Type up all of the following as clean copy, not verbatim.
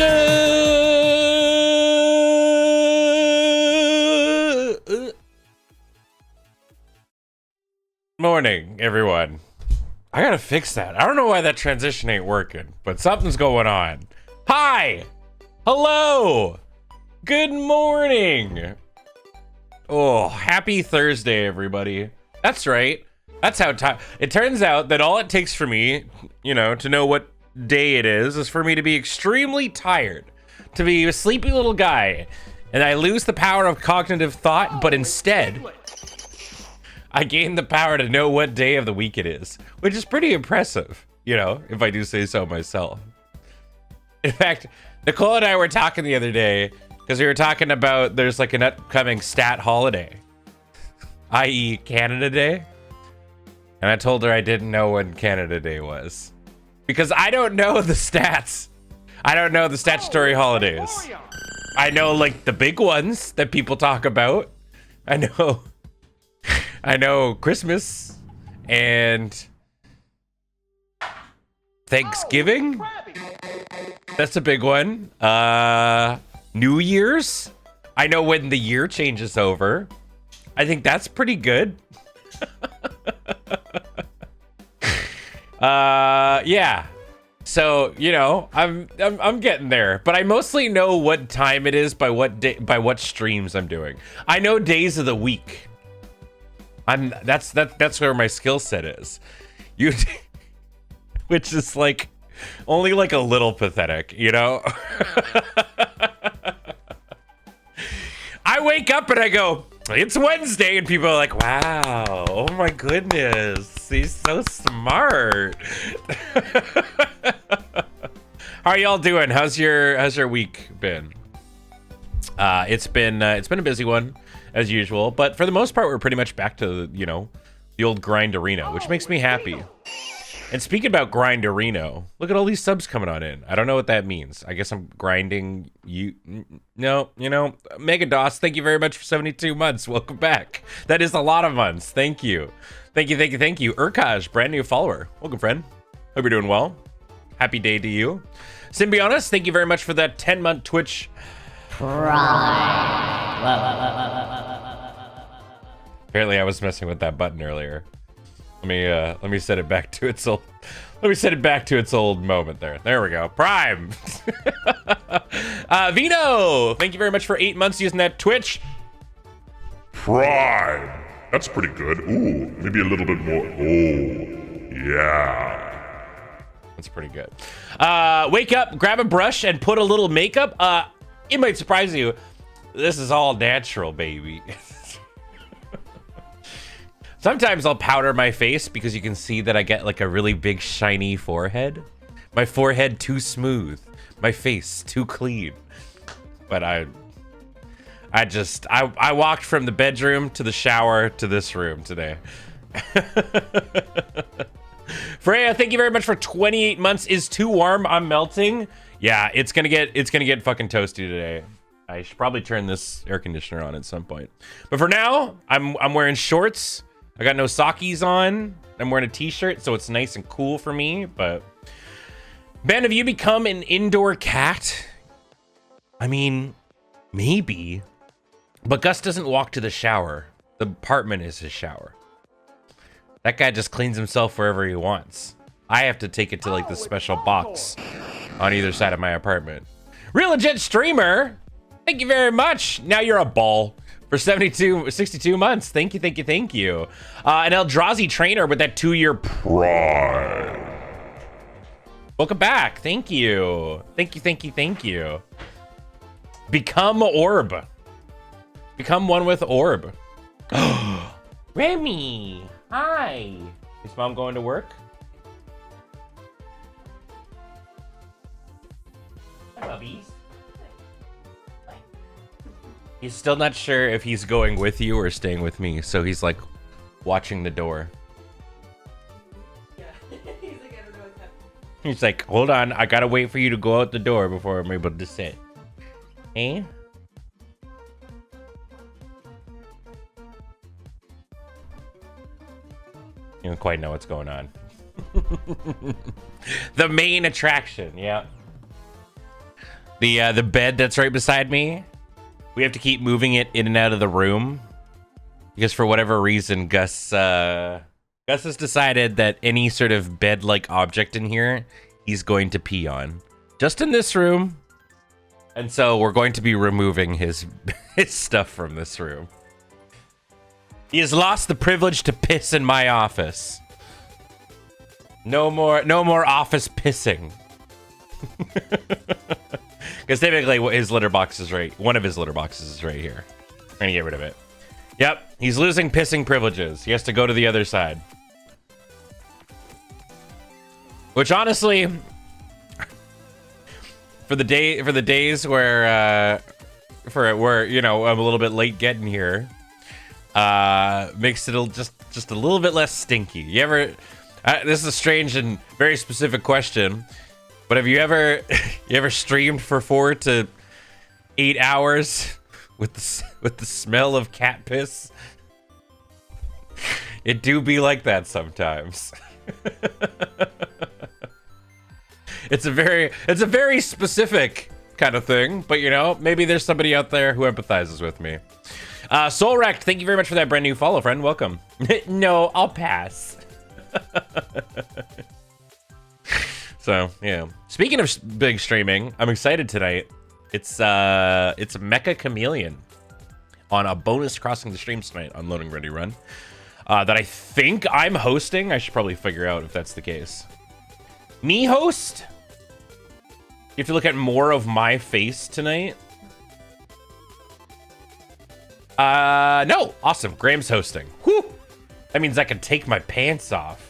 Good morning, everyone. I gotta fix that. I don't know why that transition ain't working, but something's going on. Hi! Hello! Good morning! Oh, happy Thursday, everybody. That's right. That's how time. It turns out that all it takes for me, to know what day it is for me to be extremely tired, to be a sleepy little guy, and I lose the power of cognitive thought, but instead, I gain the power to know what day of the week it is, which is pretty impressive, if I do say so myself. In fact, Nicole and I were talking the other day, because we were talking about there's like an upcoming stat holiday, i.e. Canada Day. And I told her I didn't know when Canada Day was. Because I don't know the stats. I don't know the statutory holidays. I know like the big ones that people talk about. I know Christmas and Thanksgiving. That's a big one. New Year's. I know when the year changes over. I think that's pretty good. Yeah. So, I'm getting there, but I mostly know what time it is by what streams I'm doing. I know days of the week. That's where my skill set is. Which is like only like a little pathetic, I wake up and I go, it's Wednesday, and people are like, wow, oh my goodness, he's so smart. How are y'all doing? How's your week been? It's been a busy one as usual, but for the most part we're pretty much back to the old grind arena, which makes me happy. And speaking about grind arena, look at all these subs coming on in. I don't know what that means. I guess I'm grinding you. No, Mega DOS, thank you very much for 72 months. Welcome back. That is a lot of months. Thank you. Thank you. Urkaj, brand new follower. Welcome, friend. Hope you're doing well. Happy day to you. Symbionus, thank you very much for that 10-month Twitch Prime. Apparently I was messing with that button earlier. Let me set it back to its old. Let me set it back to its old moment there. There we go. Prime. Vino, thank you very much for 8 months using that Twitch Prime. That's pretty good. Ooh, maybe a little bit more. Oh, yeah. That's pretty good. Wake up, grab a brush, and put a little makeup. It might surprise you. This is all natural, baby. Sometimes I'll powder my face because you can see that I get like a really big shiny forehead. My forehead too smooth. My face too clean. But I walked from the bedroom to the shower to this room today. Freya, thank you very much for 28 months. Is too warm. I'm melting. Yeah, it's gonna get fucking toasty today. I should probably turn this air conditioner on at some point. But for now, I'm wearing shorts. I got no sockies on. I'm wearing a t-shirt, so it's nice and cool for me. But Ben, have you become an indoor cat? I mean, maybe. But Gus doesn't walk to the shower. The apartment is his shower. That guy just cleans himself wherever he wants. I have to take it to like the special box on either side of my apartment. Real legit streamer. Thank you very much. Now you're a ball. For 62 months. Thank you. An Eldrazi trainer with that 2-year Prime. Welcome back. Thank you. Thank you. Become orb. Become one with orb. Remy. Hi. Is mom going to work? Hi, puppies. He's still not sure if he's going with you or staying with me, so he's like watching the door. Yeah, he's like, I don't know what's happening. He's like, hold on, I gotta wait for you to go out the door before I'm able to sit. Eh? You don't quite know what's going on. The main attraction, yeah. The bed that's right beside me, we have to keep moving it in and out of the room because for whatever reason, Gus has decided that any sort of bed-like object in here, he's going to pee on. Just in this room. And so we're going to be removing his stuff from this room. He has lost the privilege to piss in my office. No more office pissing. Because typically his litter box is right. One of his litter boxes is right here. I'm gonna get rid of it. Yep, he's losing pissing privileges. He has to go to the other side. Which honestly, for the days where you know I'm a little bit late getting here, makes it just a little bit less stinky. You ever? This is a strange and very specific question. But have you ever streamed for 4 to 8 hours with the smell of cat piss? It do be like that sometimes. It's a very specific kind of thing, but you know, maybe there's somebody out there who empathizes with me. Soul Wrecked, thank you very much for that brand new follow, friend. Welcome. No, I'll pass. So yeah. Speaking of big streaming, I'm excited tonight. It's Mecha Chameleon on a bonus crossing the streams tonight on Loading Ready Run. That I think I'm hosting. I should probably figure out if that's the case. Me host? You have to look at more of my face tonight. No. Awesome. Graham's hosting. Whew. That means I can take my pants off.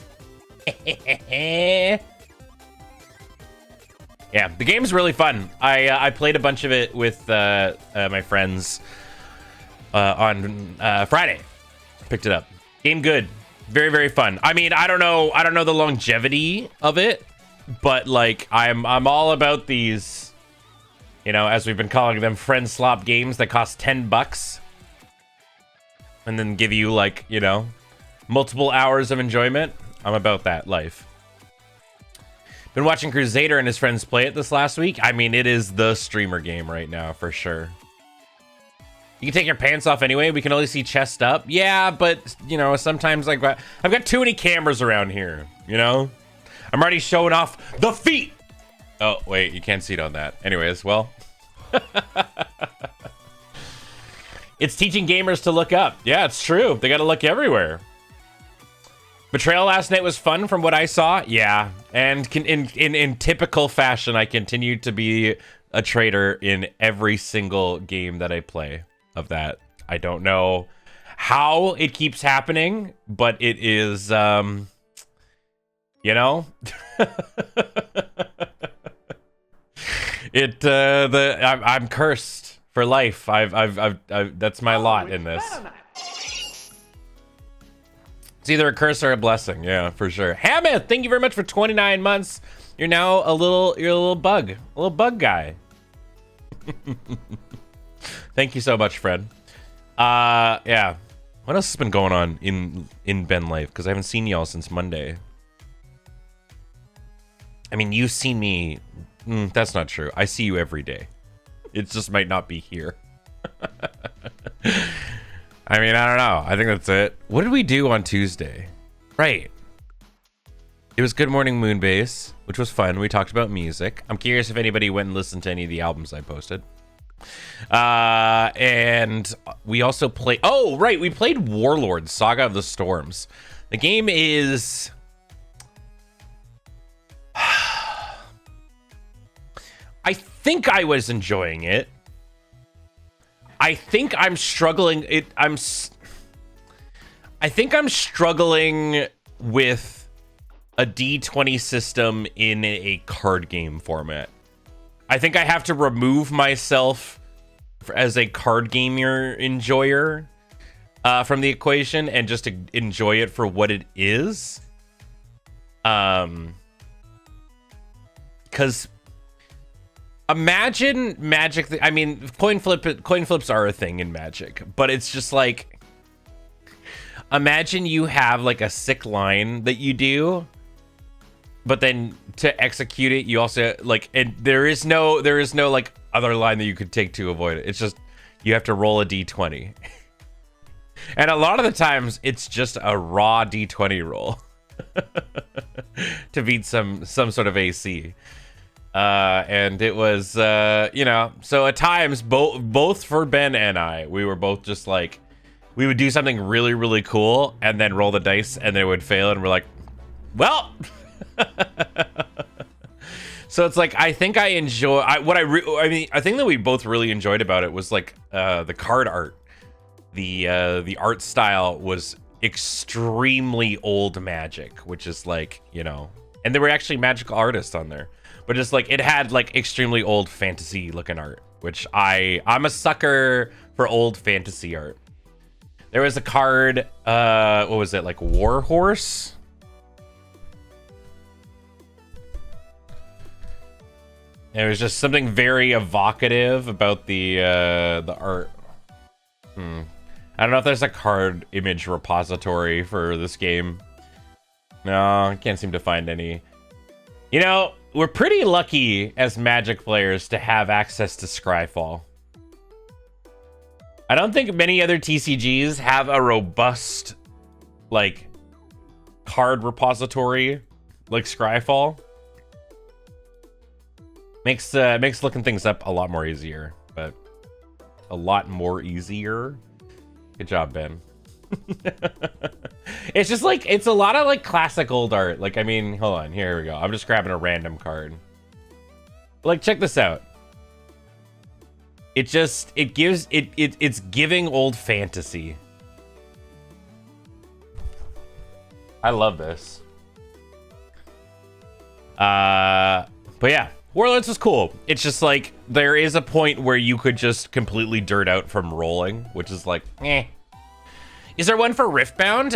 Yeah, the game's really fun. I played a bunch of it with my friends on Friday. Picked it up. Game good. Very, very fun. I mean, I don't know the longevity of it, but like I'm all about these, you know, as we've been calling them, friend slop games that cost $10 and then give you like, you know, multiple hours of enjoyment. I'm about that life. Been watching Crusader and his friends play it this last week. I mean, it is the streamer game right now for sure. You can take your pants off anyway. We can only see chest up. Yeah, but you know, sometimes like I've got too many cameras around here, you know? I'm already showing off the feet. Oh, wait, you can't see it on that. Anyways, well. It's teaching gamers to look up. Yeah, it's true. They got to look everywhere. Betrayal last night was fun from what I saw. Yeah, and in typical fashion, I continue to be a traitor in every single game that I play of that. I don't know how it keeps happening, but it is, you know, I'm cursed for life. I've that's my lot in this. It's either a curse or a blessing. Yeah, for sure. Hammeth, thank you very much for 29 months. You're now you're a little bug guy. Thank you so much, Fred. Yeah. What else has been going on in Ben life? Because I haven't seen y'all since Monday. I mean, you've seen me. That's not true. I see you every day. It just might not be here. I mean, I don't know. I think that's it. What did we do on Tuesday? Right. It was Good Morning Moonbase, which was fun. We talked about music. I'm curious if anybody went and listened to any of the albums I posted. And we also played... Oh, right. We played Warlords, Saga of the Storms. The game is... I think I was enjoying it. I think I'm struggling. I think I'm struggling with a D20 system in a card game format. I think I have to remove myself as a card gamer enjoyer from the equation and just to enjoy it for what it is. Because imagine Magic. I mean, coin flips are a thing in Magic, but it's just like, imagine you have like a sick line that you do, but then to execute it, you also like, and there is no like other line that you could take to avoid it. It's just you have to roll a d20. And a lot of the times it's just a raw d20 roll to beat some sort of AC. And it was you know, so at times both for Ben and I, we were both just like, we would do something really, really cool and then roll the dice and they would fail and we're like, well. So it's like, I think I enjoy, I mean, I think that we both really enjoyed about it was like the card art. The art style was extremely old Magic, which is like, you know, and there were actually magical artists on there, but just like, it had like extremely old fantasy looking art, which I'm a sucker for old fantasy art. There was a card, what was it, like War Horse? It was just something very evocative about the art. I don't know if there's a card image repository for this game. No, I can't seem to find any. You know, we're pretty lucky as Magic players to have access to Scryfall. I don't think many other TCGs have a robust, like, card repository like Scryfall. Makes looking things up a lot more easier, but a lot more easier. Good job, Ben. It's just like, it's a lot of like classic old art. Like, I mean, hold on, here we go. I'm just grabbing a random card. Like, check this out. It just, it's giving old fantasy. I love this. But yeah. Warlords was cool. It's just like, there is a point where you could just completely dirt out from rolling, which is like, eh. Is there one for Riftbound?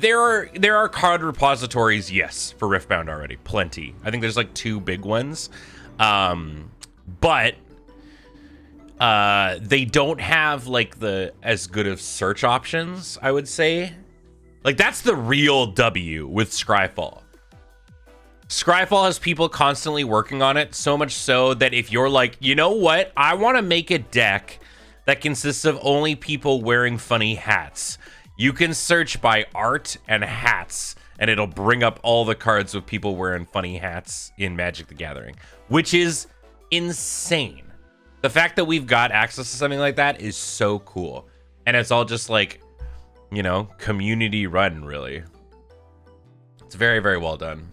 There are card repositories, yes, for Riftbound already. Plenty. I think there's like 2 big ones. But they don't have like the as good of search options, I would say. Like, that's the real W with Scryfall. Scryfall has people constantly working on it, so much so that if you're like, you know what, I want to make a deck that consists of only people wearing funny hats, you can search by art and hats, and it'll bring up all the cards with people wearing funny hats in Magic the Gathering, which is insane. The fact that we've got access to something like that is so cool. And it's all just like, you know, community run, really. It's very, very well done.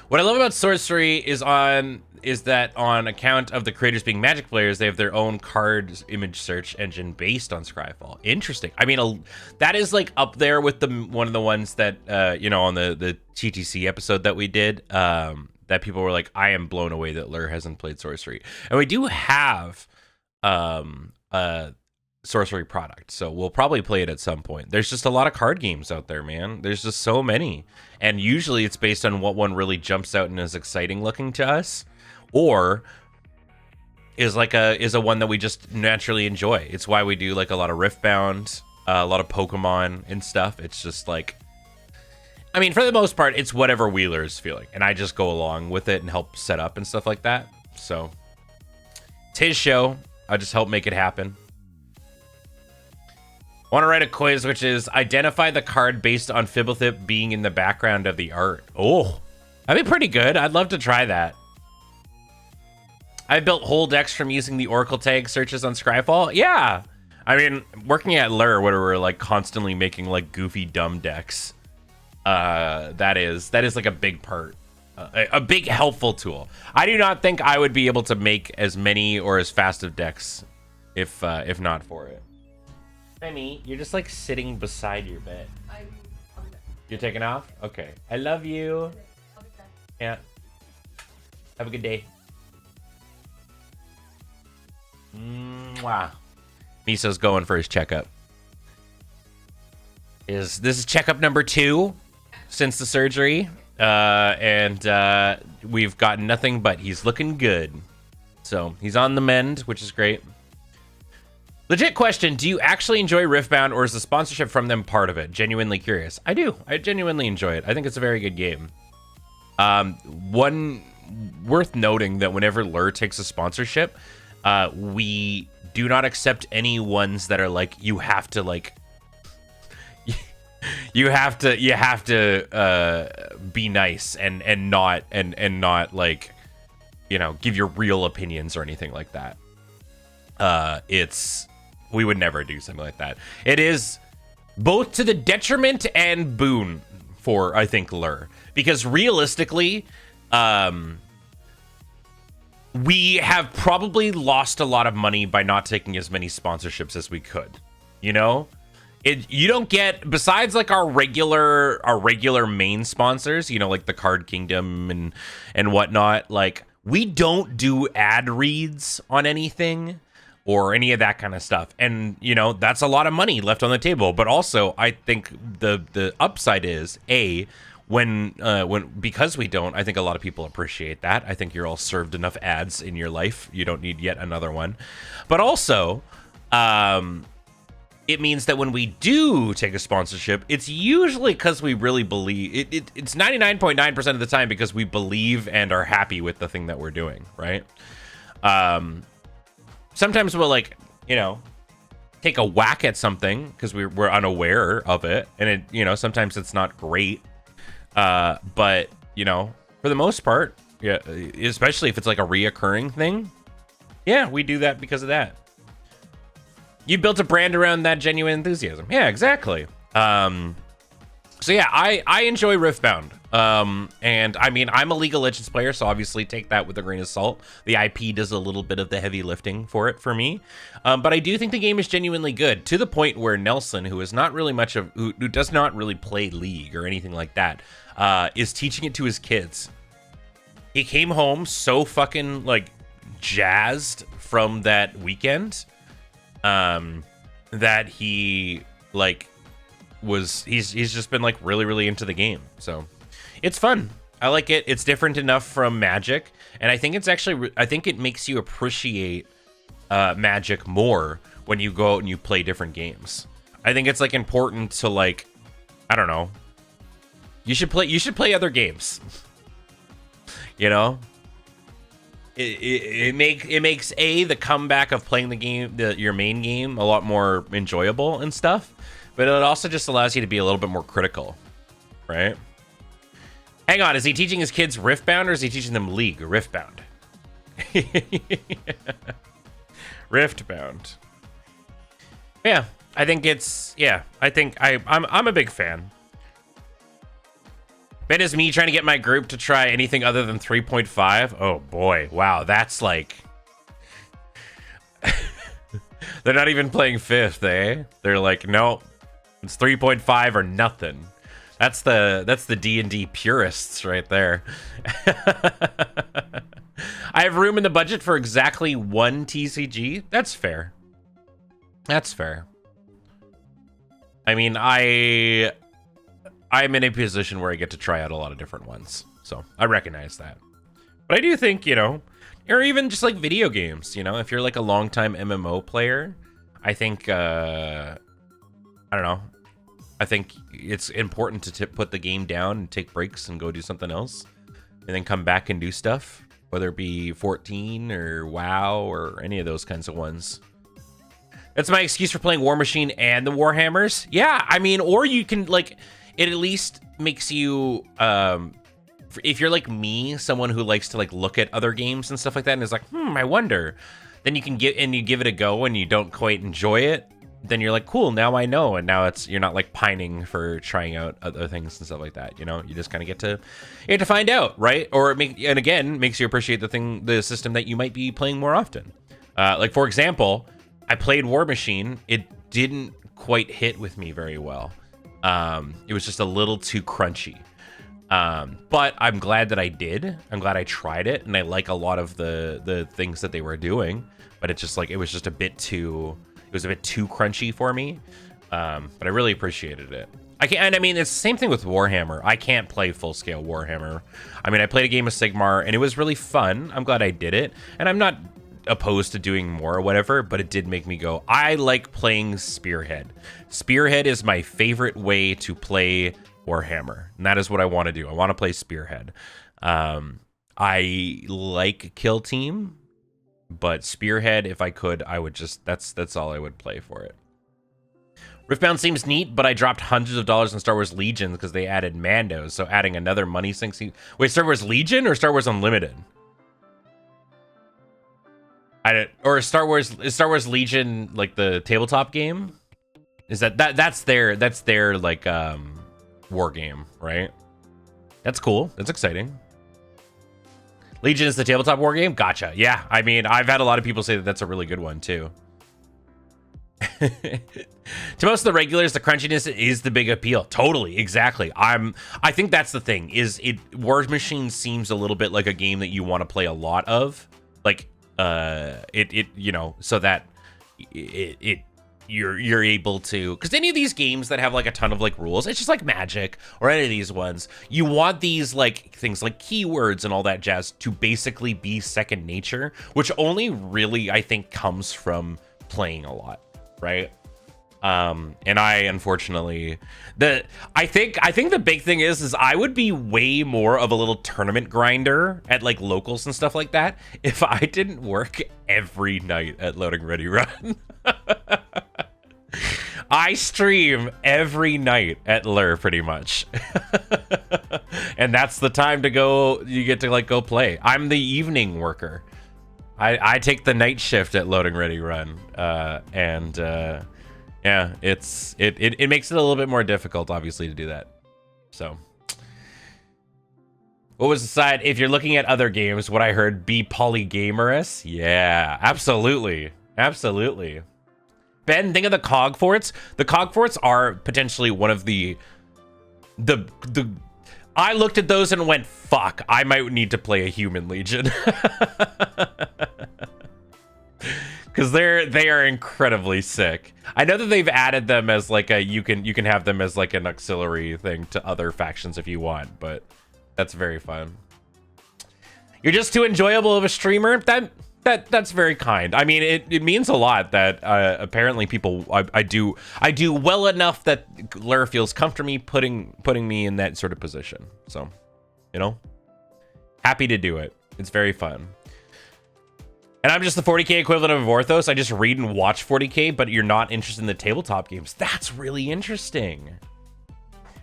What I love about Sorcery is that on account of the creators being Magic players, they have their own card image search engine based on Scryfall. Interesting. I mean, that is like up there with one of the ones that you know, on the TTC episode that we did, that people were like, I am blown away that Lur hasn't played Sorcery. And we do have a Sorcery product, so we'll probably play it at some point. There's just a lot of card games out there, man. There's just so many, and usually it's based on what one really jumps out and is exciting looking to us, or is a one that we just naturally enjoy. It's why we do like a lot of Riftbound, a lot of Pokemon and stuff. It's just like, I mean, for the most part, it's whatever Wheeler is feeling, and I just go along with it and help set up and stuff like that. So it's his show. I just help make it happen. I want to write a quiz, which is identify the card based on Fibblethip being in the background of the art. Oh, that'd be pretty good. I'd love to try that. I built whole decks from using the Oracle tag searches on Scryfall. Yeah. I mean, working at Lur, where we're like constantly making like goofy, dumb decks. That is like a big part, a big helpful tool. I do not think I would be able to make as many or as fast of decks if not for it. Amy, you're just like sitting beside your bed. You're taking off? Okay. I love you. Yeah. Have a good day. Mwah. Miso's going for his checkup. This is checkup number 2 since the surgery. And we've got nothing but he's looking good. So he's on the mend, which is great. Legit question, do you actually enjoy Riftbound, or is the sponsorship from them part of it? Genuinely curious. I do. I genuinely enjoy it. I think it's a very good game. One worth noting that whenever Lure takes a sponsorship, we do not accept any ones that are like, you have to like, you have to be nice and not like, you know, give your real opinions or anything like that. We would never do something like that. It is both to the detriment and boon for, I think, Lure, because realistically, we have probably lost a lot of money by not taking as many sponsorships as we could. You know, you don't get, besides like our regular main sponsors, you know, like the Card Kingdom and whatnot. Like, we don't do ad reads on anything or any of that kind of stuff, and you know, that's a lot of money left on the table. But also, I think the upside is when because we don't, I think a lot of people appreciate that. I think you're all served enough ads in your life. You don't need yet another one. But also, it means that when we do take a sponsorship, it's usually because we really believe it. It's 99.9% of the time because we believe and are happy with the thing that we're doing, right? Sometimes we'll, like, you know, take a whack at something because we're unaware of it, and it, you know, sometimes it's not great. But, you know, for the most part, yeah, especially if it's like a reoccurring thing, yeah, we do that because of that. You built a brand around that genuine enthusiasm. Yeah, exactly. So yeah, I enjoy Riftbound. And I mean, I'm a League of Legends player, so obviously take that with a grain of salt. The IP does a little bit of the heavy lifting for it for me. But I do think the game is genuinely good, to the point where Nelson, who is not really much of, who does not really play League or anything like that, is teaching it to his kids. He came home so fucking like jazzed from that weekend, that he like he's just been like really into the game. So it's fun. I like it. It's different enough from Magic, and I think it's actually, I think it makes you appreciate Magic more when you go out and you play different games. I think it's like important to, like, I don't know, you should play other games. You know, it makes the comeback of playing the game, your main game, a lot more enjoyable and stuff. But it also just allows you to be a little bit more critical, right? Hang on, is he teaching his kids Riftbound, or is he teaching them League or Riftbound? Riftbound. Yeah, I think it's, yeah, I think I'm a big fan. Bet is me trying to get my group to try anything other than 3.5. Oh boy, wow, that's like, they're not even playing 5th, eh? They're like, no, it's 3.5 or nothing. That's the D&D purists right there. I have room in the budget for exactly 1 TCG. That's fair. That's fair. I mean, I'm in a position where I get to try out a lot of different ones, so I recognize that. But I do think, you know, or even just like video games, you know, if you're like a longtime MMO player, I think, I don't know, I think it's important to put the game down and take breaks and go do something else, and then come back and do stuff, whether it be 14 or WoW or any of those kinds of ones. That's my excuse for playing War Machine and the Warhammers. Yeah, I mean, or you can, like, it at least makes you, if you're like me, someone who likes to like look at other games and stuff like that and is like, I wonder, then you can you give it a go and you don't quite enjoy it, then you're like, cool, now I know. And now you're not like pining for trying out other things and stuff like that. You know, you just kind of get to find out, right? Or and again, makes you appreciate the system that you might be playing more often. Like, for example, I played War Machine. It didn't quite hit with me very well. It was just a little too crunchy. But I'm glad that I did. I'm glad I tried it, and I like a lot of the things that they were doing. But it's just like, it was a bit too crunchy for me. But I really appreciated it. I mean, it's the same thing with Warhammer. I can't play full scale Warhammer. I mean, I played a game of Sigmar, and it was really fun. I'm glad I did it, and I'm not opposed to doing more or whatever, but it did make me go, I like playing Spearhead. Spearhead is my favorite way to play Warhammer, and that is what I want to do. I want to play Spearhead. I like Kill Team, but Spearhead, if I could, I would just that's all I would play for it. Riftbound seems neat, but I dropped hundreds of dollars on Star Wars Legion because they added Mandos, so adding another money sink. Wait, Star Wars Legion or Star Wars Unlimited? Or is Star Wars Legion like the tabletop game? Is that's their like war game, right? That's cool. That's exciting. Legion is the tabletop war game? Gotcha. Yeah, I mean, I've had a lot of people say that that's a really good one too. To most of the regulars, the crunchiness is the big appeal. Totally, exactly. I think that's the thing. War Machine seems a little bit like a game that you want to play a lot of, like you know, so that you're able to, because any of these games that have like a ton of like rules, it's just like Magic or any of these ones, you want these like things like keywords and all that jazz to basically be second nature, which only really I think comes from playing a lot, right? And I unfortunately I think the big thing is I would be way more of a little tournament grinder at like locals and stuff like that if I didn't work every night at Loading Ready Run. I stream every night at Lur pretty much. And that's the time to go, you get to like go play. I'm the evening worker. I take the night shift at Loading Ready Run. Yeah, it makes it a little bit more difficult, obviously, to do that. So, what was the side? If you're looking at other games, what I heard, be polygamorous. Yeah, absolutely, absolutely. Ben, think of the cog forts. The cog forts are potentially one of the. I looked at those and went, "Fuck! I might need to play a human legion." Because they are incredibly sick. I know that they've added them as like a you can have them as like an auxiliary thing to other factions if you want, but that's very fun. You're just too enjoyable of a streamer. That's very kind. I mean, it means a lot that apparently people I do well enough that Lur feels comfortable putting me in that sort of position. So, you know, happy to do it. It's very fun. And I'm just the 40K equivalent of Vorthos. I just read and watch 40K, but you're not interested in the tabletop games. That's really interesting. I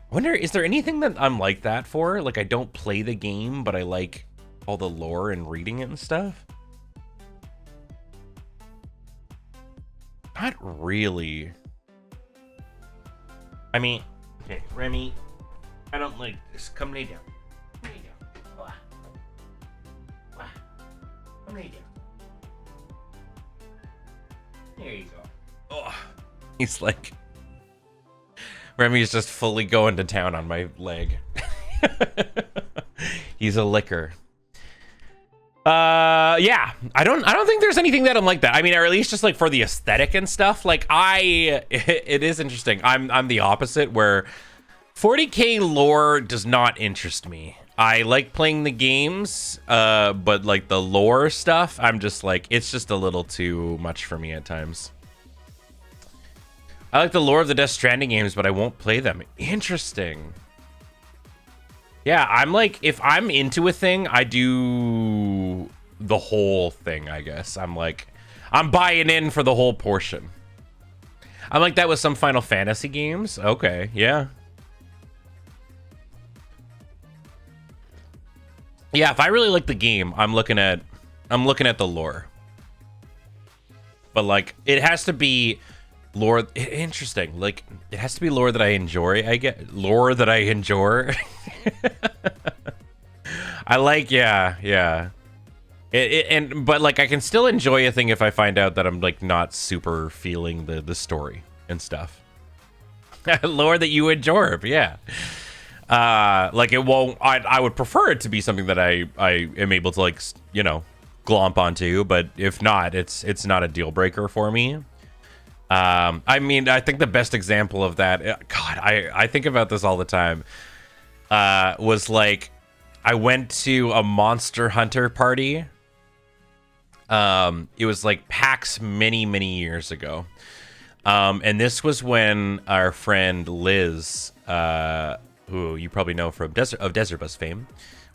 wonder, is there anything that I'm like that for? Like, I don't play the game, but I like all the lore and reading it and stuff? Not really. I mean, okay, Remy, I don't like this. Come lay down. Lay down. Come lay down. There you go. Oh, he's like, Remy's just fully going to town on my leg. He's a licker. Yeah, I don't think there's anything that I'm like that. I mean, or at least just like for the aesthetic and stuff. Like it is interesting. I'm the opposite, where 40K lore does not interest me. I like playing the games, but like the lore stuff, I'm just like, it's just a little too much for me at times. I like the lore of the Death Stranding games, but I won't play them. Interesting. Yeah, I'm like, if I'm into a thing, I do the whole thing, I guess. I'm like, I'm buying in for the whole portion. I'm like that with some Final Fantasy games. Okay, yeah. Yeah, if I really like the game, I'm looking at the lore. But like, it has to be lore. Interesting. Like, it has to be lore that I enjoy. I get lore that I enjoy. I like, yeah. But like, I can still enjoy a thing if I find out that I'm like not super feeling the story and stuff. Lore that you enjoy, yeah. Like, it won't. I would prefer it to be something that I am able to, like, you know, glomp onto. But if not, it's not a deal breaker for me. I mean, I think the best example of that, God, I think about this all the time. Was like, I went to a Monster Hunter party. It was like PAX many years ago. And this was when our friend Liz, who you probably know from Desert Bus fame,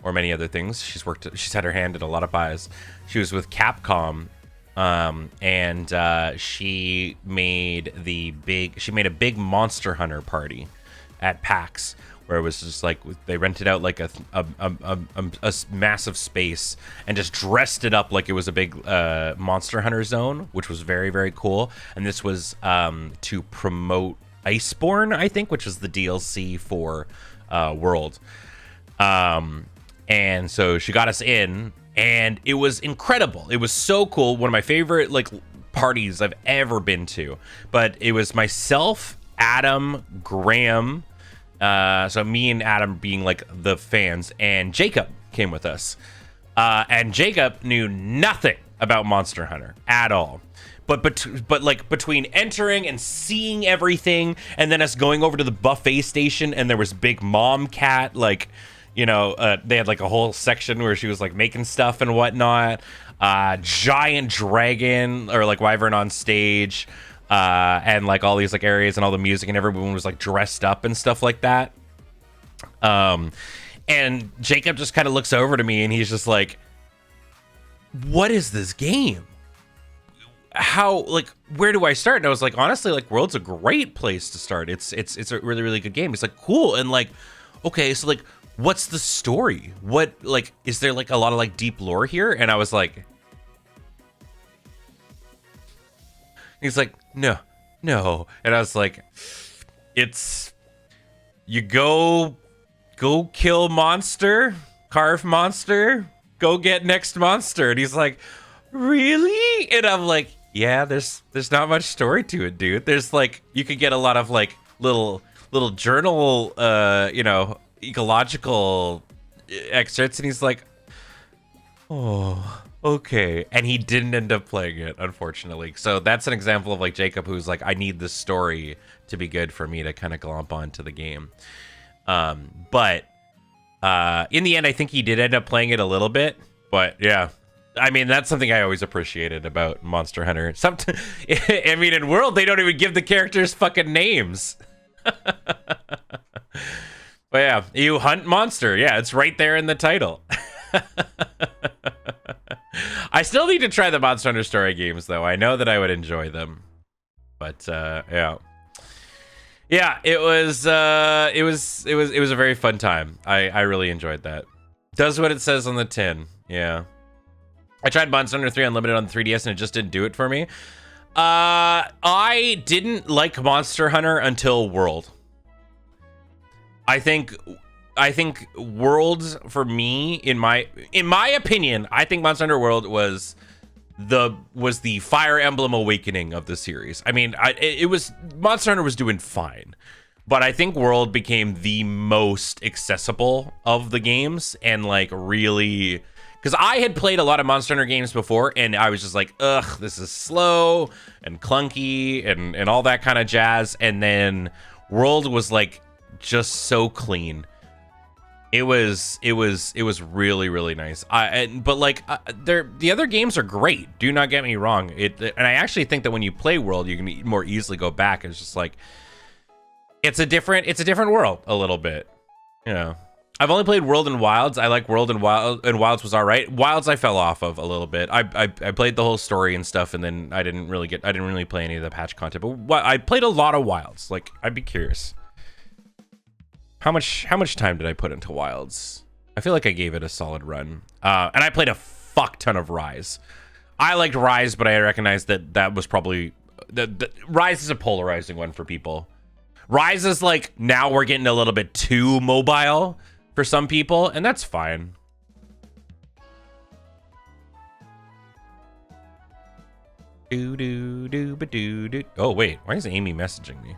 or many other things. She's had her hand in a lot of pies. She was with Capcom, and she made a big Monster Hunter party at PAX, where it was just like they rented out like a massive space and just dressed it up like it was a big Monster Hunter zone, which was very, very cool. And this was to promote Iceborne, I think, which is the DLC for World. And so she got us in, and it was incredible. It was so cool. One of my favorite like parties I've ever been to. But it was myself, Adam, Graham. So me and Adam being like the fans, and Jacob came with us. And Jacob knew nothing about Monster Hunter at all. But like between entering and seeing everything, and then us going over to the buffet station, and there was Big Mom Cat, like, you know, they had like a whole section where she was like making stuff and whatnot. Giant dragon or like wyvern on stage. And like all these like areas and all the music, and everyone was like dressed up and stuff like that. And Jacob just kind of looks over to me, and he's just like, what is this game? How, like, where do I start? And I was like, honestly, like, World's a great place to start. It's a really, really good game. He's like, cool. And like, okay, so like, what's the story? What, like, is there like a lot of like deep lore here? And I was like, he's like, no. And I was like, it's, you go kill monster, carve monster, go get next monster. And he's like, really? And I'm like, yeah, there's not much story to it, dude. There's like, you could get a lot of like little journal, you know, ecological excerpts. And he's like, oh, okay. And he didn't end up playing it, unfortunately. So that's an example of like Jacob, who's like, I need this story to be good for me to kind of glomp onto the game. But in the end, I think he did end up playing it a little bit. But yeah, I mean, that's something I always appreciated about Monster Hunter. I mean, in World, they don't even give the characters fucking names. But yeah, you hunt monster. Yeah, it's right there in the title. I still need to try the Monster Hunter story games, though. I know that I would enjoy them. But yeah. Yeah, it was a very fun time. I really enjoyed that. Does what it says on the tin. Yeah. I tried Monster Hunter 3 Unlimited on the 3DS, and it just didn't do it for me. I didn't like Monster Hunter until World. I think World, for me, in my opinion, I think Monster Hunter World was the Fire Emblem Awakening of the series. I mean, it was, Monster Hunter was doing fine, but I think World became the most accessible of the games, and like really, because I had played a lot of Monster Hunter games before, and I was just like, ugh, this is slow and clunky and all that kind of jazz. And then World was like just so clean. It was really, really nice. But like the other games are great. Do not get me wrong. And I actually think that when you play World, you can more easily go back. It's just like it's a different world a little bit. You know, I've only played World and Wilds. I like World and Wilds was all right. Wilds I fell off of a little bit. I played the whole story and stuff, and then I didn't really play any of the patch content. But I played a lot of Wilds. Like, I'd be curious. How much time did I put into Wilds? I feel like I gave it a solid run. And I played a fuck ton of Rise. I liked Rise, but I recognized that was probably the Rise is a polarizing one for people. Rise is like, now we're getting a little bit too mobile for some people, and that's fine. Oh wait, why is Amy messaging me?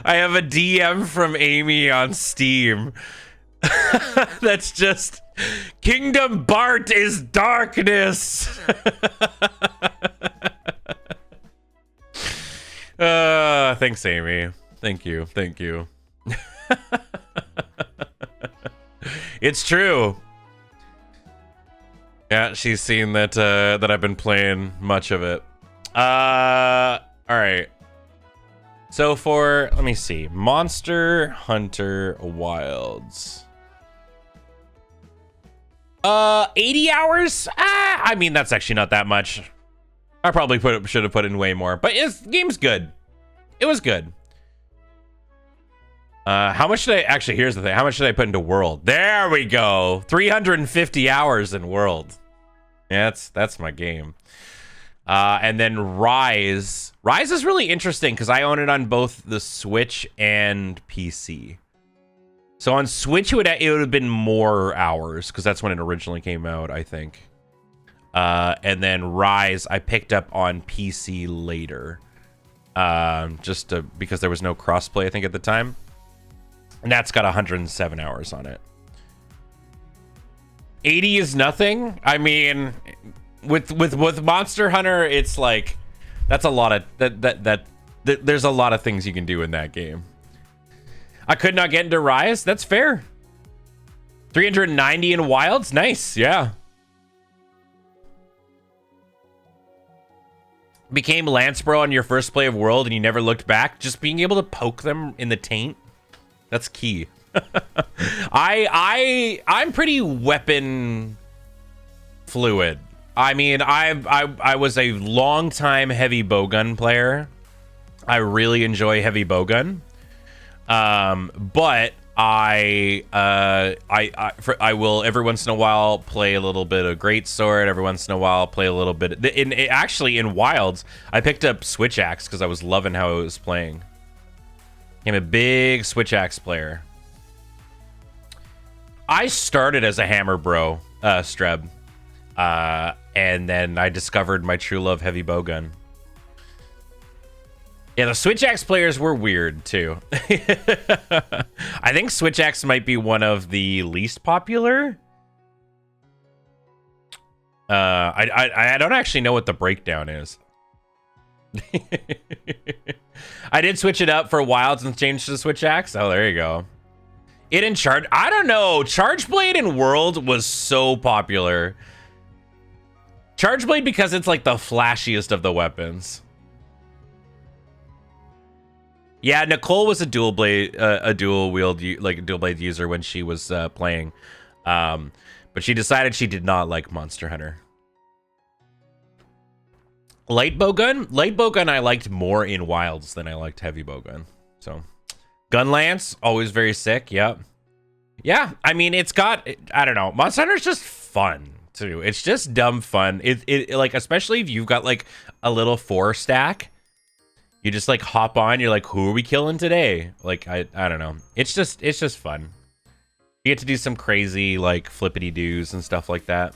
I have a DM from Amy on Steam. That's just, Kingdom Bart is darkness. Thanks, Amy. Thank you. It's true. Yeah, she's seen that I've been playing much of it. All All right. So for, let me see, Monster Hunter Wilds. 80 hours? I mean, that's actually not that much. I probably should have put in way more, but the game's good. It was good. How much did I, actually, here's the thing. How much did I put into World? There we go. 350 hours in World. Yeah, that's my game. And then Rise. Rise is really interesting because I own it on both the Switch and PC. So on Switch, it would have been more hours because that's when it originally came out, I think. And then Rise, I picked up on PC later. Because there was no crossplay, I think, at the time. And that's got 107 hours on it. 80 is nothing. I mean, with Monster Hunter, it's like that's a lot of there's a lot of things you can do in that game. I could not get into Rise. That's fair. 390 in Wilds. Nice. Yeah. Became Lance Bro on your first play of World and you never looked back. Just being able to poke them in the taint. That's key. I'm pretty weapon fluid. I mean, I was a long time heavy bowgun player. I really enjoy heavy bowgun. But I will every once in a while play a little bit of greatsword. Every once in a while play a little bit. Actually, in Wilds, I picked up Switch Axe because I was loving how it was playing. I'm a big Switch Axe player. I started as a hammer bro, Streb, and then I discovered my true love, heavy bowgun. Yeah, the Switch Axe players were weird too. I think Switch Axe might be one of the least popular. I don't actually know what the breakdown is. I did switch it up for Wilds and changed to Switch Axe. Oh, there you go. It in Charge. I don't know. Charge Blade in World was so popular. Charge Blade because it's like the flashiest of the weapons. Yeah, Nicole was a dual blade, a dual wield, like a dual blade user when she was playing, but she decided she did not like Monster Hunter. Light bowgun I liked more in Wilds than I liked heavy bowgun. So, gun lance always very sick. Yep. Yeah, I mean it's got, I don't know, Monster Hunter's just fun too. It's just dumb fun. It like, especially if you've got like a little 4 stack. You just like hop on, you're like, who are we killing today? Like, I don't know. It's just fun. You get to do some crazy like flippity doos and stuff like that.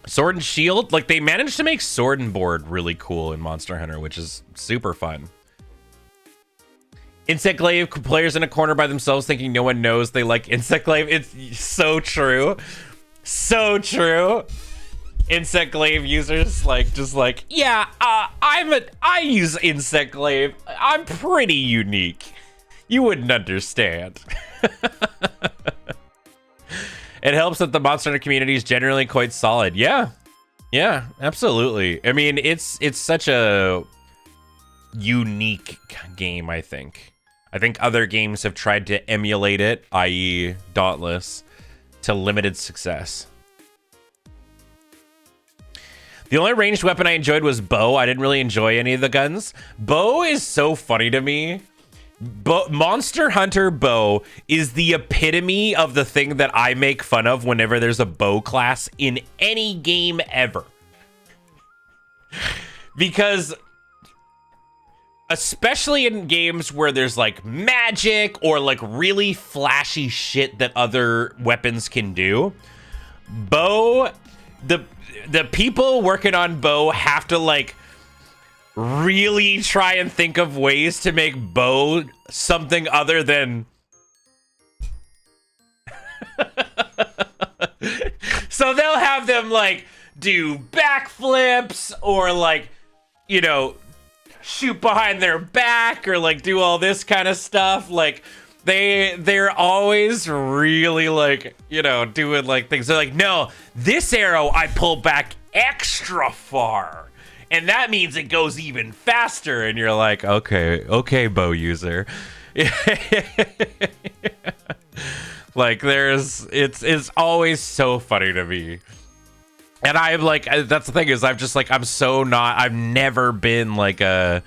Sword and Shield, like they managed to make Sword and Board really cool in Monster Hunter, which is super fun. Insect Glaive, players in a corner by themselves thinking no one knows they like Insect Glaive. It's so true. So true. Insect Glaive users just like, yeah, I use Insect Glaive. I'm pretty unique. You wouldn't understand. It helps that the Monster Hunter community is generally quite solid. Yeah, absolutely. I mean, it's such a unique game. I think other games have tried to emulate it, i.e., Dauntless, to limited success. The only ranged weapon I enjoyed was bow. I didn't really enjoy any of the guns. Bow is so funny to me. Monster Hunter bow is the epitome of the thing that I make fun of whenever there's a bow class in any game ever. Because especially in games where there's like magic or like really flashy shit that other weapons can do, bow, the people working on bow have to like really try and think of ways to make bow something other than so they'll have them like do backflips or like, you know, shoot behind their back or like do all this kind of stuff. Like they're always really like, you know, doing like things. They're like, no, this arrow I pull back extra far. And that means it goes even faster. And you're like, okay, bow user. Like it's always so funny to me. And I'm like, that's the thing is I've never been like a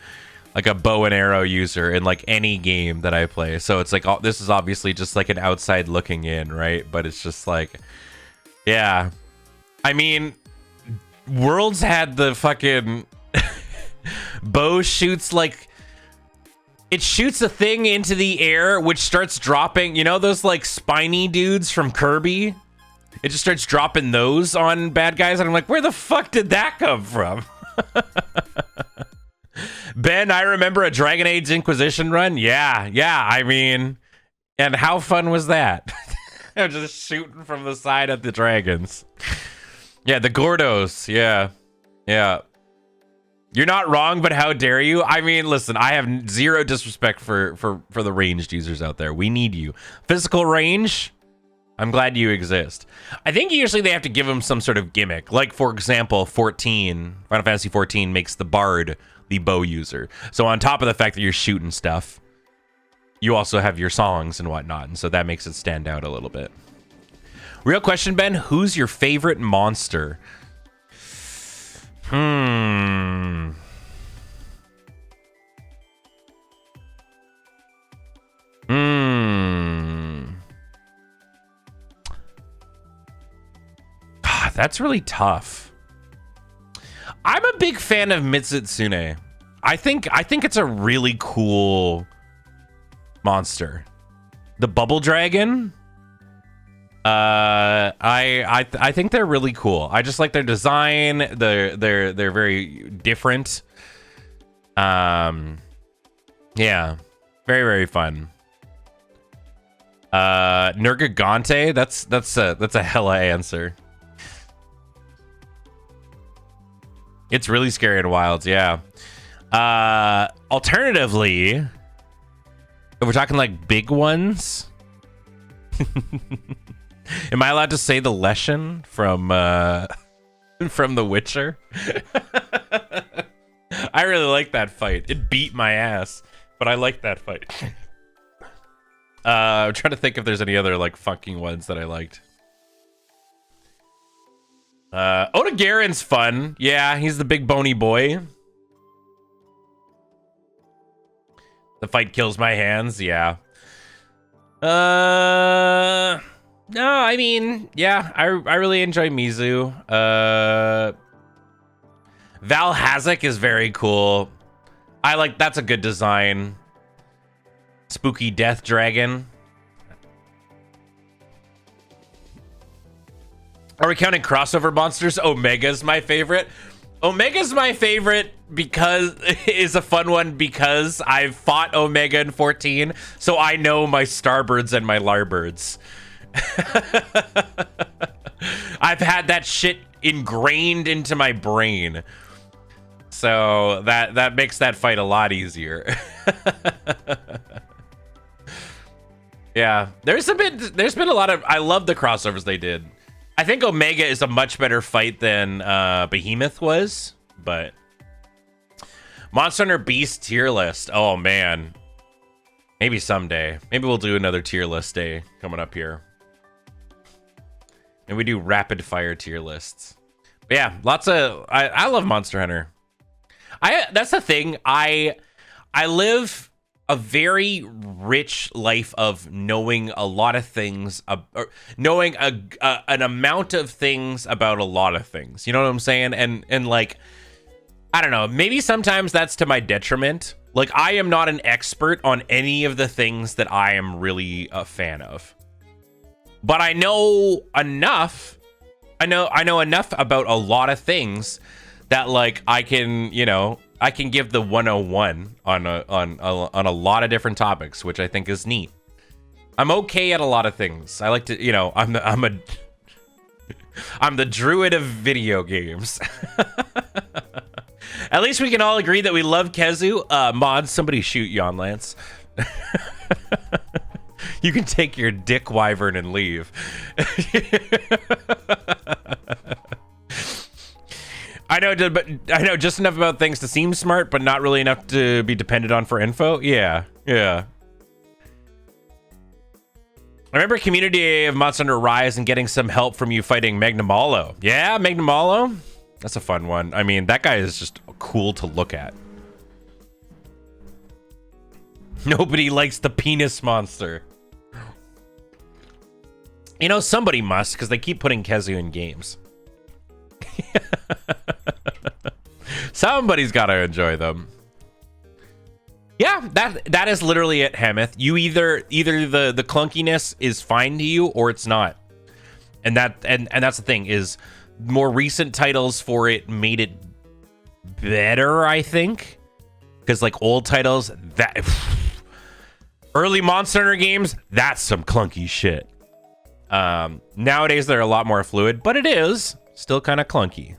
bow and arrow user in like any game that I play. So it's like, this is obviously just like an outside looking in, right? But it's just like, yeah. I mean, Worlds had the fucking bow shoots like, it shoots a thing into the air, which starts dropping, you know, those like spiny dudes from Kirby? It just starts dropping those on bad guys. And I'm like, where the fuck did that come from? Ben, I remember a Dragon Age Inquisition run. Yeah. I mean, and how fun was that? I'm just shooting from the side at the dragons. Yeah, the Gordos. Yeah. You're not wrong, but how dare you? I mean, listen, I have zero disrespect for the ranged users out there. We need you. Physical range, I'm glad you exist. I think usually they have to give them some sort of gimmick. Like, for example, Final Fantasy 14 makes the Bard the bow user. So on top of the fact that you're shooting stuff, you also have your songs and whatnot. And so that makes it stand out a little bit. Real question, Ben, who's your favorite monster? God, that's really tough. I'm a big fan of Mitsutsune. I think it's a really cool monster. The Bubble Dragon. I think they're really cool. I just like their design. They're very different. Yeah, very, very fun. Nergigante, that's a hella answer. It's really scary in Wilds, yeah. Alternatively, if we're talking like big ones, am I allowed to say the Leshen from The Witcher? I really like that fight. It beat my ass, but I like that fight. I'm trying to think if there's any other like fucking ones that I liked. Oda Garen's fun. Yeah, he's the big bony boy. The fight kills my hands. Yeah. No, I mean, yeah, I really enjoy Mizu. Val Hazak is very cool. That's a good design. Spooky Death Dragon. Are we counting crossover monsters? Omega's my favorite. Omega's my favorite because is a fun one because I've fought Omega in 14, so I know my Starbirds and my Larbirds. I've had that shit ingrained into my brain. So that makes that fight a lot easier. Yeah, there's been a lot of, I love the crossovers they did. I think Omega is a much better fight than Behemoth was, but Monster Hunter Beast tier list. Oh man, maybe someday. Maybe we'll do another tier list day coming up here, and we do rapid fire tier lists. But yeah, lots of I love Monster Hunter. That's the thing. I live a very rich life of knowing a lot of things, knowing an amount of things about a lot of things. You know what I'm saying? And like, I don't know, maybe sometimes that's to my detriment. Like, I am not an expert on any of the things that I am really a fan of, but I know enough. I know enough about a lot of things that like I can give the 101 on a lot of different topics, which I think is neat. I'm okay at a lot of things. I like to, I'm the druid of video games. At least we can all agree that we love Kezu. Mod, somebody shoot Yon Lance. You can take your dick wyvern and leave. I know, but I know just enough about things to seem smart, but not really enough to be dependent on for info. Yeah. I remember Community Day of Monster Hunter Rise and getting some help from you fighting Magnamalo. Yeah, Magnamalo. That's a fun one. I mean, that guy is just cool to look at. Nobody likes the penis monster. You know, somebody must, because they keep putting Kezu in games. Somebody's got to enjoy them. Yeah, that is literally it, Hemeth. You either the clunkiness is fine to you or it's not. And that's the thing, is more recent titles for it made it better, I think. Because like old titles, that early Monster Hunter games, that's some clunky shit. Nowadays they're a lot more fluid, but it is still kind of clunky,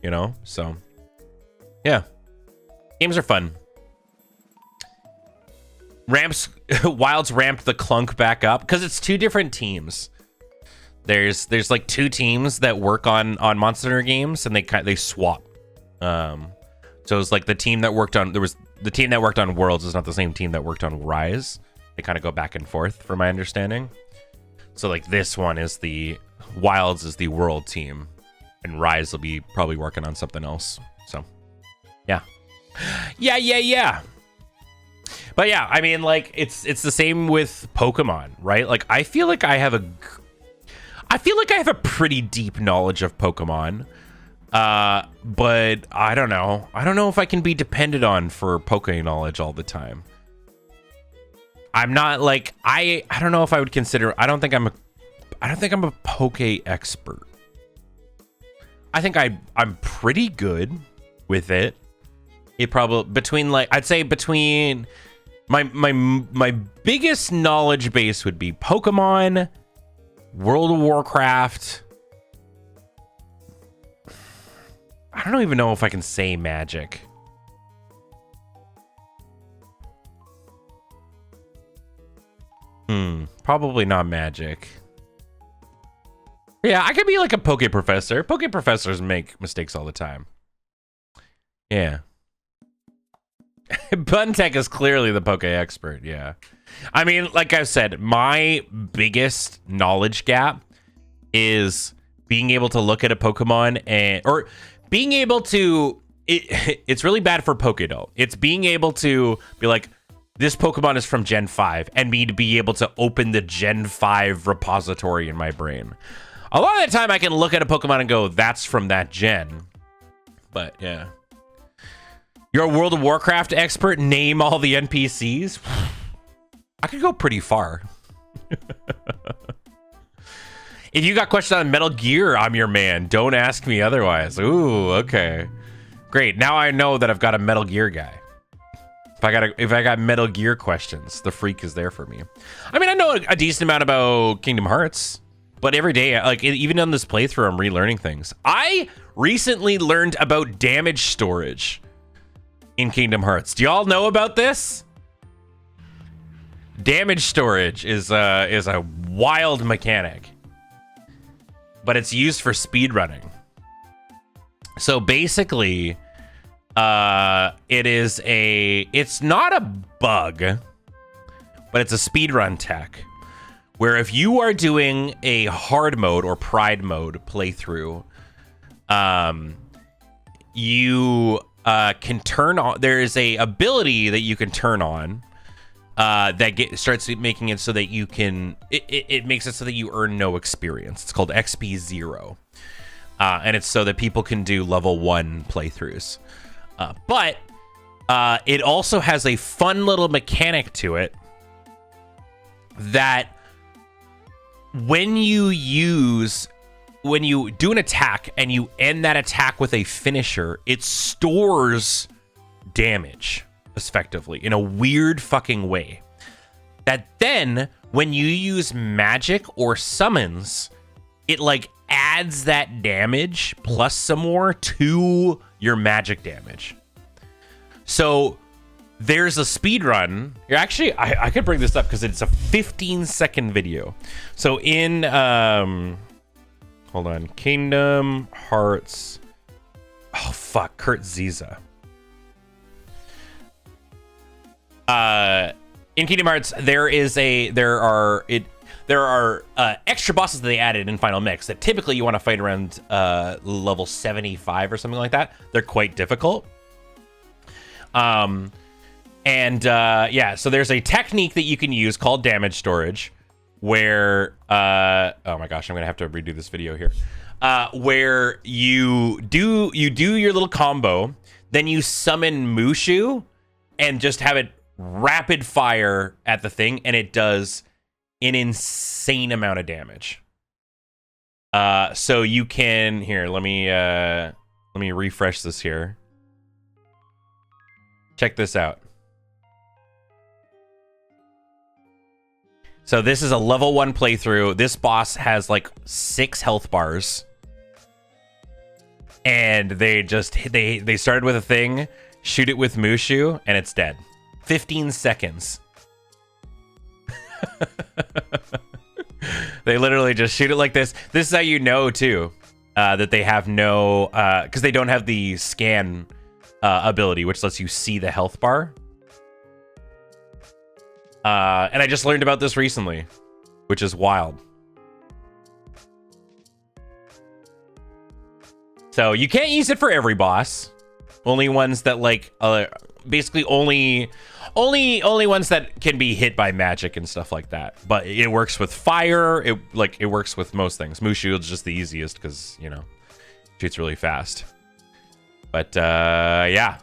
you know? So yeah, games are fun. Wilds ramped the clunk back up because it's two different teams. There's like two teams that work on Monster Hunter games, and they swap. So it's like the team that worked on Worlds is not the same team that worked on Rise. They kind of go back and forth, from my understanding. So like this one is the Wilds is the World team, and Rise will be probably working on something else. So yeah. But yeah, I mean, like it's the same with Pokemon, right? Like I feel like I have a pretty deep knowledge of Pokemon, but I don't know if I can be depended on for Poke knowledge all the time. I'm not like I don't know if I would consider. I don't think I'm a Poke expert. I think I'm pretty good with it. It probably between my biggest knowledge base would be Pokemon, World of Warcraft. I don't even know if I can say Magic. Probably not Magic. Yeah, I could be like a Poke professor. Poke professors make mistakes all the time. Yeah. Buntech is clearly the Poke expert, yeah. I mean, like I said, my biggest knowledge gap is being able to look at a Pokemon or being able to... It's really bad for Pokédoll. It's being able to be like, this Pokemon is from Gen 5, and me to be able to open the Gen 5 repository in my brain. A lot of the time, I can look at a Pokemon and go, that's from that gen. But, yeah. You're a World of Warcraft expert? Name all the NPCs? I could go pretty far. If you got questions on Metal Gear, I'm your man. Don't ask me otherwise. Ooh, okay. Great. Now I know that I've got a Metal Gear guy. If I got Metal Gear questions, the freak is there for me. I mean, I know a decent amount about Kingdom Hearts, but every day, like even on this playthrough, I'm relearning things. I recently learned about damage storage in Kingdom Hearts. Do y'all know about this? Damage storage is a wild mechanic, but it's used for speedrunning. So basically, it's not a bug, but it's a speedrun tech where if you are doing a hard mode or pride mode playthrough, you can turn on, there is a ability that you can turn on that starts making it so that you can, it makes it so that you earn no experience. It's called XP 0. And it's so that people can do level 1 playthroughs. But it also has a fun little mechanic to it that when you do an attack and you end that attack with a finisher, it stores damage effectively in a weird fucking way. That then when you use magic or summons, it like adds that damage plus some more to your magic damage. So there's a speed run. You're actually, I could bring this up because it's a 15-second video. So in hold on, Kingdom Hearts. Oh fuck, Kurt Ziza. In Kingdom Hearts, there are extra bosses that they added in Final Mix that typically you want to fight around level 75 or something like that. They're quite difficult. Yeah, so there's a technique that you can use called damage storage, where oh my gosh, I'm gonna have to redo this video here. Where you do your little combo, then you summon Mushu and just have it rapid fire at the thing, and it does an insane amount of damage. So you can let me refresh this here. Check this out. So this is a level 1 playthrough. This boss has like 6 health bars. And they started with a thing, shoot it with Mushu, and it's dead. 15 seconds. They literally just shoot it like this. This is how you know, too, that they have no... because they don't have the scan ability, which lets you see the health bar. And I just learned about this recently, which is wild. So you can't use it for every boss. Only ones that like, basically only ones that can be hit by magic and stuff like that. But it works with fire. It works with most things. Mushu is just the easiest because, you know, shoots really fast. But yeah.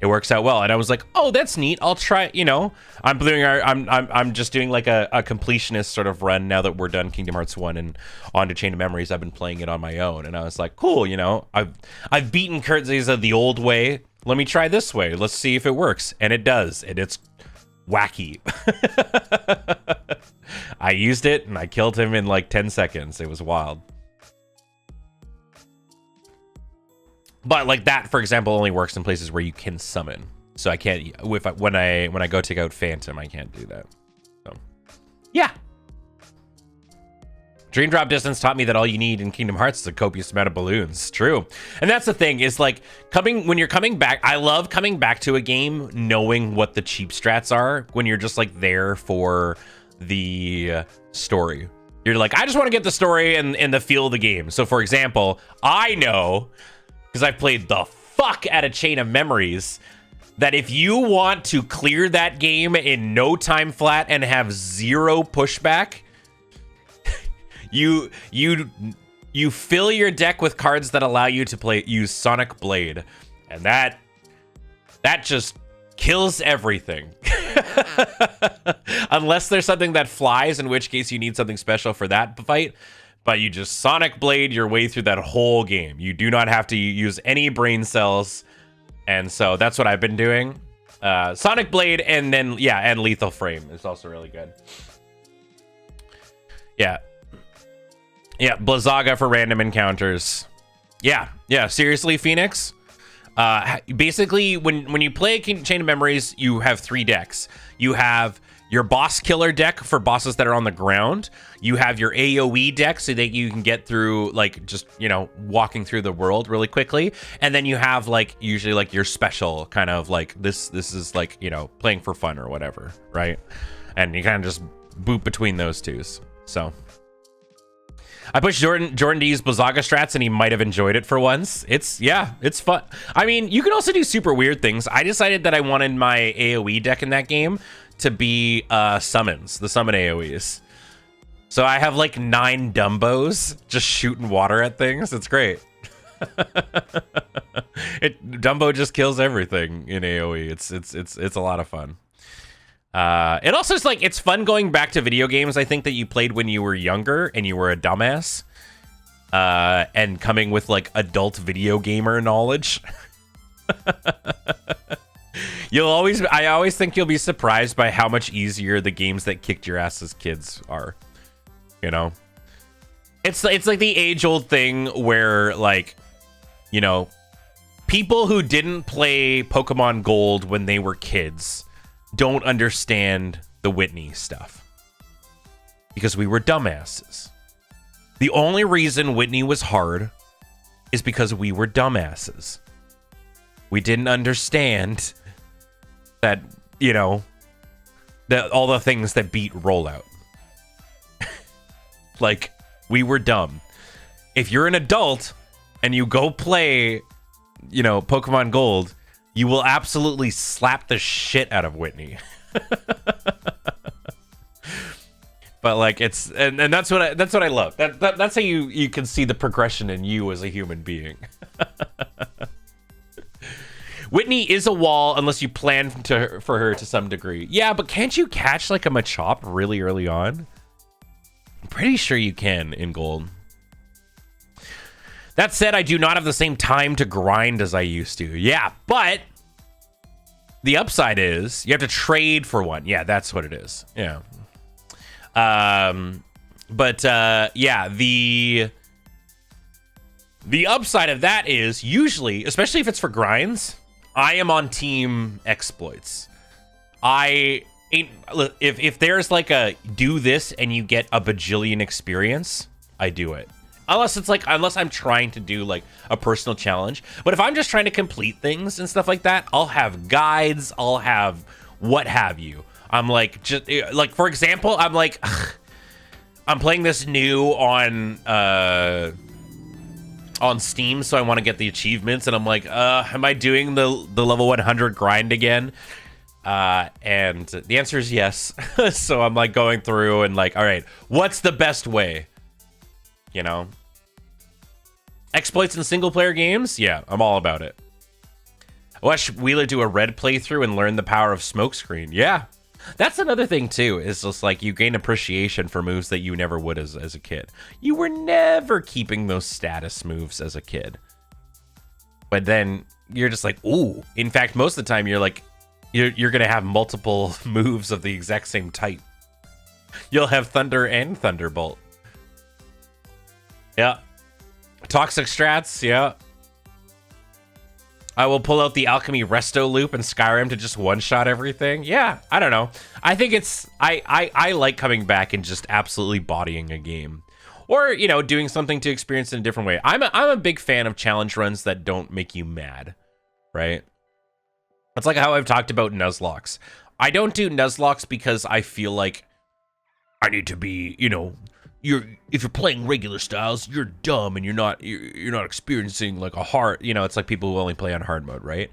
It works out well, and I was like, "Oh, that's neat. I'll try." You know, I'm just doing like a completionist sort of run now that we're done Kingdom Hearts 1 and on to Chain of Memories. I've been playing it on my own, and I was like, "Cool." You know, I've beaten Kurt Ziza the old way. Let me try this way. Let's see if it works, and it does, and it's wacky. I used it, and I killed him in like 10 seconds. It was wild. But like that, for example, only works in places where you can summon. So I can't when I go take out Phantom, I can't do that. So yeah. Dream drop distance taught me that all you need in Kingdom Hearts is a copious amount of balloons. True. And that's the thing, is like when you're coming back, I love coming back to a game knowing what the cheap strats are when you're just like there for the story. You're like, I just want to get the story and the feel of the game. So for example, I know, because I've played the fuck out of Chain of Memories, that if you want to clear that game in no time flat and have zero pushback, you fill your deck with cards that allow you to use Sonic Blade, and that just kills everything. Unless there's something that flies, in which case you need something special for that fight. But you just Sonic Blade your way through that whole game. You do not have to use any brain cells. And so that's what I've been doing. Sonic Blade, and then, yeah, and Lethal Frame is also really good. Yeah. Yeah, Blizzaga for random encounters. Yeah, seriously, Phoenix. Basically, when you play Chain of Memories, you have 3 decks. You have your boss killer deck for bosses that are on the ground. You have your AoE deck so that you can get through, like, just, you know, walking through the world really quickly. And then you have, like, usually, like, your special kind of, like, this is, like, you know, playing for fun or whatever, right? And you kind of just boot between those twos. So I pushed Jordan to use Blizzaga strats, and he might have enjoyed it for once. It's fun. I mean, you can also do super weird things. I decided that I wanted my AoE deck in that game to be summons, the summon AoEs. So I have like 9 Dumbos just shooting water at things. It's great. Dumbo just kills everything in AoE. It's a lot of fun. It also is like, it's fun going back to video games, I think, that you played when you were younger and you were a dumbass, and coming with like adult video gamer knowledge. I always think you'll be surprised by how much easier the games that kicked your ass as kids are. You know, it's like the age-old thing where, like, you know, people who didn't play Pokemon Gold when they were kids don't understand the Whitney stuff because we were dumbasses. The only reason Whitney was hard is because we were dumbasses. We didn't understand that, that all the things that beat rollout. Like, we were dumb. If you're an adult and you go play, Pokemon Gold, you will absolutely slap the shit out of Whitney. But like it's and that's what I love. That's how you can see the progression in you as a human being. Whitney is a wall unless you plan for her to some degree. Yeah, but can't you catch like a Machop really early on? I'm pretty sure you can in Gold. That said, I do not have the same time to grind as I used to. Yeah, but the upside is you have to trade for one. Yeah, that's what it is. Yeah. Yeah, the upside of that is usually, especially if it's for grinds, I am on team exploits. If there's like a do this and you get a bajillion experience, I do it. Unless I'm trying to do like a personal challenge. But if I'm just trying to complete things and stuff like that, I'll have guides, I'll have what have you. I'm like, just like, for example, I'm like, I'm playing this new on Steam, so I want to get the achievements, and I'm like, am I doing the level 100 grind again? And the answer is yes. So I'm like going through and like, all right, what's the best way? Exploits in single player games? Yeah, I'm all about it. Watch Wheeler do a red playthrough and learn the power of smokescreen. Yeah. That's another thing too, is just like you gain appreciation for moves that you never would as a kid. You were never keeping those status moves as a kid. But then you're just like, ooh. In fact, most of the time you're like, you're going to have multiple moves of the exact same type. You'll have Thunder and Thunderbolt. Yeah. Toxic strats, yeah. I will pull out the Alchemy Resto loop in Skyrim to just one-shot everything. Yeah, I don't know. I think it's... I like coming back and just absolutely bodying a game. Or, doing something to experience it in a different way. I'm a big fan of challenge runs that don't make you mad, right? It's like how I've talked about Nuzlocks. I don't do Nuzlocke because I feel like I need to be, if you're playing regular styles, you're dumb and you're not experiencing like a hard, it's like people who only play on hard mode, right?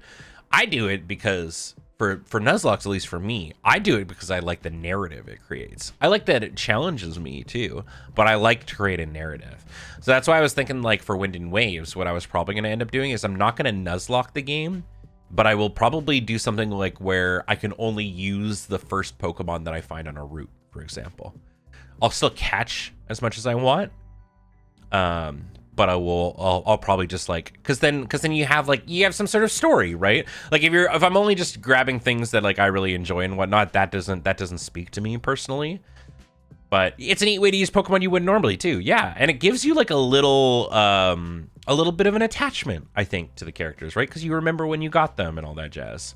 I do it because for Nuzlocke, at least for me, I do it because I like the narrative it creates. I like that it challenges me too, but I like to create a narrative. So that's why I was thinking like for Wind and Waves, what I was probably going to end up doing is I'm not going to Nuzlocke the game, but I will probably do something like where I can only use the first Pokemon that I find on a route, for example. I'll still catch as much as I want, but I'll probably just like, because then you have some sort of story, right? Like if I'm only just grabbing things that like I really enjoy and whatnot, that doesn't speak to me personally. But it's a neat way to use Pokemon you wouldn't normally too, yeah. And it gives you like a little bit of an attachment, I think, to the characters, right? Because you remember when you got them and all that jazz.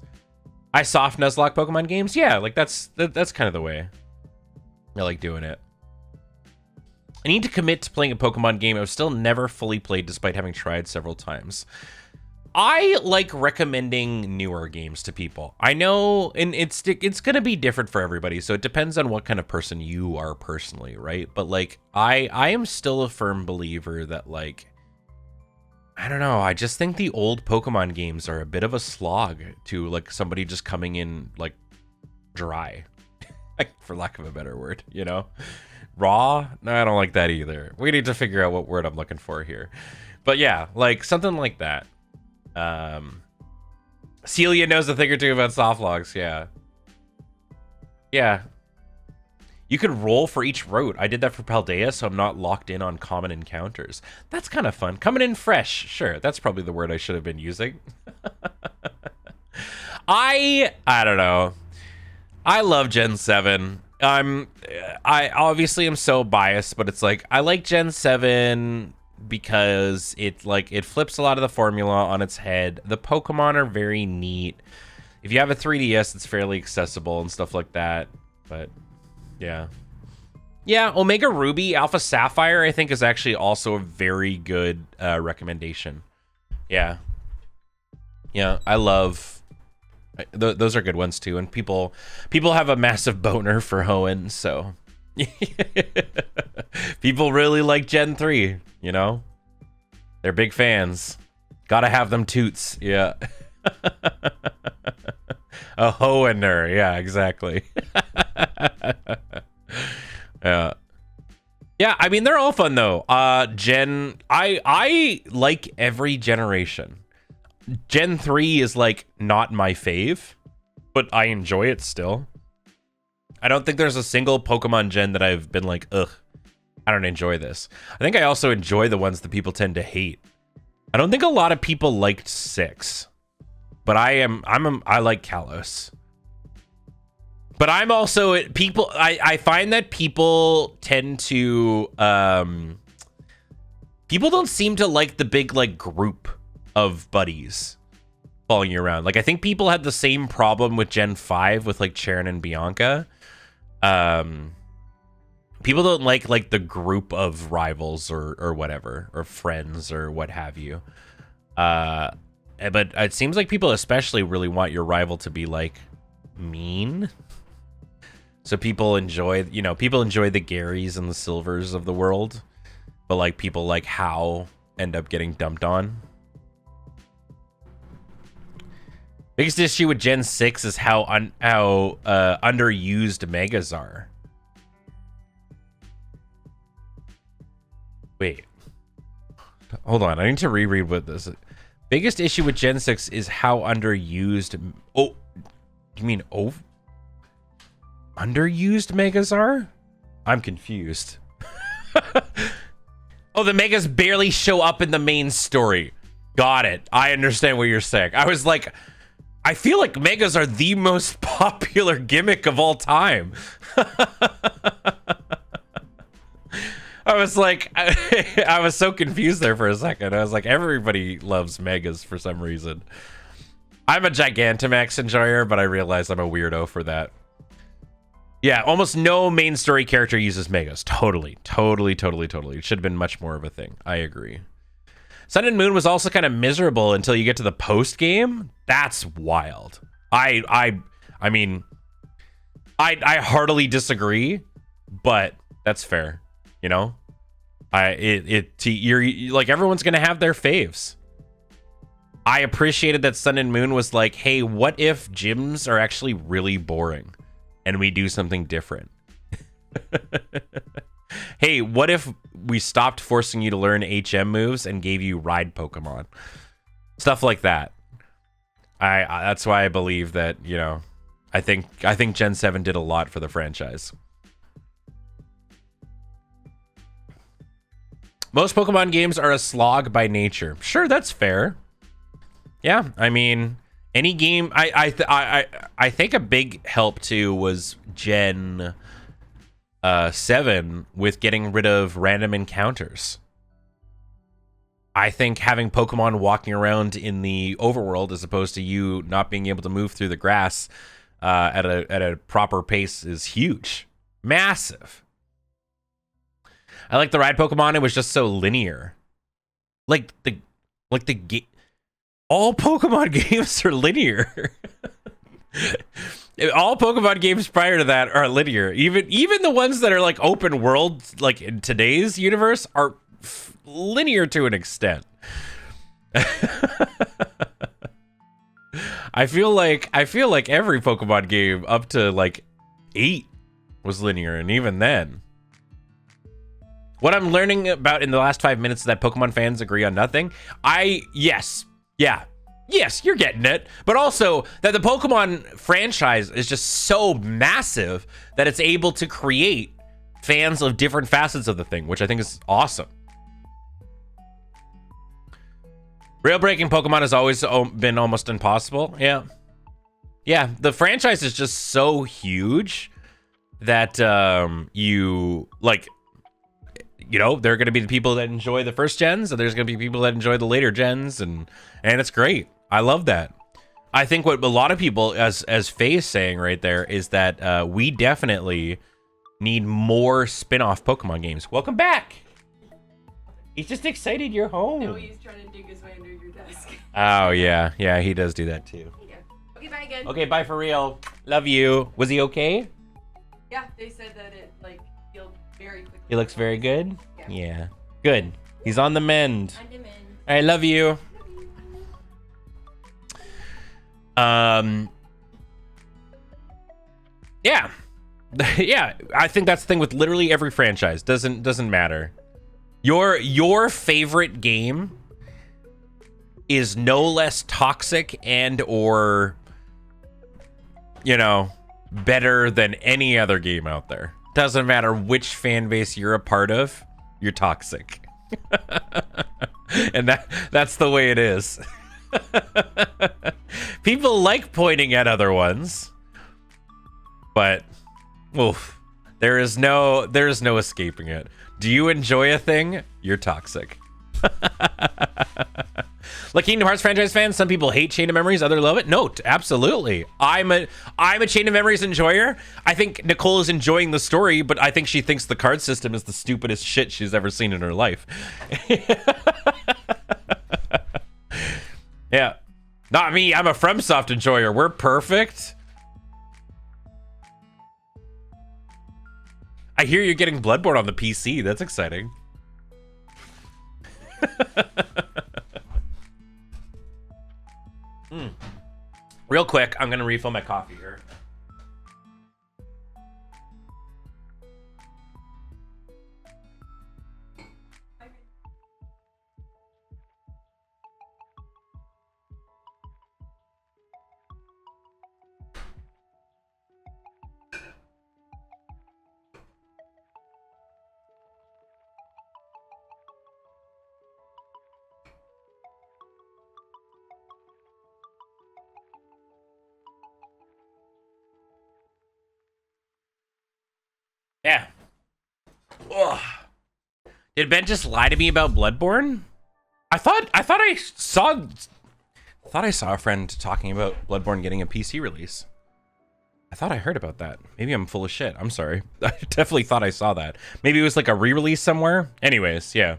I soft Nuzlocke Pokemon games, yeah. Like that's kind of the way I like doing it. I need to commit to playing a Pokemon game I've still never fully played despite having tried several times. I like recommending newer games to people. I know, and it's going to be different for everybody, so it depends on what kind of person you are personally, right? But like, I am still a firm believer that like, I don't know, I just think the old Pokemon games are a bit of a slog to like somebody just coming in like dry, for lack of a better word, Raw? No, I don't like that either. We need to figure out what word I'm looking for here. But yeah, like something like that. Celia knows a thing or two about softlogs, yeah. Yeah. You could roll for each route. I did that for Paldea, so I'm not locked in on common encounters. That's kind of fun. Coming in fresh. Sure, that's probably the word I should have been using. I don't know. I love Gen 7. I obviously am so biased, but it's like I like Gen 7 because it flips a lot of the formula on its head. The Pokemon are very neat. If you have a 3DS, it's fairly accessible and stuff like that. But yeah. Yeah, Omega Ruby, Alpha Sapphire, I think is actually also a very good recommendation. Yeah. Yeah, I love... those are good ones too, and people have a massive boner for Hoenn, so... People really like Gen 3, you know? They're big fans. Gotta have them toots, yeah. A Hoenner, yeah, exactly. Yeah, I mean, they're all fun though. I like every generation. Gen 3 is like not my fave, but I enjoy it still. I don't think there's a single Pokemon gen that I've been like, ugh, I don't enjoy this. I think I also enjoy the ones that people tend to hate. I don't think a lot of people liked 6, but I like Kalos. But I'm also I find that people tend to people don't seem to like the big like group of buddies following you around. Like I think people had the same problem with Gen 5 with like Cheren and Bianca. People don't like the group of rivals or whatever, or friends or what have you. But it seems like people especially really want your rival to be like mean. So people enjoy the Garys and the Silvers of the world, but like people like How end up getting dumped on. Biggest issue with Gen 6 is how underused Megas are. Wait. Hold on, I need to reread what this is. Biggest issue with Gen 6 is how underused... Oh, you mean underused Megas are? I'm confused. Oh, the Megas barely show up in the main story. Got it. I understand what you're saying. I was like... I feel like Megas are the most popular gimmick of all time. I was like, I was so confused there for a second. I was like, everybody loves Megas for some reason. I'm a Gigantamax enjoyer, but I realize I'm a weirdo for that. Yeah, almost no main story character uses Megas. Totally. It should have been much more of a thing. I agree. Sun and Moon was also kind of miserable until you get to the post game. That's wild. I mean, I heartily disagree, but that's fair. You know, you're like, everyone's gonna have their faves. I appreciated that Sun and Moon was like, hey, what if gyms are actually really boring and we do something different? Hey, what if we stopped forcing you to learn HM moves and gave you ride Pokemon? Stuff like that. That's why I believe that, you know, I think Gen 7 did a lot for the franchise. Most Pokemon games are a slog by nature. Sure, that's fair. Yeah, I mean, any game. I think a big help too was Gen 7 with getting rid of random encounters. I think having Pokemon walking around in the overworld as opposed to you not being able to move through the grass at a proper pace is huge, massive. I like the ride Pokemon. It was just so linear. All Pokemon games are linear. All Pokemon games prior to that are linear. Even the ones that are like open world, like in today's universe, are linear to an extent. I feel like every Pokemon game up to like 8 was linear, and even then. What I'm learning about in the last 5 minutes is that Pokemon fans agree on nothing. Yes, you're getting it. But also that the Pokemon franchise is just so massive that it's able to create fans of different facets of the thing, which I think is awesome. Rail-breaking Pokemon has always been almost impossible. Yeah, the franchise is just so huge that there are going to be the people that enjoy the first gens, and there's going to be people that enjoy the later gens, and it's great. I love that. I think what a lot of people, as Faye is saying right there, is that we definitely Need more spin-off Pokemon games. Welcome back. He's just excited you're home. No, he's trying to dig his way under your desk. Oh, yeah. Yeah, he does do that too. Yeah. Okay, bye again. Okay, bye for real. Love you. Was he okay? Yeah, they said that it, like, healed very quickly. He looks very good? Yeah. Yeah. Good. He's on the mend. I'm the man. I love you. Yeah. Yeah, I think that's the thing with literally every franchise. Doesn't matter. Your favorite game is no less toxic and or better than any other game out there. Doesn't matter which fan base you're a part of, you're toxic. And that's the way it is. People like pointing at other ones, but oof, there is no escaping it. Do you enjoy a thing? You're toxic. Like Kingdom Hearts franchise fans, some people hate Chain of Memories, others love it. No, absolutely. I'm a Chain of Memories enjoyer. I think Nicole is enjoying the story, but I think she thinks the card system is the stupidest shit she's ever seen in her life. Yeah. Not me. I'm a FromSoft enjoyer. We're perfect. I hear you're getting Bloodborne on the PC. That's exciting. Real quick, I'm gonna refill my coffee here. Yeah. Ugh. Did Ben just lie to me about Bloodborne? I thought I saw a friend talking about Bloodborne getting a PC release. I thought I heard about that. Maybe I'm full of shit. I'm sorry. I definitely thought I saw that. Maybe it was like a re-release somewhere. Anyways, yeah.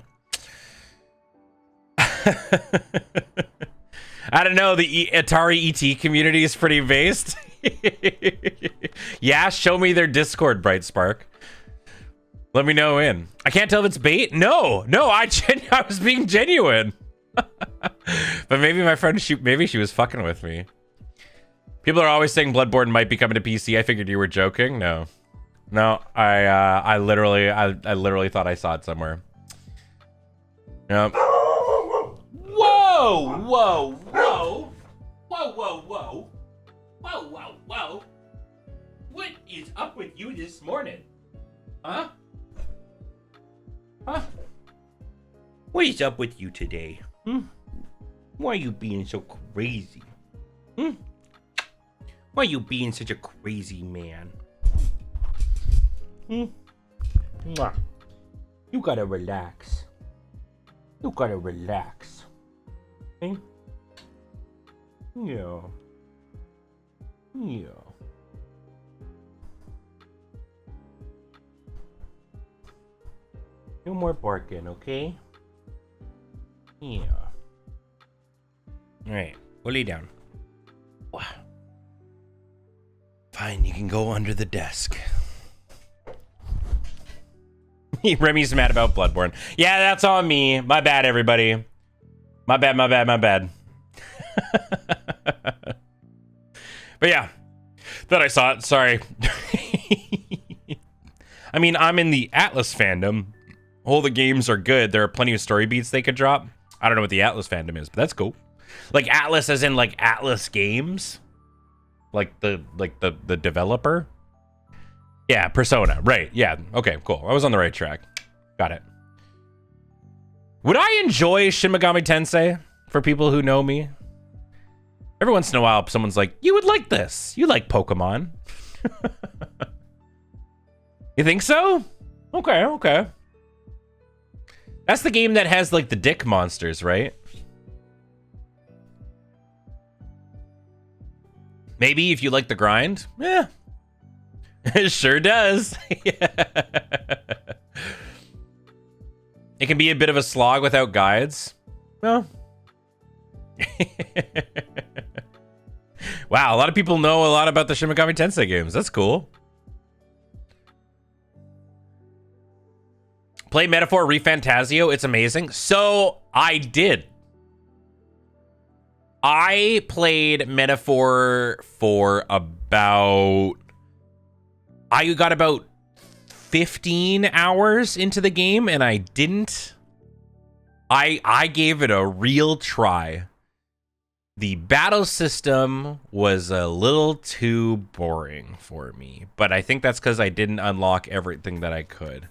I don't know. The Atari ET community is pretty based. Yeah, show me their Discord, Bright Spark. Let me know in. I can't tell if it's bait. No, I was being genuine. But maybe my friend, maybe she was fucking with me. People are always saying Bloodborne might be coming to PC. I figured you were joking. No, I literally thought I saw it somewhere. Yep. Whoa! What is up with you this morning? Huh? What is up with you today? Why are you being so crazy? Why are you being such a crazy man? Mwah. You gotta relax. You gotta relax. Okay? Yeah. Yeah. No more barking, okay? Yeah. Alright, we'll lay down. Wow. Fine, you can go under the desk. Remy's mad about Bloodborne. Yeah, that's on me. My bad, everybody. My bad. But yeah, thought I saw it. Sorry. I mean, I'm in the Atlas fandom. All the games are good. There are plenty of story beats they could drop. I don't know what the Atlas fandom is, but that's cool. Like Atlas as in like Atlas Games? Like the developer? Yeah, Persona. Right. Yeah. Okay, cool. I was on the right track. Got it. Would I enjoy Shin Megami Tensei for people who know me? Every once in a while, someone's like, you would like this. You like Pokemon. You think so? Okay. That's the game that has like the dick monsters, right? Maybe if you like the grind. Yeah. It sure does. It can be a bit of a slog without guides. Well. Wow, a lot of people know a lot about the Shin Megami Tensei games. That's cool. Play Metaphor ReFantazio. It's amazing. So, I did. I played Metaphor for about... I got about 15 hours into the game, and I didn't. I gave it a real try. The battle system was a little too boring for me, but I think that's because I didn't unlock everything that I could.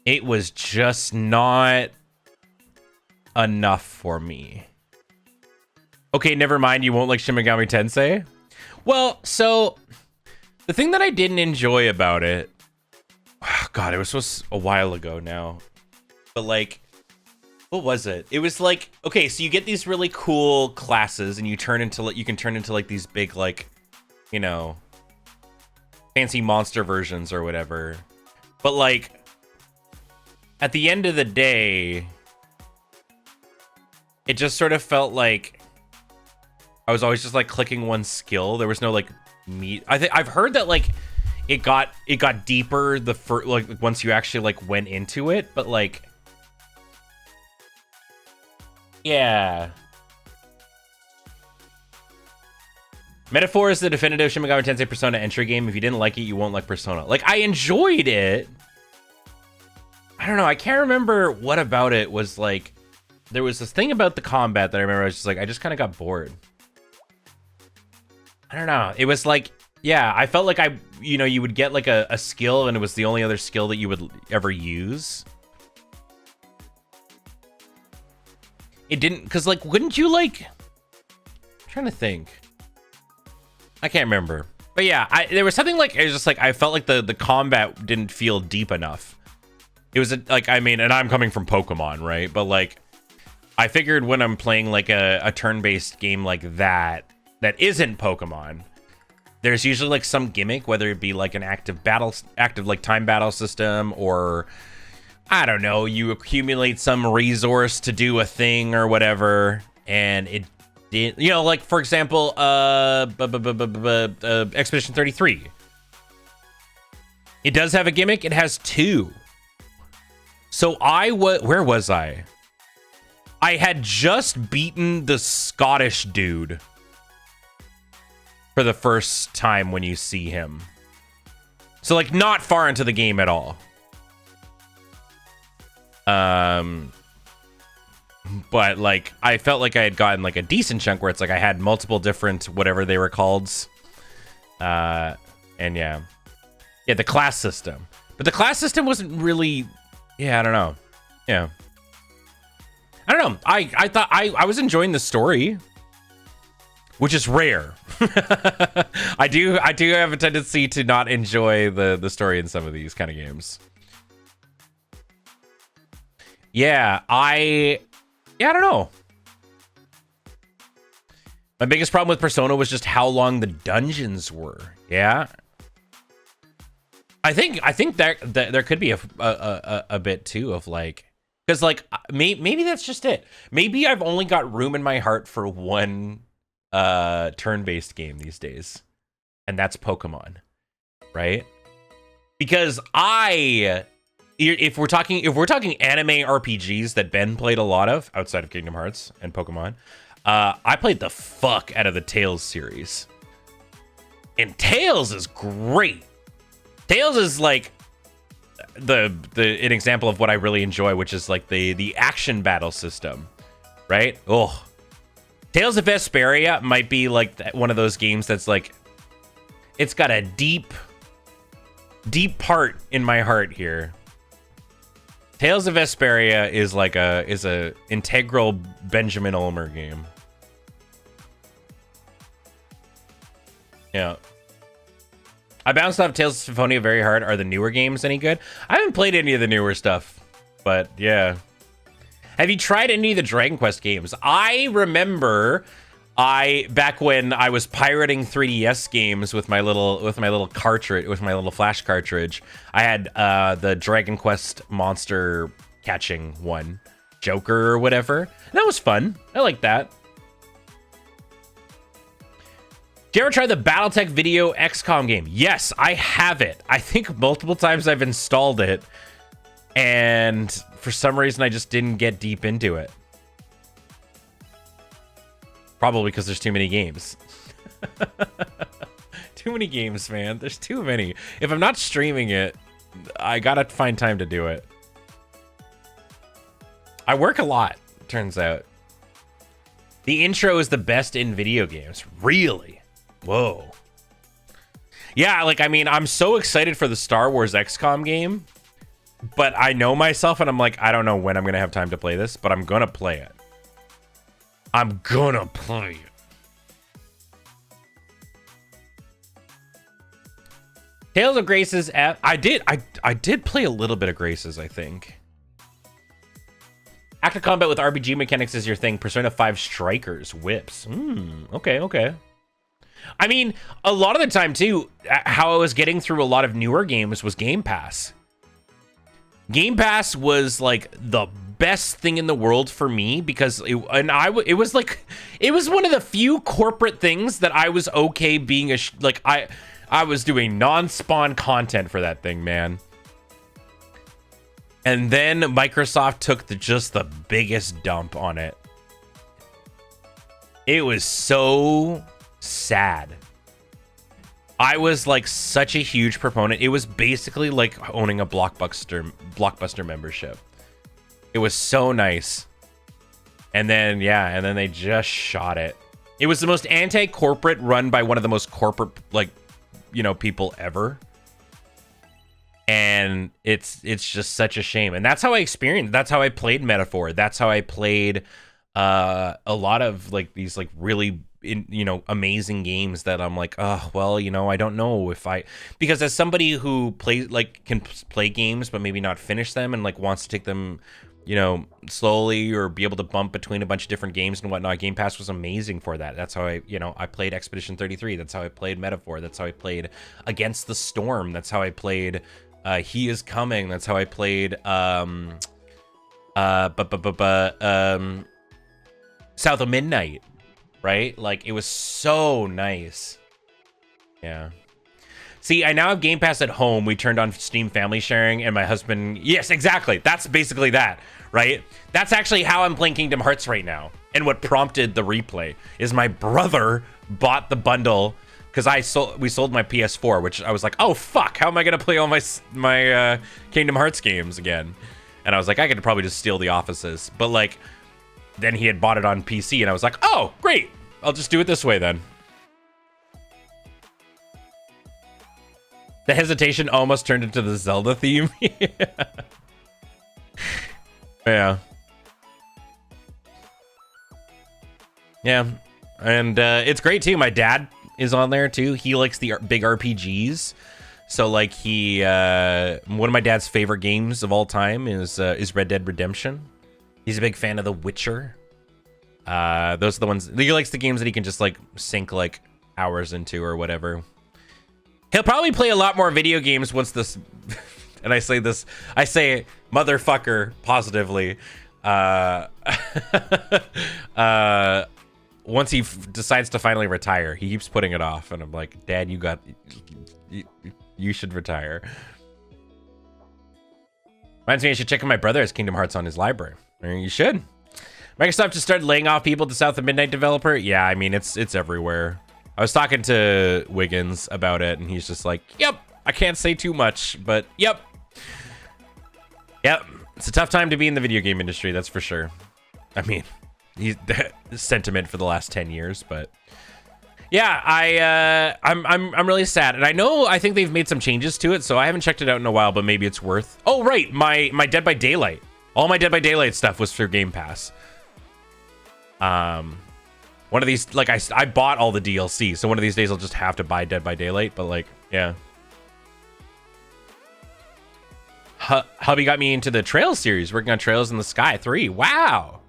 It was just not enough for me. Okay, never mind. You won't like Shin Megami Tensei? Well, so the thing that I didn't enjoy about it, oh God, it was supposed a while ago now, but like, what was it? It was like, okay, so you get these really cool classes, and you can turn into like these big, like, you know, fancy monster versions or whatever. But like, at the end of the day, it just sort of felt like I was always just like clicking one skill. There was no like meat. I've heard that like it got deeper like once you actually like went into it, but like, yeah. Metaphor is the definitive Shin Megami Tensei Persona entry game. If you didn't like it, you won't like Persona. Like, I enjoyed it. I don't know. I can't remember what about it was like. There was this thing about the combat that I remember. I was just like, I just kind of got bored. I don't know. It was like, yeah, I felt like you would get like a skill, and it was the only other skill that you would ever use. It didn't, because like, wouldn't you like, I'm trying to think. I can't remember. But yeah, there was something like, it was just like, I felt like the combat didn't feel deep enough. It was like, I mean, and I'm coming from Pokemon, right? But like, I figured when I'm playing like a turn-based game like that isn't Pokemon, there's usually like some gimmick, whether it be like an active like time battle system, or I don't know, you accumulate some resource to do a thing or whatever, and it did, you know, like for example, Expedition 33. It does have a gimmick. It has two. So where was I? I had just beaten the Scottish dude for the first time when you see him. So like not far into the game at all. But like I felt like I had gotten like a decent chunk where it's like I had multiple different whatever they were called. And yeah, the class system. But the class system wasn't really, yeah, I don't know. Yeah. I don't know. I thought I was enjoying the story, which is rare. I do have a tendency to not enjoy the story in some of these kind of games. Yeah, I don't know. My biggest problem with Persona was just how long the dungeons were. Yeah. I think that there could be a bit too of like, because like maybe that's just it. Maybe I've only got room in my heart for one turn-based game these days, and that's Pokemon, right? Because if we're talking anime RPGs that Ben played a lot of outside of Kingdom Hearts and Pokemon, I played the fuck out of the Tales series, and Tales is great. Tales is like an example of what I really enjoy, which is like the action battle system, right? Oh, Tales of Vesperia might be like one of those games that's like, it's got a deep part in my heart here. Tales of Vesperia is like a integral Benjamin Ulmer game. Yeah. I bounced off Tales of Symphonia very hard. Are the newer games any good? I haven't played any of the newer stuff, but yeah. Have you tried any of the Dragon Quest games? I remember Back when I was pirating 3DS games with my little cartridge, with my little flash cartridge, I had the Dragon Quest monster catching one, Joker or whatever. And that was fun. I like that. Do you ever try the BattleTech Video XCOM game? Yes, I have it. I think multiple times I've installed it, and for some reason I just didn't get deep into it. Probably because there's too many games. Too many games, man. There's too many. If I'm not streaming it, I gotta find time to do it. I work a lot, turns out. The intro is the best in video games. Really? Whoa. Yeah, like, I mean, I'm so excited for the Star Wars XCOM game, but I know myself and I'm like, I don't know when I'm gonna have time to play this, but I'm gonna play it. I'm gonna play it. Tales of Grace's I did play a little bit of Grace's, I think. Active combat with RPG mechanics is your thing. Persona 5 Strikers, whips. Okay. I mean, a lot of the time too, how I was getting through a lot of newer games was Game Pass. Game Pass was like the best thing in the world for me because it was one of the few corporate things that I was okay being I was doing non-spawn content for that thing, man. And then Microsoft took just the biggest dump on it. It was so sad. I was like such a huge proponent. It was basically like owning a Blockbuster membership. It was so nice. And then, yeah, and then they just shot it. It was the most anti-corporate run by one of the most corporate, like, you know, people ever. And it's just such a shame. And that's how I played Metaphor. That's how I played a lot of like these like really amazing games that I'm like, oh, well, I don't know if because as somebody who plays can play games but maybe not finish them and like wants to take them slowly or be able to bump between a bunch of different games and whatnot, Game Pass was amazing for that. That's how I played Expedition 33. That's how I played Metaphor. That's how I played Against the Storm. That's how I played He Is Coming. That's how I played South of Midnight, right? Like, it was so nice. Yeah. See, I now have Game Pass at home. We turned on Steam Family Sharing, and my husband... Yes, exactly. That's basically that, right? That's actually how I'm playing Kingdom Hearts right now. And what prompted the replay is my brother bought the bundle because we sold my PS4, which I was like, oh, fuck. How am I going to play all my Kingdom Hearts games again? And I was like, I could probably just steal the offices. But, like, then he had bought it on PC, and I was like, oh, great. I'll just do it this way then. The hesitation almost turned into the Zelda theme. Yeah. Yeah. And it's great too. My dad is on there too. He likes the big RPGs. So like one of my dad's favorite games of all time is Red Dead Redemption. He's a big fan of The Witcher. Those are the ones. He likes the games that he can just like sink like hours into or whatever. He'll probably play a lot more video games once this, and I say motherfucker positively. Once he decides to finally retire, he keeps putting it off, and I'm like, Dad, you should retire. Reminds me, I should check on my brother has Kingdom Hearts on his library. You should. Microsoft just started laying off people to South of Midnight developer. Yeah, I mean it's everywhere. I was talking to Wiggins about it, and he's just like, yep, I can't say too much, but yep. Yep, it's a tough time to be in the video game industry, that's for sure. I mean, he's sentiment for the last 10 years, but yeah, I'm really sad. And I think they've made some changes to it, so I haven't checked it out in a while, but maybe it's worth. Oh, right, my Dead by Daylight. All my Dead by Daylight stuff was through Game Pass. One of these, like, I bought all the DLC, so one of these days I'll just have to buy Dead by Daylight, but, like, yeah. Hubby got me into the Trails series, working on Trails in the Sky 3. Wow!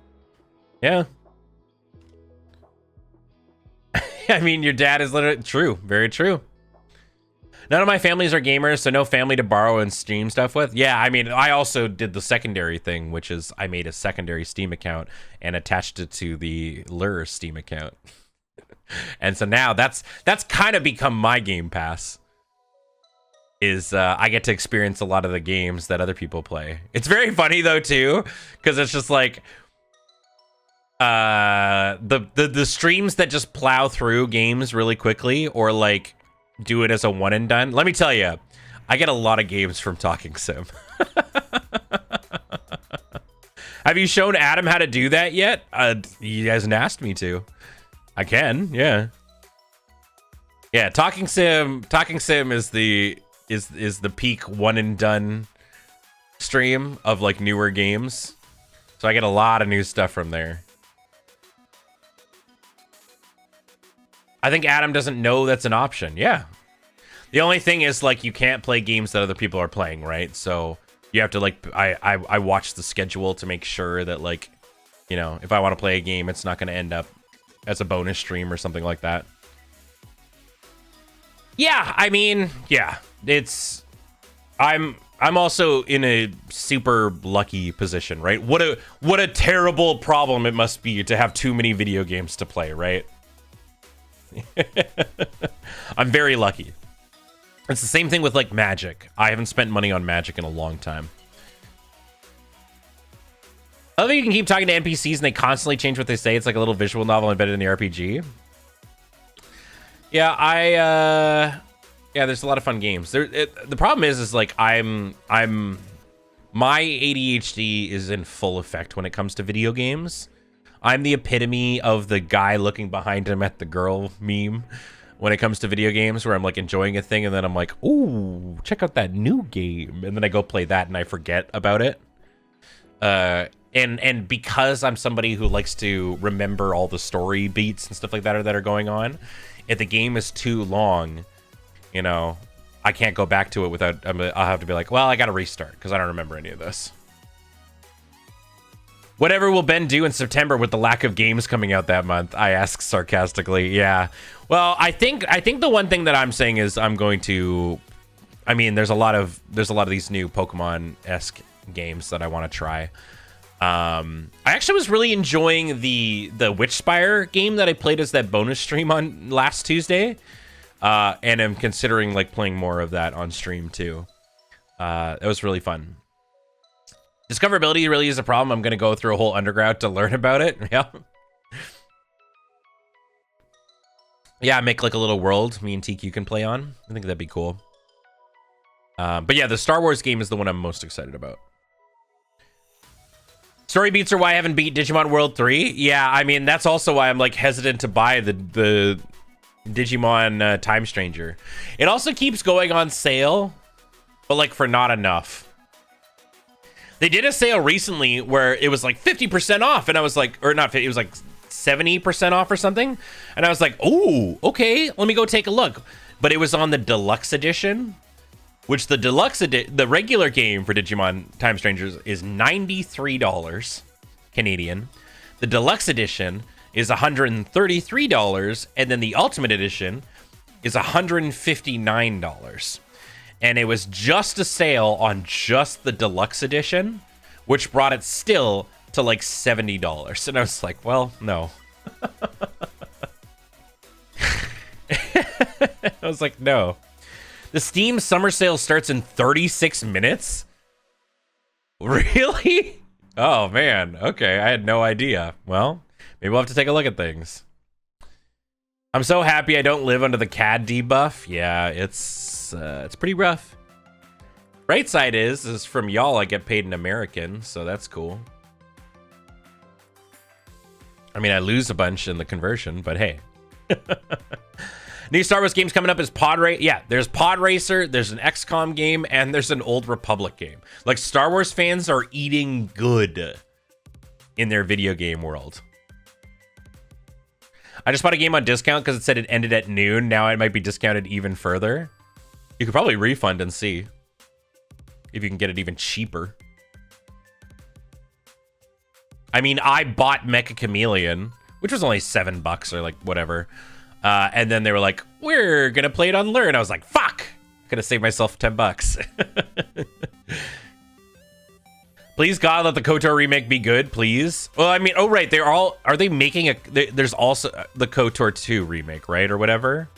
Yeah. I mean, your dad is literally true. Very true. None of my families are gamers, so no family to borrow and stream stuff with. Yeah, I mean, I also did the secondary thing, which is I made a secondary Steam account and attached it to the Lure Steam account. And so now that's kind of become my Game Pass. Is I get to experience a lot of the games that other people play. It's very funny though too, because it's just like the streams that just plow through games really quickly or like do it as a one and done. Let me tell you, I get a lot of games from Talking Sim. Have you shown Adam how to do that yet? He hasn't asked me to. I can, yeah. Yeah, Talking Sim is the peak one and done stream of like newer games. So I get a lot of new stuff from there. I think Adam doesn't know that's an option. Yeah. The only thing is like you can't play games that other people are playing, right? So you have to like I watch the schedule to make sure that like, you know, if I want to play a game, it's not going to end up as a bonus stream or something like that. Yeah, I mean, yeah. I'm also in a super lucky position, right? What a terrible problem it must be to have too many video games to play, right? I'm very lucky. It's the same thing with like Magic. I haven't spent money on Magic in a long time. I love that you can keep talking to NPCs and they constantly change what they say. It's like a little visual novel embedded in the RPG. Yeah, yeah, there's a lot of fun games. The problem is like my ADHD is in full effect when it comes to video games. I'm the epitome of the guy looking behind him at the girl meme when it comes to video games, where I'm like enjoying a thing and then I'm like, ooh, check out that new game. And then I go play that and I forget about it. And because I'm somebody who likes to remember all the story beats and stuff like that are going on, if the game is too long, you know, I can't go back to it without, I'll have to be like, well, I got to restart because I don't remember any of this. Whatever will Ben do in September with the lack of games coming out that month? I ask sarcastically. Yeah. Well, I think the one thing that I'm saying is I'm going to, I mean, there's a lot of these new Pokemon-esque games that I want to try. I actually was really enjoying the Witchspire game that I played as that bonus stream on last Tuesday. And I'm considering like playing more of that on stream too. It was really fun. Discoverability really is a problem. I'm going to go through a whole underground to learn about it. Yeah. Yeah, make like a little world me and TQ can play on. I think that'd be cool. But yeah, the Star Wars game is the one I'm most excited about. Story beats are why I haven't beat Digimon World 3. Yeah, I mean, that's also why I'm like hesitant to buy the Digimon Time Stranger. It also keeps going on sale, but like for not enough. They did a sale recently where it was like 50% off, and I was like, or not 50, it was like 70% off or something. And I was like, oh, okay, let me go take a look. But it was on the deluxe edition, which the regular game for Digimon Time Strangers is $93 Canadian. The deluxe edition is $133, and then the ultimate edition is $159. And it was just a sale on just the deluxe edition, which brought it still to like $70. And I was like, well, no. I was like, no. The Steam summer sale starts in 36 minutes? Really? Oh, man. Okay, I had no idea. Well, maybe we'll have to take a look at things. I'm so happy I don't live under the CAD debuff. Yeah, it's pretty rough. Right side is from y'all I get paid in American, so that's cool. I mean, I lose a bunch in the conversion, but hey. New Star Wars games coming up is Pod Racer. Yeah, there's Pod Racer, there's an XCOM game, and there's an Old Republic game. Like, Star Wars fans are eating good in their video game world. I just bought a game on discount because it said it ended at noon. Now it might be discounted even further. You could probably refund and see if you can get it even cheaper. I mean, I bought Mecha Chameleon, which was only $7 or like whatever. And then they were like, we're gonna play it on Learn. I was like, fuck! Could have saved myself $10. Please God, let the KOTOR remake be good, please. Well, I mean, oh right, are they making there's also the KOTOR 2 remake, right, or whatever.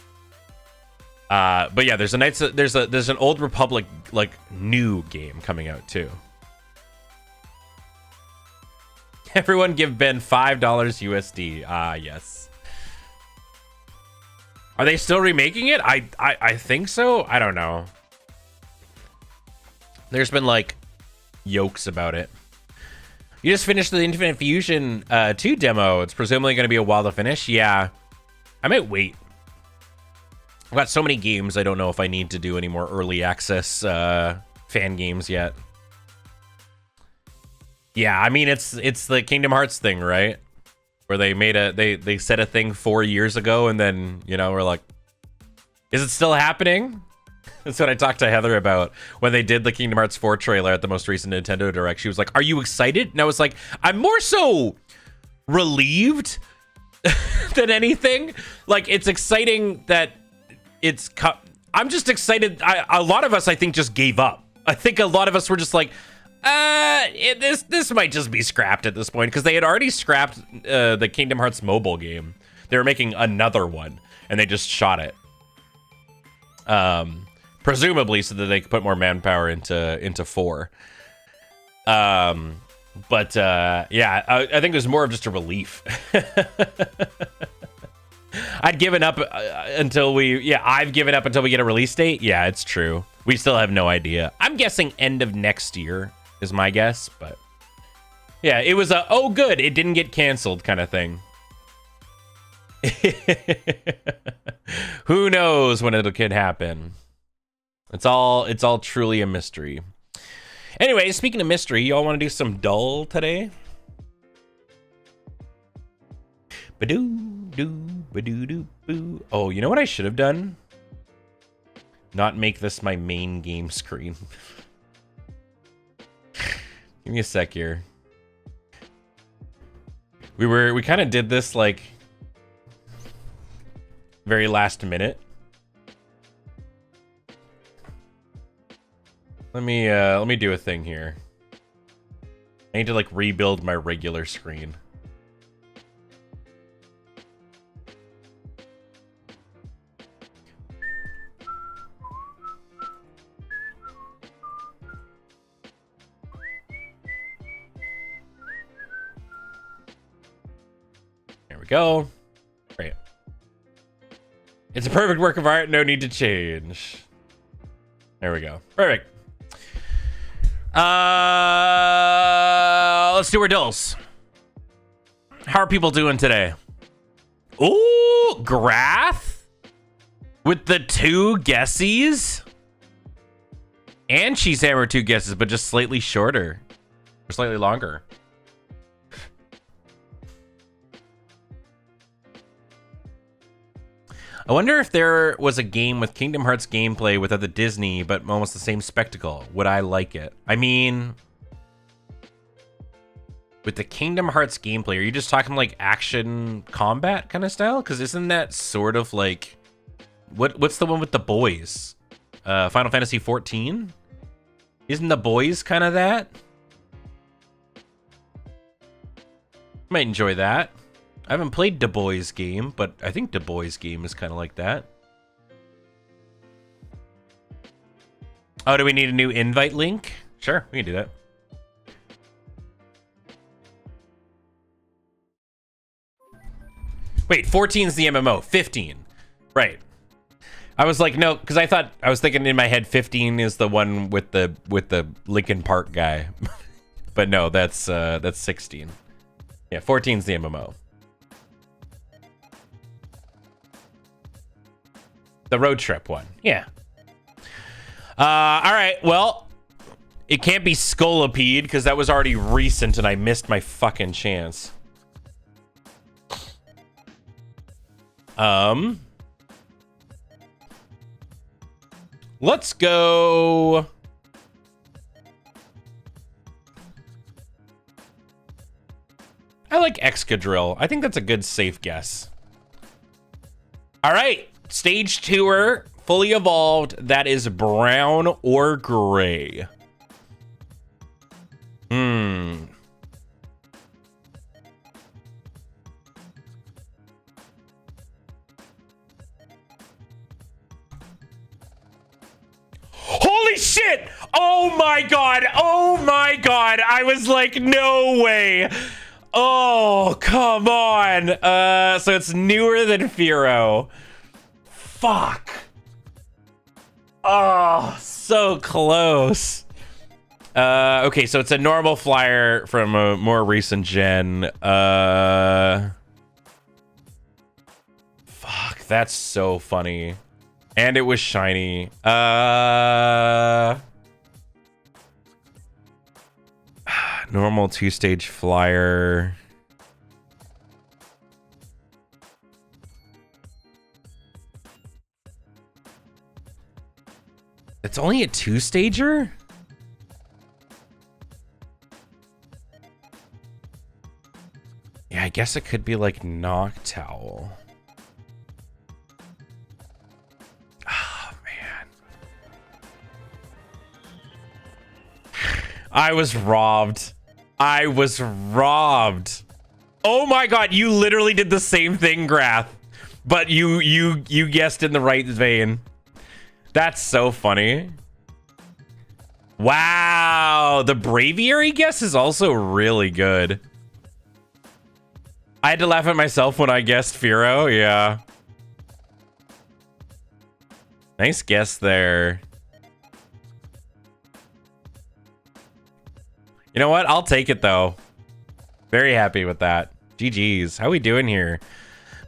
But yeah, there's an Old Republic like new game coming out too. Everyone give Ben $5 USD. Ah, yes. Are they still remaking it? I think so. I don't know. There's been like yokes about it. You just finished the Infinite Fusion 2 demo. It's presumably going to be a while to finish. Yeah, I might wait. I've got so many games, I don't know if I need to do any more early access fan games yet. Yeah, I mean, it's the Kingdom Hearts thing, right? Where they made they said a thing 4 years ago, and then, you know, we're like, is it still happening? That's what I talked to Heather about when they did the Kingdom Hearts 4 trailer at the most recent Nintendo Direct. She was like, are you excited? And I was like, I'm more so relieved than anything. Like, it's exciting that I'm just excited. A lot of us, I think, just gave up. I think a lot of us were just like, this might just be scrapped at this point, because they had already scrapped the Kingdom Hearts mobile game. They were making another one, and they just shot it. Presumably so that they could put more manpower into 4. But yeah, I think there's more of just a relief. I've given up until we get a release date. Yeah, it's true. We still have no idea. I'm guessing end of next year is my guess, but yeah, it was oh good, it didn't get canceled kind of thing. Who knows when it could happen? It's all truly a mystery. Anyway, speaking of mystery, y'all want to do some dull today? Ba-doo-doo-ba-doo-doo-boo. Oh, you know what I should have done? Not make this my main game screen. Give me a sec here. We kind of did this like very last minute. Let me do a thing here. I need to like rebuild my regular screen. There we go. Great. It's a perfect work of art, no need to change. There we go. Perfect. Let's do our dulls. How are people doing today? Ooh, Grath with the 2 guessies. And Cheese Hammer 2 guesses, but just slightly shorter. Or slightly longer. I wonder if there was a game with Kingdom Hearts gameplay without the Disney, but almost the same spectacle. Would I like it? I mean, with the Kingdom Hearts gameplay, are you just talking like action combat kind of style? Because isn't that sort of like, what's the one with the boys? Final Fantasy 14? Isn't the boys kind of that? Might enjoy that. I haven't played Du Bois game, but I think Du Bois game is kind of like that. Oh, do we need a new invite link? Sure, we can do that. Wait, 14 is the MMO. 15. Right. I was like, no, because I was thinking in my head 15 is the one with the Linkin Park guy. But no, that's 16. Yeah, 14 is the MMO. The road trip one. Yeah. All right. Well, it can't be Scolipede because that was already recent and I missed my fucking chance. Let's go. I like Excadrill. I think that's a good safe guess. All right, stage tour, fully evolved. That is brown or gray. Holy shit! Oh my god! Oh my god! I was like, no way! Oh, come on! So it's newer than Firo. Fuck! Oh, so close. Okay, so it's a normal flyer from a more recent gen. Fuck, that's so funny. And it was shiny. Normal 2-stage flyer. It's only a 2-stager? Yeah, I guess it could be like Noctowl. Oh, man. I was robbed. I was robbed. Oh my god, you literally did the same thing, Grath. But you guessed in the right vein. That's so funny. Wow, the Braviary guess is also really good. I had to laugh at myself when I guessed Firo, yeah. Nice guess there. You know what? I'll take it though. Very happy with that. GG's. How we doing here?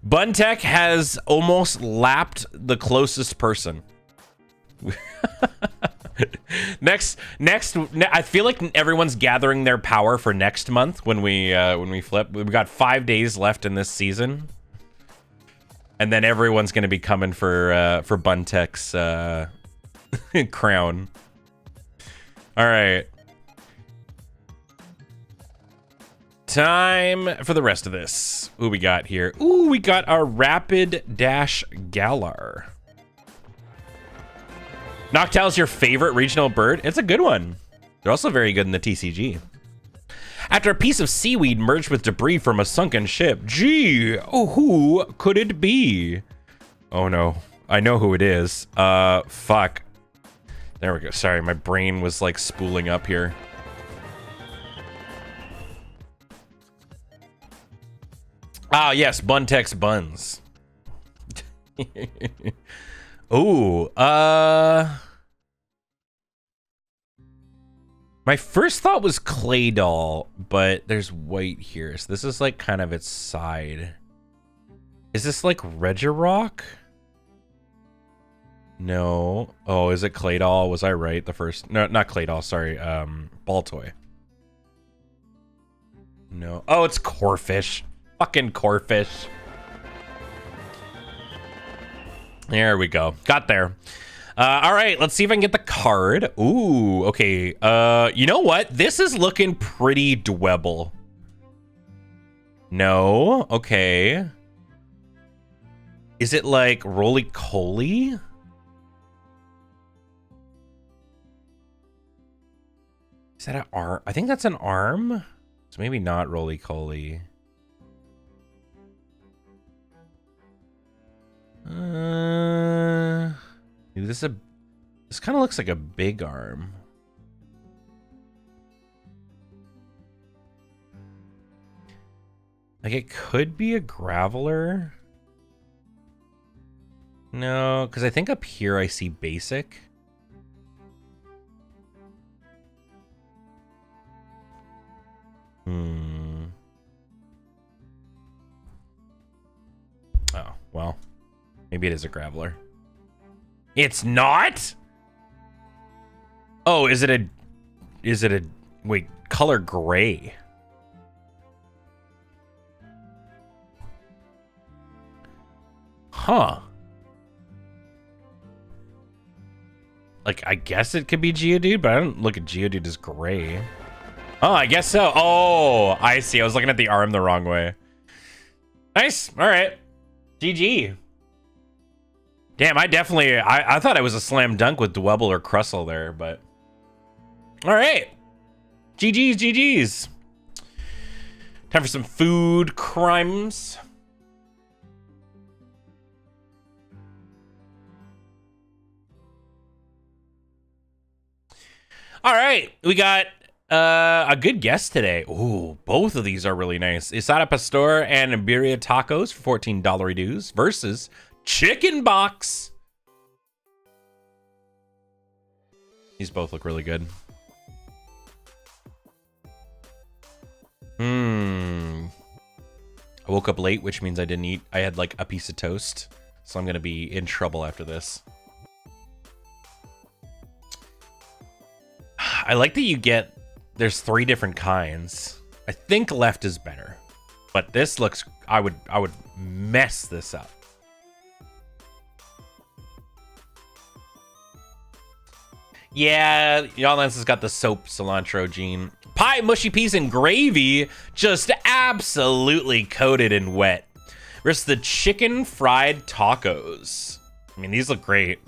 Buntech has almost lapped the closest person. next I feel like everyone's gathering their power for next month when we flip. We've got 5 days left in this season, and then everyone's going to be coming for Buntech's crown. All right, time for the rest of this. Who we got here? Ooh, we got our Rapid Dash Galar. Noctowl's your favorite regional bird? It's a good one. They're also very good in the TCG. After a piece of seaweed merged with debris from a sunken ship. Gee, oh, who could it be? Oh no, I know who it is. Fuck. There we go. Sorry, my brain was like spooling up here. Ah, yes, Buntex Buns. Ooh, my first thought was Claydol, but there's white here, so this is like kind of its side. Is this like Regirock? No. Oh, is it Claydol? Was I right? The first, no, not Claydol, sorry, Baltoy. No. Oh, it's Corphish. Fucking Corphish. There we go. Got there. All right, let's see if I can get the card. Ooh, okay. You know what? This is looking pretty dwebble. No? Okay. Is it like roly-coly? Is that an arm? I think that's an arm. So maybe not roly-coly. Dude, this kind of looks like a big arm. Like it could be a Graveler. No, because I think up here I see basic. Oh, well. Maybe it is a Graveler. It's not? Oh, is it a wait, color gray? Huh. Like, I guess it could be Geodude, but I don't look at Geodude as gray. Oh, I guess so. Oh, I see. I was looking at the arm the wrong way. Nice. All right. GG. Damn, I thought it was a slam dunk with Dwebble or Crustle there, but all right. GG's. Time for some food crimes. All right, we got a good guest today. Ooh, both of these are really nice. Isada Pastor and Birria Tacos for $14 dues versus Chicken Box. These both look really good. I woke up late, which means I didn't eat. I had like a piece of toast, so I'm gonna be in trouble after this. I like that there's 3 different kinds. I think left is better, but this looks, I would mess this up. Yeah, Y'all Lance has got the soap cilantro gene. Pie, mushy peas, and gravy, just absolutely coated in wet. Versus the chicken fried tacos. I mean, these look great.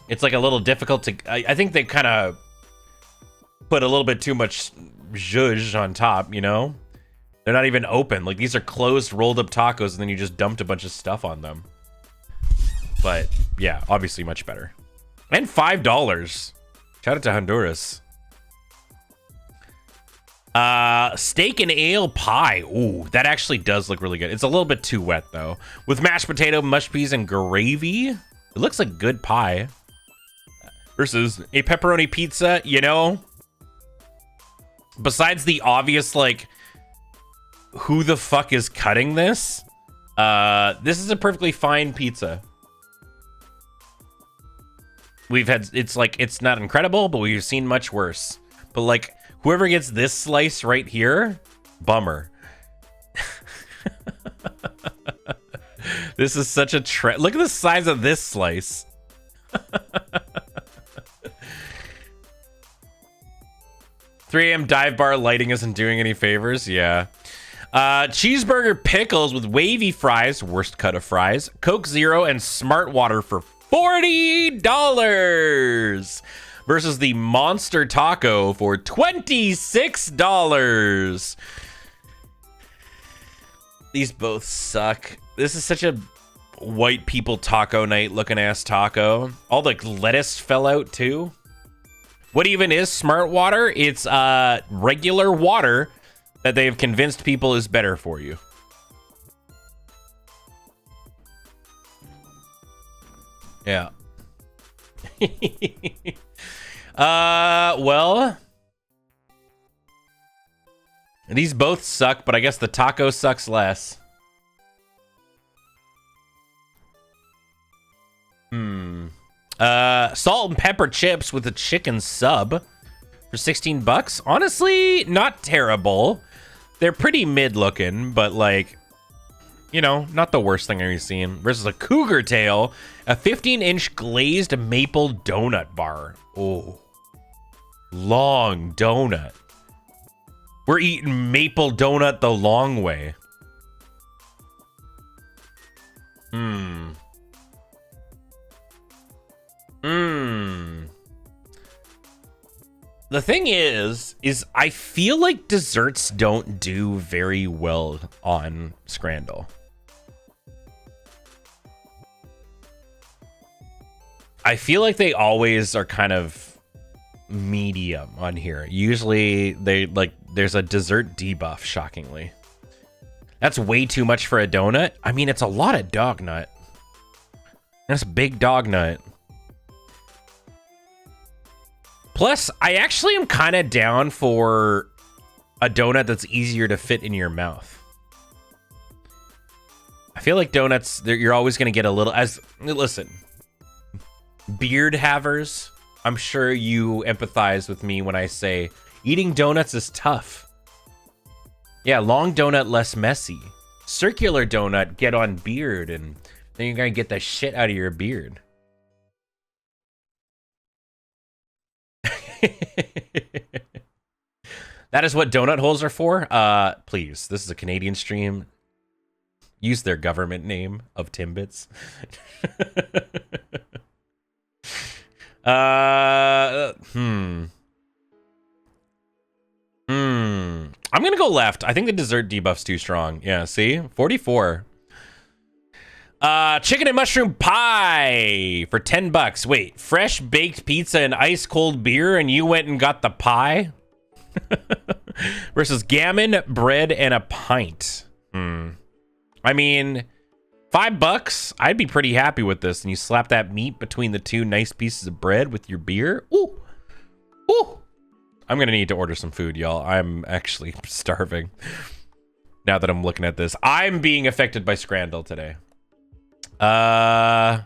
It's like a little difficult to... I think they kind of put a little bit too much zhuzh on top, you know? They're not even open. Like, these are closed, rolled up tacos, and then you just dumped a bunch of stuff on them. But, yeah, obviously much better. And $5. Shout out to Honduras. Steak and ale pie. Ooh, that actually does look really good. It's a little bit too wet, though. With mashed potato, mushed peas, and gravy. It looks like good pie. Versus a pepperoni pizza, you know? Besides the obvious, like, who the fuck is cutting this? This is a perfectly fine pizza. It's not incredible, but we've seen much worse. But, like, whoever gets this slice right here, bummer. This is such a look at the size of this slice. 3 a.m. dive bar lighting isn't doing any favors. Yeah. Cheeseburger pickles with wavy fries, worst cut of fries, Coke Zero, and Smart Water for $40 versus the Monster Taco for $26. These both suck. This is such a white people taco night looking ass taco. All the lettuce fell out too. What even is Smart Water? It's regular water that they have convinced people is better for you. Yeah. Well, these both suck, but I guess the taco sucks less. Salt and pepper chips with a chicken sub for $16. Honestly, not terrible. They're pretty mid looking, but like, you know, not the worst thing I've seen. Versus a cougar tail, a 15-inch glazed maple donut bar. Oh, long donut. We're eating maple donut the long way. The thing is I feel like desserts don't do very well on Scrandle. I feel like they always are kind of medium on here. Usually there's a dessert debuff, shockingly. That's way too much for a donut. I mean, it's a lot of dog nut. That's big dog nut. Plus, I actually am kind of down for a donut that's easier to fit in your mouth. I feel like donuts, you're always going to get a little... Listen, beard havers, I'm sure you empathize with me when I say eating donuts is tough. Yeah, long donut, less messy. Circular donut, get on beard, and then you're going to get the shit out of your beard. That is what donut holes are for. Please, this is a Canadian stream. Use their government name of Timbits. I'm gonna go left. I think the dessert debuff's too strong. Yeah, see? 44. Chicken and mushroom pie for 10 bucks. Wait, fresh baked pizza and ice cold beer, and you went and got the pie? Versus gammon, bread, and a pint. I mean, $5, I'd be pretty happy with this. And you slap that meat between the two nice pieces of bread with your beer. Ooh. Ooh. I'm going to need to order some food, y'all. I'm actually starving. Now that I'm looking at this. I'm being affected by Scrandle today. I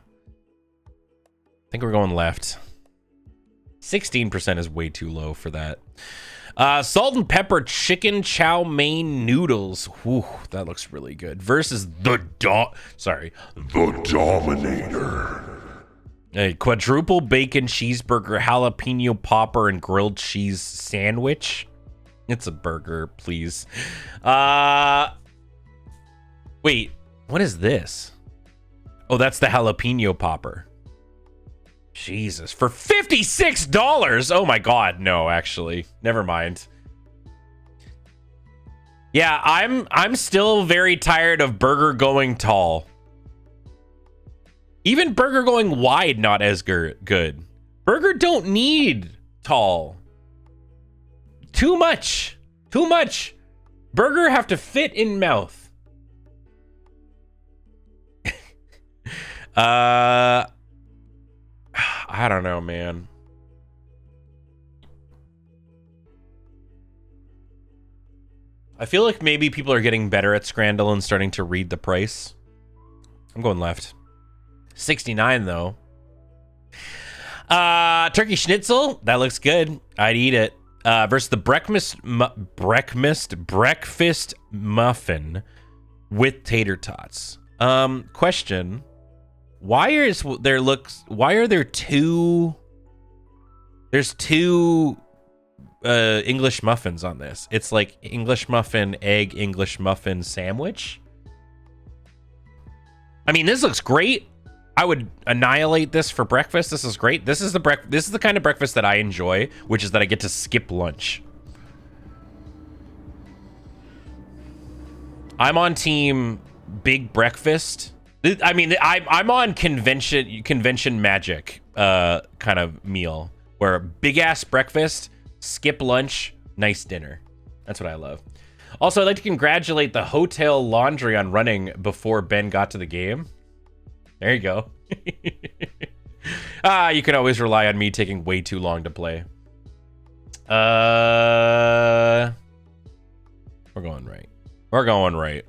think we're going left. 16% is way too low for that. Salt and pepper chicken chow mein noodles. Whew, that looks really good. Versus the Dominator. A quadruple bacon cheeseburger, jalapeno popper, and grilled cheese sandwich. It's a burger, please. Wait, what is this? Oh, that's the jalapeno popper. Jesus, for $56. Oh my God, no, actually, never mind. Yeah, I'm still very tired of burger going tall. Even burger going wide, not as good. Burger don't need tall. Too much. Burger have to fit in mouth. I don't know, man. I feel like maybe people are getting better at Scrandle and starting to read the price. I'm going left. 69 though. Turkey schnitzel, that looks good. I'd eat it. Versus the breakfast muffin with tater tots. Question: why are there two? There's two English muffins on this. It's like English muffin, egg, English muffin sandwich. I mean, this looks great. I would annihilate this for breakfast. This is great. This is the kind of breakfast that I enjoy, which is that I get to skip lunch. I'm on team big breakfast. I mean, I'm on convention magic kind of meal where big ass breakfast, skip lunch, nice dinner. That's what I love. Also, I'd like to congratulate the hotel laundry on running before Ben got to the game. There you go. You can always rely on me taking way too long to play. We're going right. We're going right.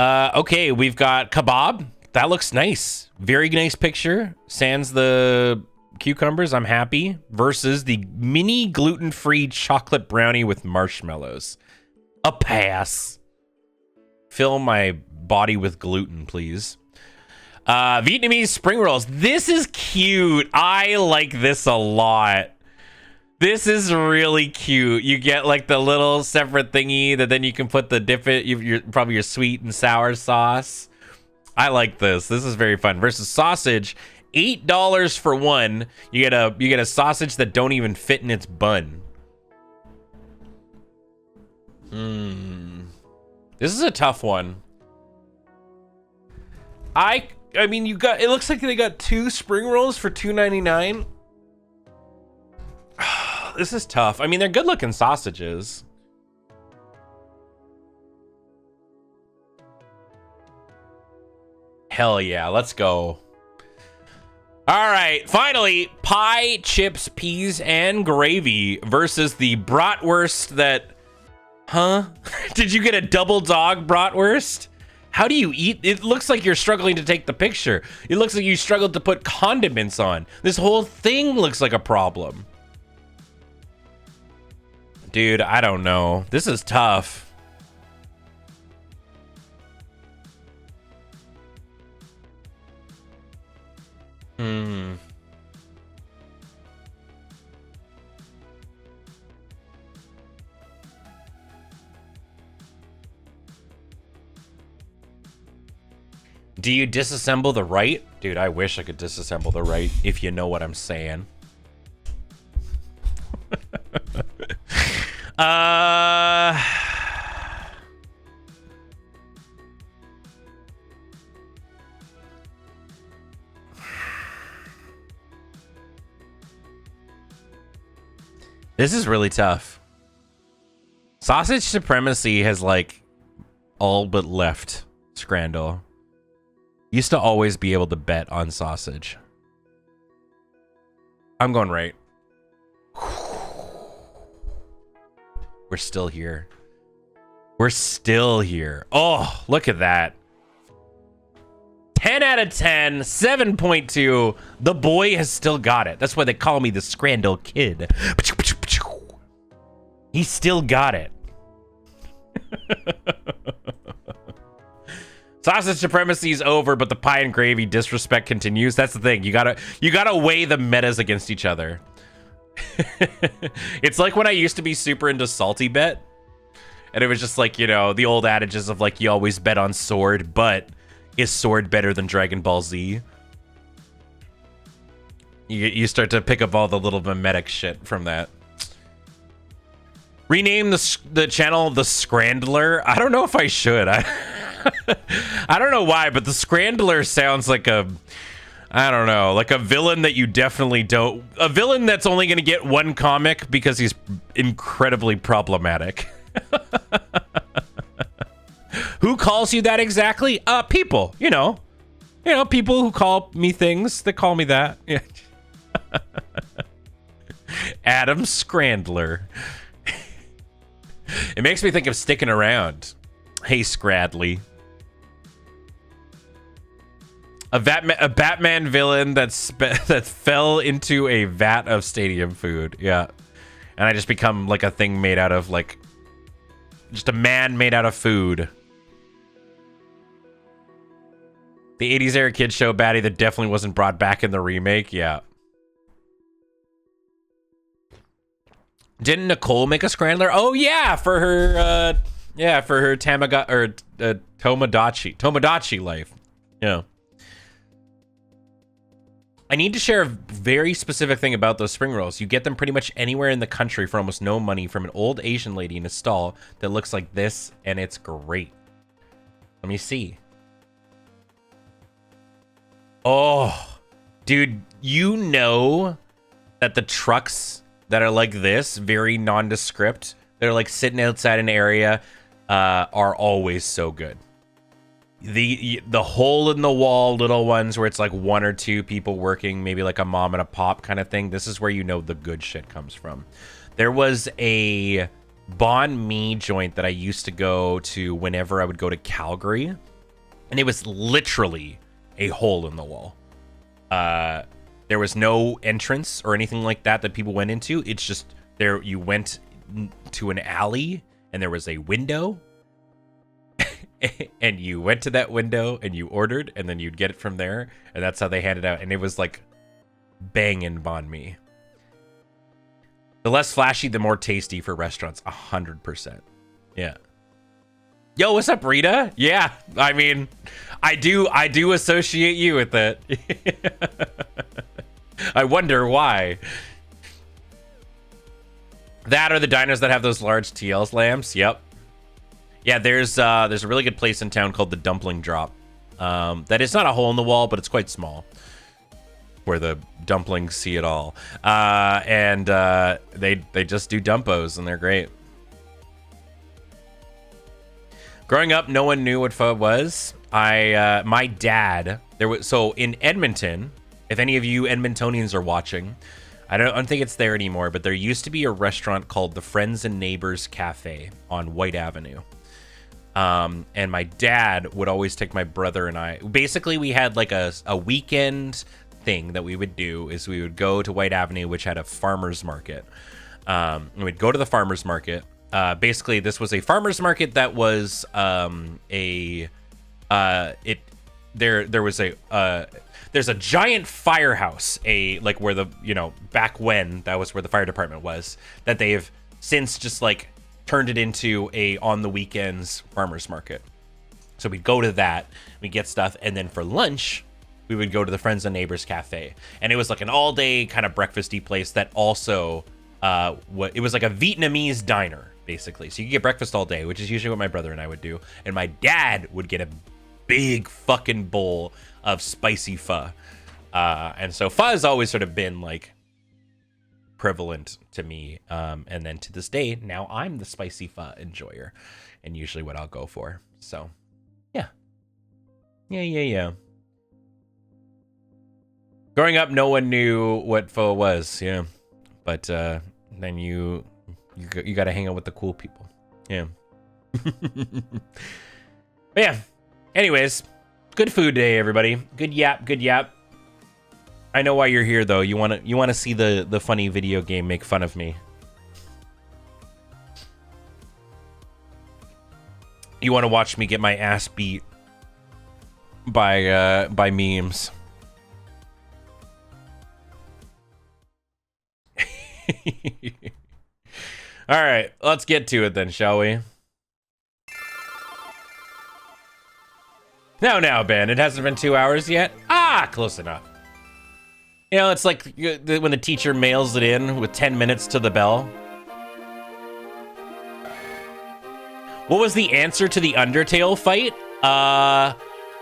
Okay, we've got kebab. That looks nice. Very nice picture. Sans the cucumbers, I'm happy. Versus the mini gluten-free chocolate brownie with marshmallows. A pass. Fill my body with gluten, please. Vietnamese spring rolls. This is cute. I like this a lot. This is really cute. You get like the little separate thingy that then you can put the probably your sweet and sour sauce. I like this. This is very fun. Versus sausage, $8 for one. You get a sausage that don't even fit in its bun. This is a tough one. I mean, it looks like they got two spring rolls for $2.99. This is tough. I mean, they're good looking sausages. Hell yeah, let's go. All right, finally, pie, chips, peas, and gravy versus the bratwurst that... Huh? Did you get a double dog bratwurst? How do you eat? It looks like you're struggling to take the picture. It looks like you struggled to put condiments on. This whole thing looks like a problem. Dude, I don't know. This is tough. Do you disassemble the right? Dude, I wish I could disassemble the right, if you know what I'm saying. This is really tough. Sausage supremacy has like all but left Scrandle. Used to always be able to bet on sausage. I'm going right. We're still here. We're still here. Oh, look at that. 10 out of 10, 7.2. The boy has still got it. That's why they call me the Scrandle Kid. He still got it. Sausage supremacy is over, but the pie and gravy disrespect continues. That's the thing. You gotta weigh the metas against each other. It's like when I used to be super into salty bet, and it was just like, you know, the old adages of like, you always bet on sword, but is sword better than Dragon Ball Z? You start to pick up all the little mimetic shit from that. Rename the channel the Scrandler. I don't know if I should. I don't know why, but the Scrandler sounds like a, I don't know, like a villain that you definitely don't, a villain that's only going to get one comic because he's incredibly problematic. Who calls you that exactly? People, you know, people who call me things that call me that. Yeah. Adam Scrandler. It makes me think of sticking around. Hey, Scradley. A Batman villain that fell into a vat of stadium food. Yeah. And I just become like a thing made out of like, just a man made out of food. The 80s era kid show baddie that definitely wasn't brought back in the remake. Yeah. Didn't Nicole make a Scrandler? Oh yeah, for her Tomodachi life. Yeah. I need to share a very specific thing about those spring rolls. You get them pretty much anywhere in the country for almost no money from an old Asian lady in a stall that looks like this, and it's great. Let me see. Oh, dude, you know that the trucks that are like this, very nondescript, they're like sitting outside an area, are always so good. The hole in the wall little ones where it's like one or two people working, maybe like a mom and a pop kind of thing. This is where you know the good shit comes from. There was a banh mi joint that I used to go to whenever I would go to Calgary, and it was literally a hole in the wall. There was no entrance or anything like that people went into. It's just there. You went to an alley and there was a window and you went to that window and you ordered, and then you'd get it from there. And that's how they handed out. And it was like banging banh mi. The less flashy, the more tasty for restaurants. 100%. Yeah. Yo, what's up, Rita? Yeah. I mean, I do associate you with it. I wonder why. That or the diners that have those large TL's lamps. Yep. Yeah, there's a really good place in town called the Dumpling Drop. That is not a hole in the wall, but it's quite small, where the dumplings see it all. And they just do dumpos, and they're great. Growing up, no one knew what pho was. My dad, so in Edmonton, if any of you Edmontonians are watching, I don't think it's there anymore, but there used to be a restaurant called the Friends and Neighbors Cafe on White Avenue. And my dad would always take my brother and I. Basically, we had like a weekend thing that we would do is we would go to White Avenue, which had a farmer's market. And we'd go to the farmer's market. Basically, this was a farmer's market that was there's a giant firehouse, like where back when that was where the fire department was, that they've since just like turned it into a on the weekends farmer's market. So we'd go to that, we'd get stuff, and then for lunch, we would go to the Friends and Neighbors Cafe. And it was like an all-day kind of breakfasty place that also, it was like a Vietnamese diner, basically. So you could get breakfast all day, which is usually what my brother and I would do. And my dad would get a big fucking bowl of spicy pho. And so pho has always sort of been like prevalent to me. And then to this day, now I'm the spicy pho enjoyer and usually what I'll go for. So yeah. Yeah. Growing up, no one knew what pho was. Yeah. But then you got to hang out with the cool people. Yeah. But yeah. Anyways, good food day, everybody. Good yap. I know why you're here, though. You wanna see the funny video game make fun of me. You want to watch me get my ass beat by memes. All right, let's get to it then, shall we? Now, Ben, it hasn't been 2 hours yet. Ah, close enough. You know, it's like when the teacher mails it in with 10 minutes to the bell. What was the answer to the Undertale fight?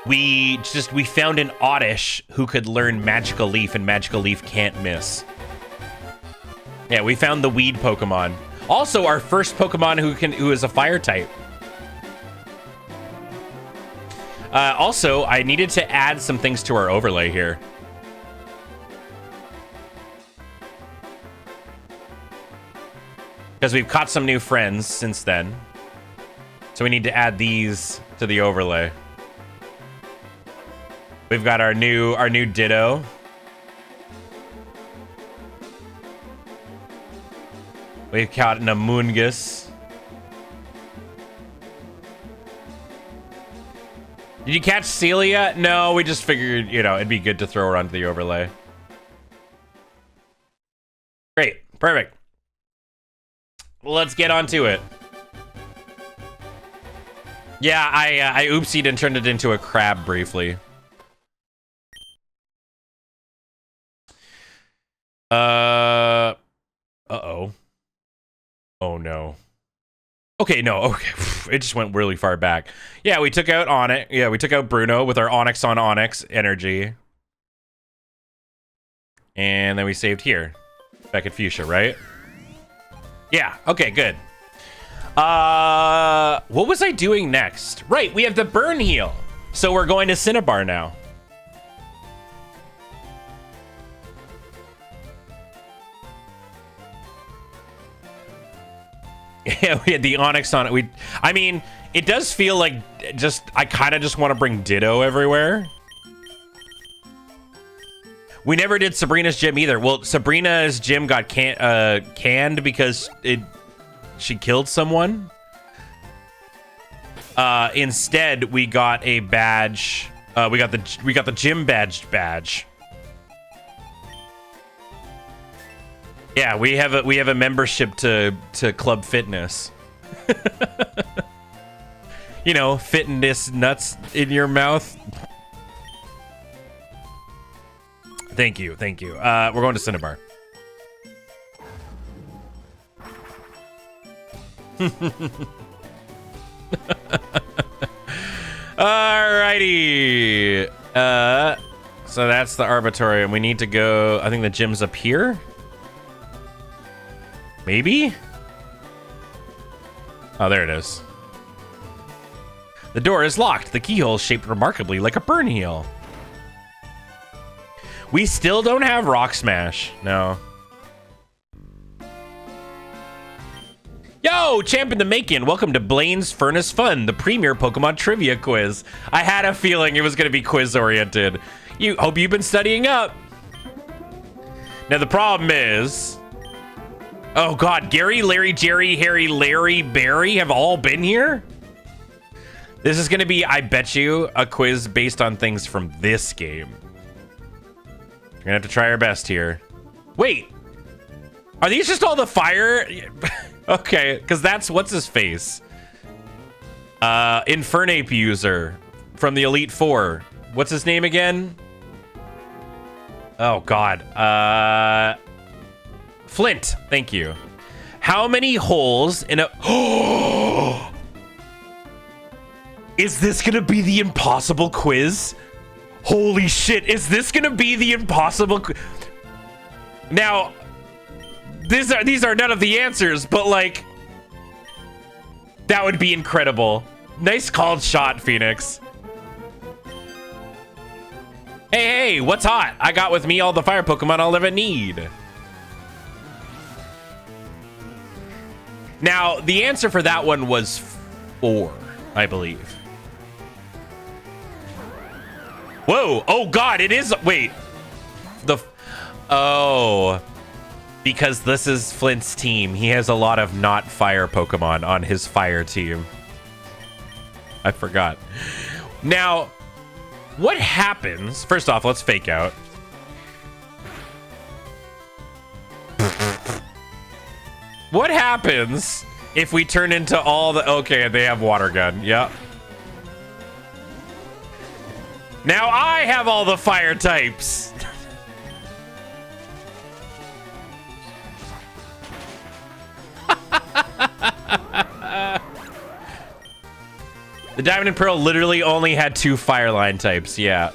We found an Oddish who could learn Magical Leaf, and Magical Leaf can't miss. Yeah, we found the weed Pokemon. Also, our first Pokemon who is a fire type. Also, I needed to add some things to our overlay here. Because we've caught some new friends since then. So we need to add these to the overlay. We've got our new Ditto. We've caught an Amoonguss. Did you catch Celia? No, we just figured, you know, it'd be good to throw her onto the overlay. Great. Perfect. Let's get on to it. Yeah, I oopsied and turned it into a crab briefly. Uh-oh. Oh, no. Okay, no, okay. It just went really far back. Yeah, we took out Onyx. Yeah, we took out Bruno with our Onyx on Onyx energy. And then we saved here. Back at Fuchsia, right? Yeah, okay, good. What was I doing next? Right, we have the burn heal. So we're going to Cinnabar now. Yeah, we had the Onyx on it. I mean, it does feel like I kind of just want to bring Ditto everywhere. We never did Sabrina's gym either. Well, Sabrina's gym got canned because she killed someone. Instead, we got a badge. We got the gym badge. Yeah, we have a membership to Club Fitness. You know, fitness nuts in your mouth. Thank you. We're going to Cinnabar. Alrighty. So that's the Arbitorium. We need to go. I think the gym's up here. Maybe? Oh, there it is. The door is locked. The keyhole is shaped remarkably like a burn heel. We still don't have Rock Smash. No. Yo, champ in the making. Welcome to Blaine's Furnace Fun, the premier Pokemon trivia quiz. I had a feeling it was going to be quiz-oriented. Hope you've been studying up. Now, the problem is... Oh, God. Gary, Larry, Jerry, Harry, Larry, Barry have all been here? This is going to be, I bet you, a quiz based on things from this game. We're gonna have to try our best here. Wait, are these just all the fire? Okay, because that's what's his face. Infernape user from the Elite Four. What's his name again? Oh, God. Flint. Thank you. How many holes in a... Oh! Is this going to be the impossible quiz? Holy shit. Is this going to be the impossible quiz? Now, these are none of the answers, but, like, that would be incredible. Nice called shot, Phoenix. Hey, what's hot? I got with me all the fire Pokemon I'll ever need. Now, the answer for that one was 4, I believe. Whoa. Oh, God, it is. Wait. Oh. Because this is Flint's team. He has a lot of not fire Pokemon on his fire team. I forgot. Now, what happens? First off, let's fake out. What happens if we turn into all the... Okay, they have water gun. Yep. Now I have all the fire types. The Diamond and Pearl literally only had 2 fire line types. Yeah.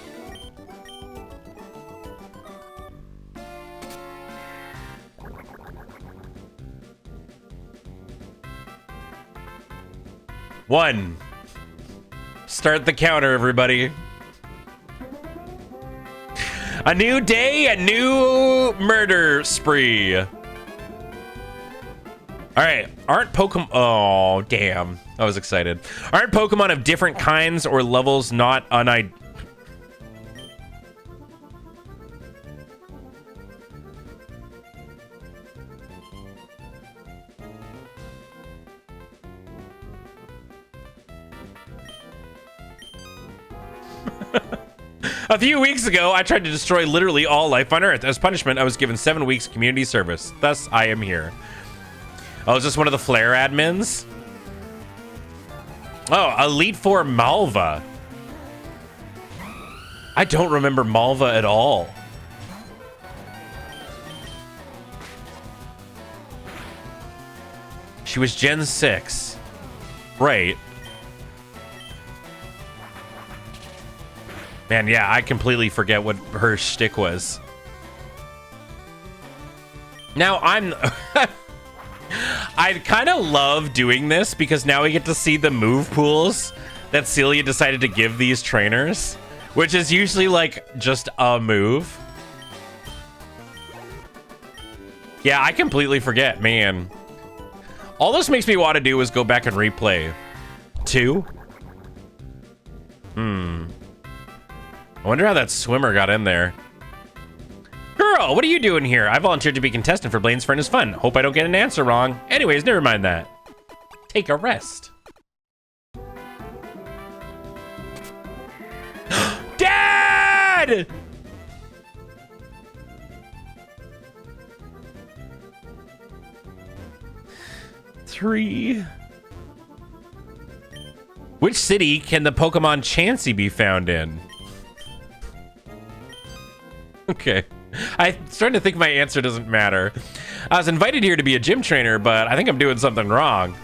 One. Start the counter, everybody. A new day, a new murder spree. All right, aren't Pokemon... Oh, damn. I was excited. Aren't Pokemon of different kinds or levels not A few weeks ago, I tried to destroy literally all life on Earth. As punishment, I was given 7 weeks community service. Thus, I am here. Oh, is this one of the Flare admins? Oh, Elite Four Malva. I don't remember Malva at all. She was Gen 6. Right. Man, yeah, I completely forget what her shtick was. Now, I kind of love doing this because now we get to see the move pools that Celia decided to give these trainers, which is usually like just a move. Yeah, I completely forget, man. All this makes me want to do is go back and replay 2. I wonder how that swimmer got in there. Girl, what are you doing here? I volunteered to be contestant for Blaine's Furnace Fun. Hope I don't get an answer wrong. Anyways, never mind that. Take a rest. Dad! Three. Which city can the Pokemon Chansey be found in? Okay. I'm starting to think my answer doesn't matter. I was invited here to be a gym trainer, but I think I'm doing something wrong.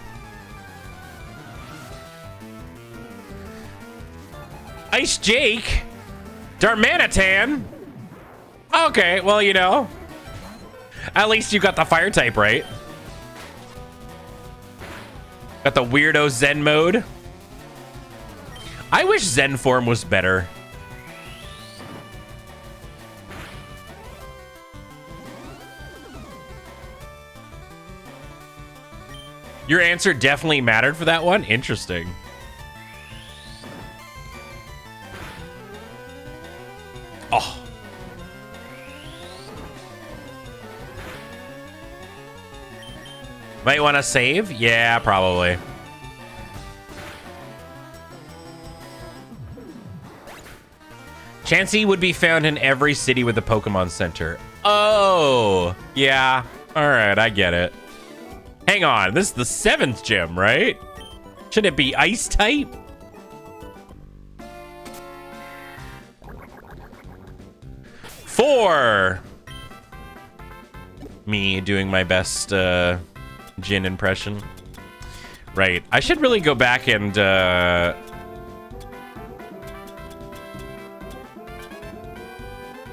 Ice Jake? Darmanitan? Okay, well, you know. At least you got the fire type right. Got the weirdo Zen mode. I wish Zen form was better. Your answer definitely mattered for that one? Interesting. Oh. Might want to save? Yeah, probably. Chansey would be found in every city with a Pokemon Center. Oh, yeah. All right, I get it. Hang on, this is the 7th gym, right? Should it be ice type? Four. Me doing my best Jin impression. Right. I should really go back and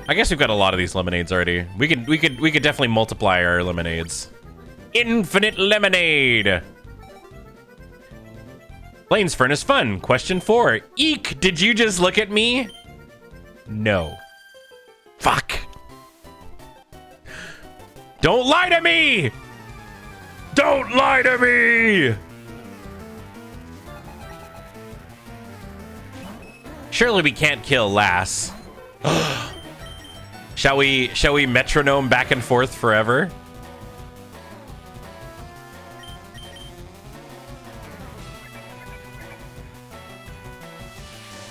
I guess we've got a lot of these lemonades already. We could definitely multiply our lemonades. Infinite lemonade. Blaine's Furnace Fun. Question 4. Eek, did you just look at me? No. Fuck. Don't lie to me! Don't lie to me! Surely we can't kill Lass. Shall we metronome back and forth forever?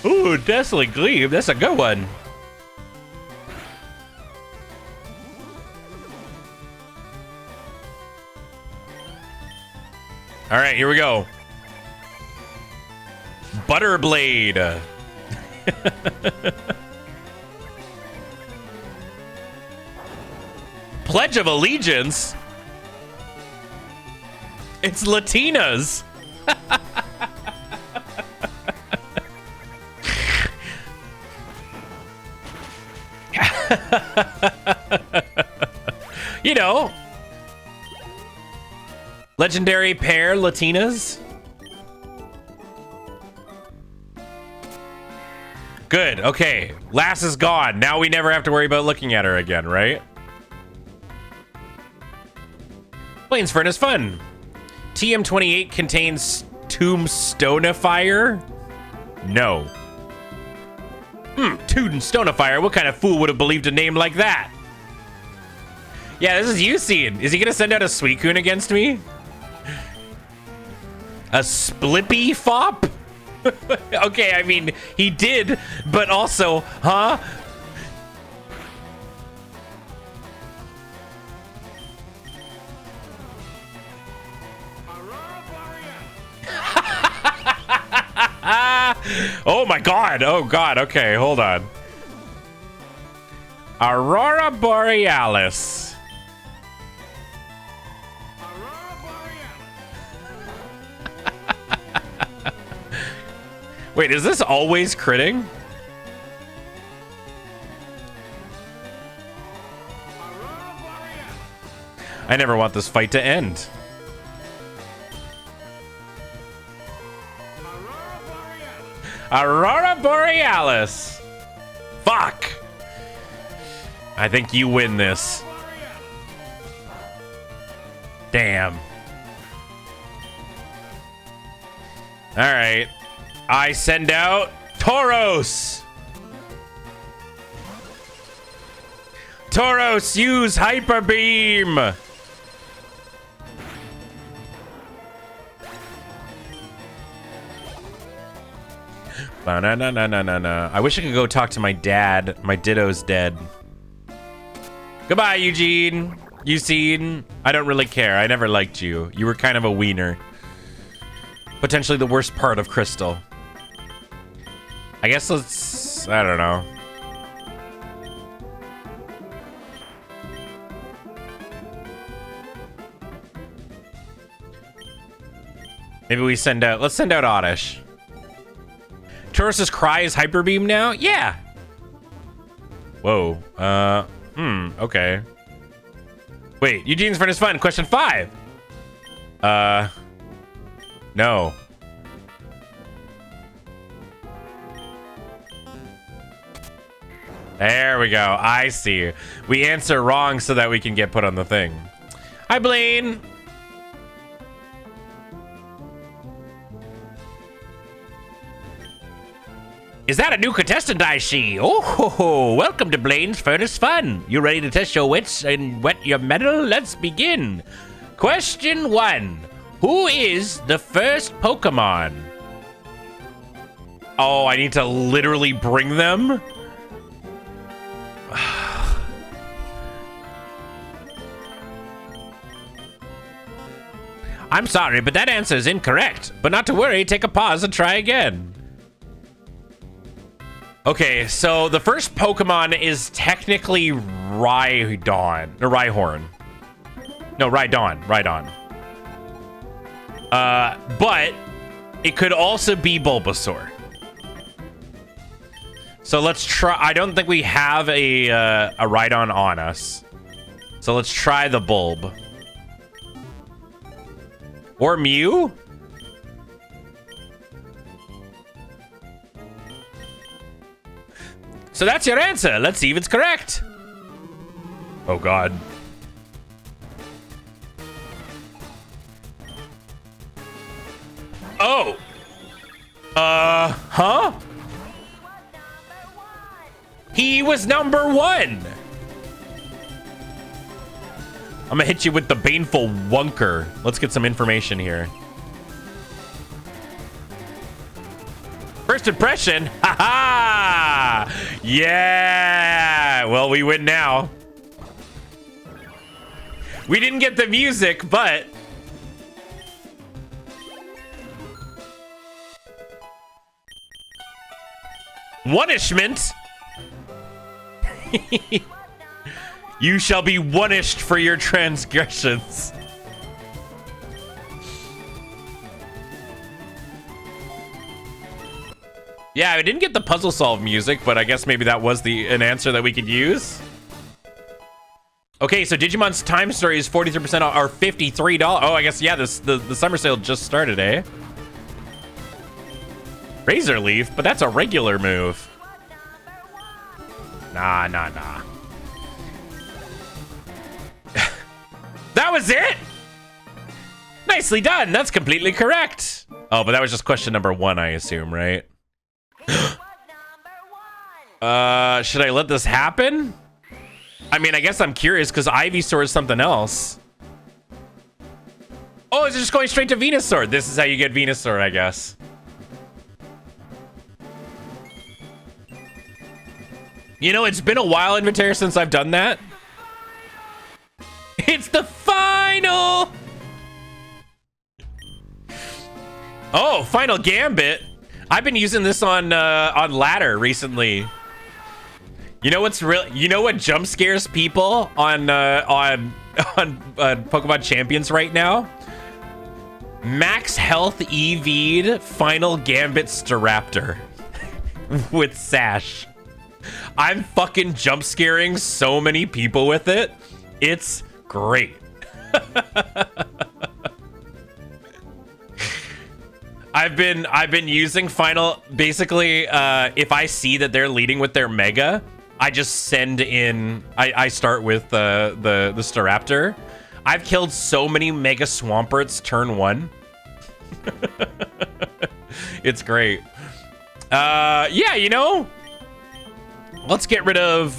Ooh, Deathly Glebe. That's a good one. All right, here we go. Butterblade. Pledge of Allegiance. It's Latinas. You know, legendary pair Latinas. Good. Okay. Lass is gone. Now we never have to worry about looking at her again, right? Blaine's Furnace Fun. TM28 contains Tombstonifier? No. Tombstonifier? What kind of fool would have believed a name like that? Yeah, this is Yucine. Is he gonna send out a Suicune against me? A Splippy Fop? Okay, I mean, he did, but also, huh? Oh my god. Oh god. Okay, hold on. Aurora Borealis. Wait, is this always critting? I never want this fight to end. Aurora Borealis. Fuck. I think you win this. Damn. All right. I send out Tauros. Tauros, use Hyper Beam. No. I wish I could go talk to my dad. My Ditto's dead. Goodbye, Eugene. Eugene. I don't really care. I never liked you. You were kind of a wiener. Potentially the worst part of Crystal. I guess let's... I don't know. Maybe we send out... Let's send out Oddish. Taurus's Cry is Hyper Beam now? Yeah. Whoa. Okay. Wait, Eugene's Furnace Fun. Question 5. No. There we go. I see. We answer wrong so that we can get put on the thing. Hi, Blaine. Is that a new contestant I see? Oh, ho, ho. Welcome to Blaine's Furnace Fun. You ready to test your wits and wet your metal? Let's begin. Question 1. Who is the first Pokemon? Oh, I need to literally bring them? I'm sorry, but that answer is incorrect. But not to worry, take a pause and try again. Okay, so the first Pokemon is technically Rhydon. Or Rhyhorn. No, Rhydon. But it could also be Bulbasaur. So let's try. I don't think we have a Rhydon on us. So let's try the Bulb. Or Mew? So that's your answer. Let's see if it's correct. Oh, God. Oh. Huh? He was number 1. I'm gonna hit you with the baneful Wunker. Let's get some information here. First impression, haha! Yeah! Well, we win now. We didn't get the music, but... Punishment? You shall be punished for your transgressions. Yeah, I didn't get the puzzle solve music, but I guess maybe that was an answer that we could use. Okay, so Digimon's Time Story is 43% off, or $53. Oh, I guess, yeah, the summer sale just started, eh? Razor Leaf, but that's a regular move. Nah. That was it? Nicely done. That's completely correct. Oh, but that was just question number 1, I assume, right? Should I let this happen? I mean, I guess I'm curious because Ivysaur is something else. Oh, it's just going straight to Venusaur. This is how you get Venusaur, I guess. You know, it's been a while, Inventor, since I've done that. It's the final! Oh, Final Gambit. I've been using this on ladder recently. You know what's real? You know what jump scares people on Pokemon Champions right now? Max Health EV'd Final Gambit Staraptor with Sash. I'm fucking jump scaring so many people with it. It's great. I've been using Final. Basically, if I see that they're leading with their Mega, I just send in. I start with the Staraptor. I've killed so many Mega Swamperts turn 1. It's great. Yeah, you know. Let's get rid of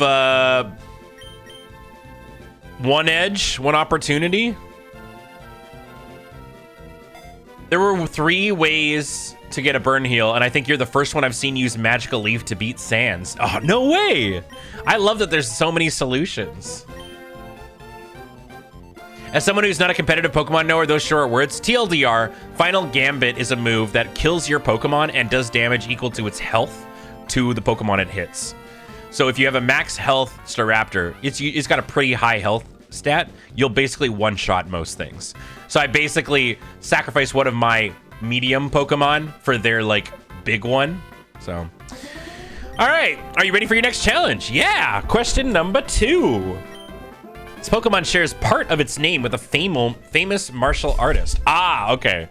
one edge, one opportunity. There were 3 ways to get a burn heal, and I think you're the first one I've seen use Magical Leaf to beat Sands. Oh, no way! I love that there's so many solutions. As someone who's not a competitive Pokemon knower, those short words, TLDR, Final Gambit is a move that kills your Pokemon and does damage equal to its health to the Pokemon it hits. So if you have a max health Staraptor, it's got a pretty high health stat, you'll basically one-shot most things. So I basically sacrifice one of my medium Pokemon for their, like, big one. So, all right. Are you ready for your next challenge? Yeah. Question number 2. This Pokemon shares part of its name with a famous martial artist. Ah, okay.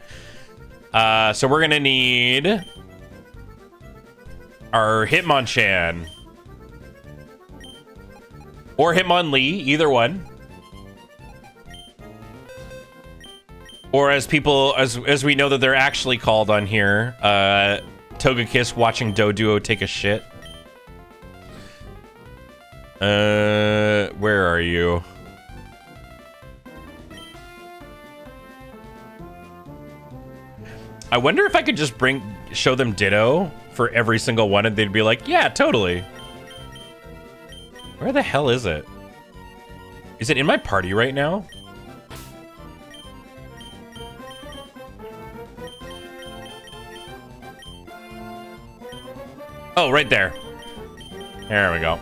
So we're going to need our Hitmonchan. Or Hitmonlee, either one. Or as we know that they're actually called on here, Togekiss watching Doduo take a shit. Where are you? I wonder if I could just show them Ditto for every single one and they'd be like, yeah, totally. Where the hell is it? Is it in my party right now? Oh, right there. There we go.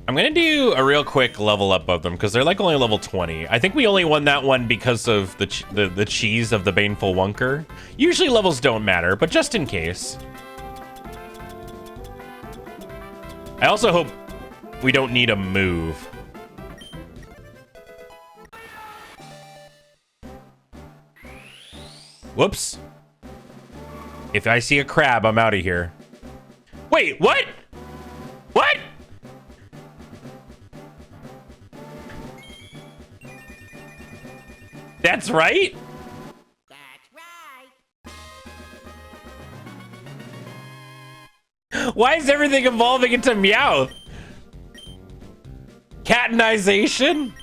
I'm gonna do a real quick level up of them because they're like only level 20. I think we only won that one because of the cheese of the Baneful Wunker. Usually levels don't matter, but just in case. I also hope we don't need a move. Whoops. If I see a crab, I'm out of here. Wait, what? What? That's right? That's right. Why is everything evolving into Meowth? Catanization?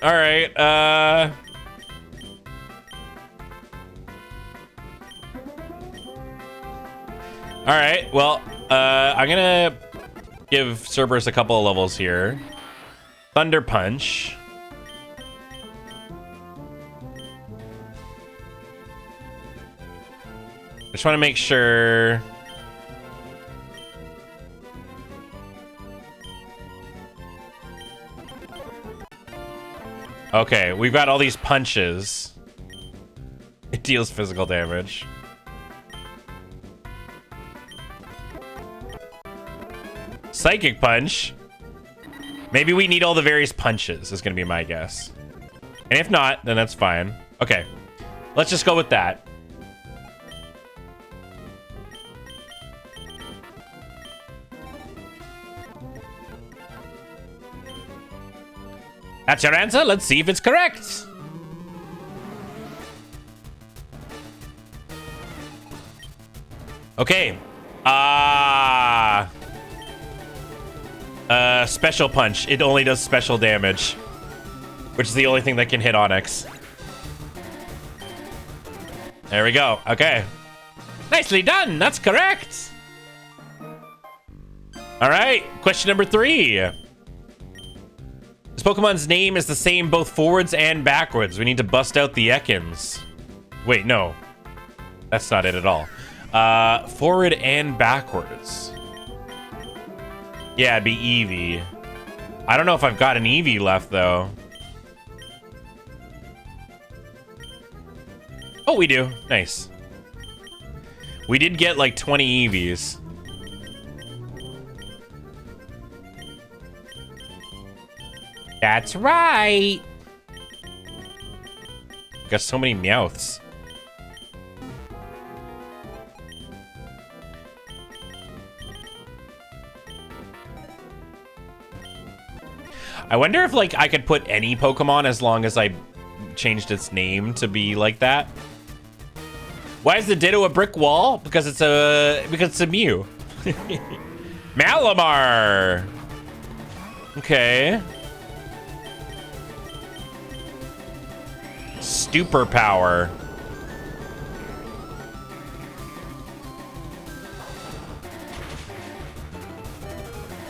All right, all right, well, I'm gonna give Cerberus a couple of levels here. Thunder Punch. Just want to make sure. Okay, we've got all these punches. It deals physical damage. Psychic Punch. Maybe we need all the various punches, is going to be my guess. And if not, then that's fine. Okay, let's just go with that. That's your answer. Let's see if it's correct. Okay. Special Punch. It only does special damage, which is the only thing that can hit Onyx. There we go. Okay. Nicely done. That's correct. All right. Question number 3. This Pokemon's name is the same both forwards and backwards. We need to bust out the Ekans. Wait, no. That's not it at all. Forward and backwards. Yeah, it'd be Eevee. I don't know if I've got an Eevee left, though. Oh, we do. Nice. We did get like 20 Eevees. That's right. Got so many Meowths. I wonder if like I could put any Pokemon as long as I changed its name to be like that. Why is the Ditto a brick wall? Because it's a Mew. Malamar. Okay. Super power.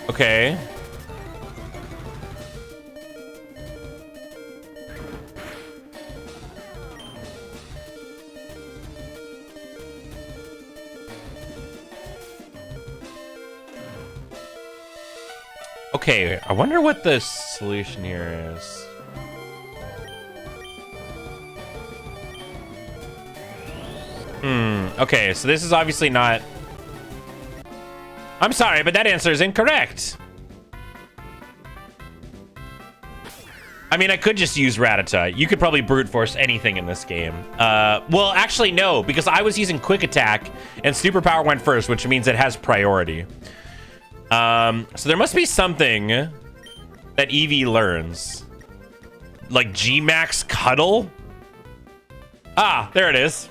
Okay. Okay, I wonder what the solution here is. Okay, so this is obviously not... I'm sorry, but that answer is incorrect. I mean, I could just use Rattata. You could probably brute force anything in this game. Well, actually, no, because I was using Quick Attack, and Super Power went first, which means it has priority. So there must be something that Eevee learns. Like G-Max Cuddle? Ah, there it is.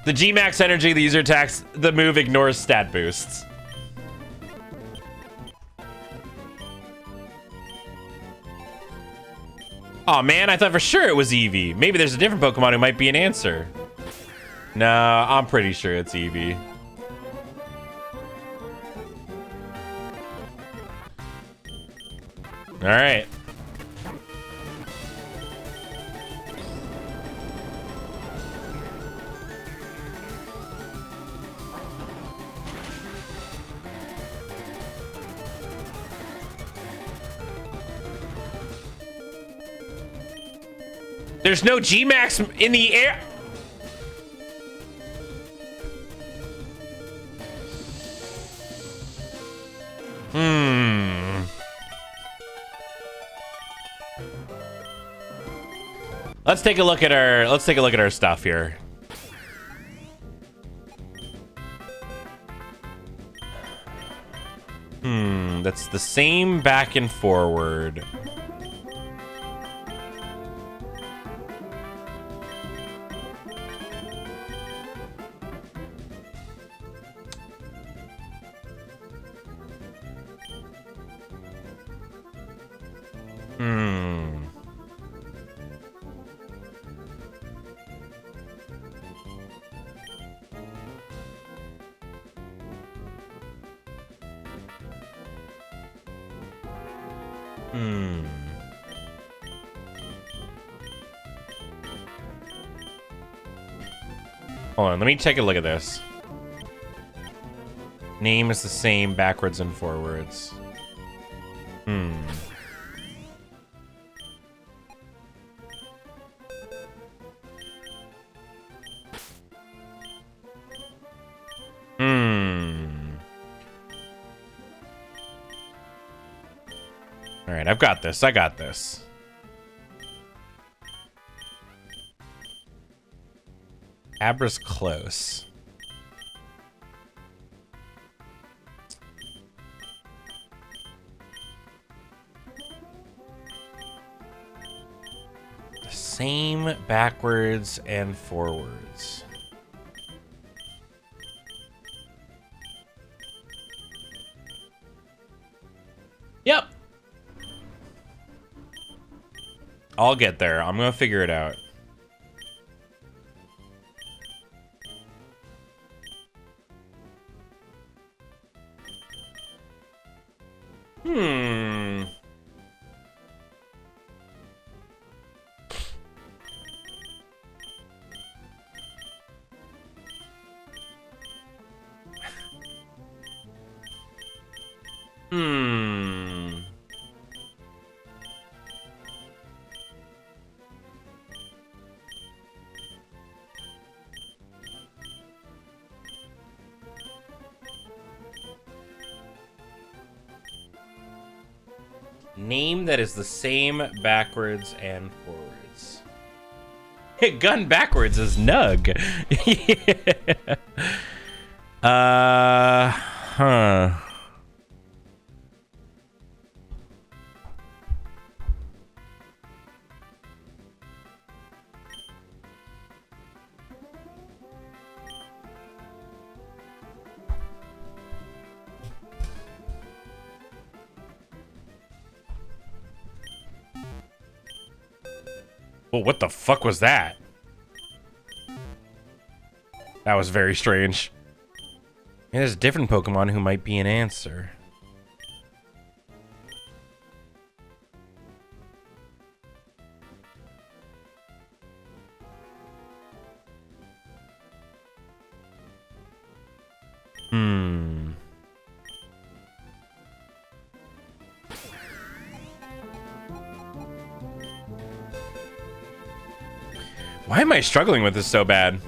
The G-Max energy, the user attacks, the move ignores stat boosts. Oh man, I thought for sure it was Eevee. Maybe there's a different Pokemon who might be an answer. No, I'm pretty sure it's Eevee. All right. There's no G-Max in the air. Let's take a look at our stuff here. That's the same back and forward. Hold on, let me take a look at this. Name is the same backwards and forwards. All right, I've got this. I got this. Abra's close. The same backwards and forwards. Yep. I'll get there. I'm gonna figure it out. Name that is the same backwards and forwards. Gun backwards is Nug. Yeah. Huh. Well, what the fuck was that? That was very strange. And there's a different Pokemon who might be an answer. Why am I struggling with this so bad?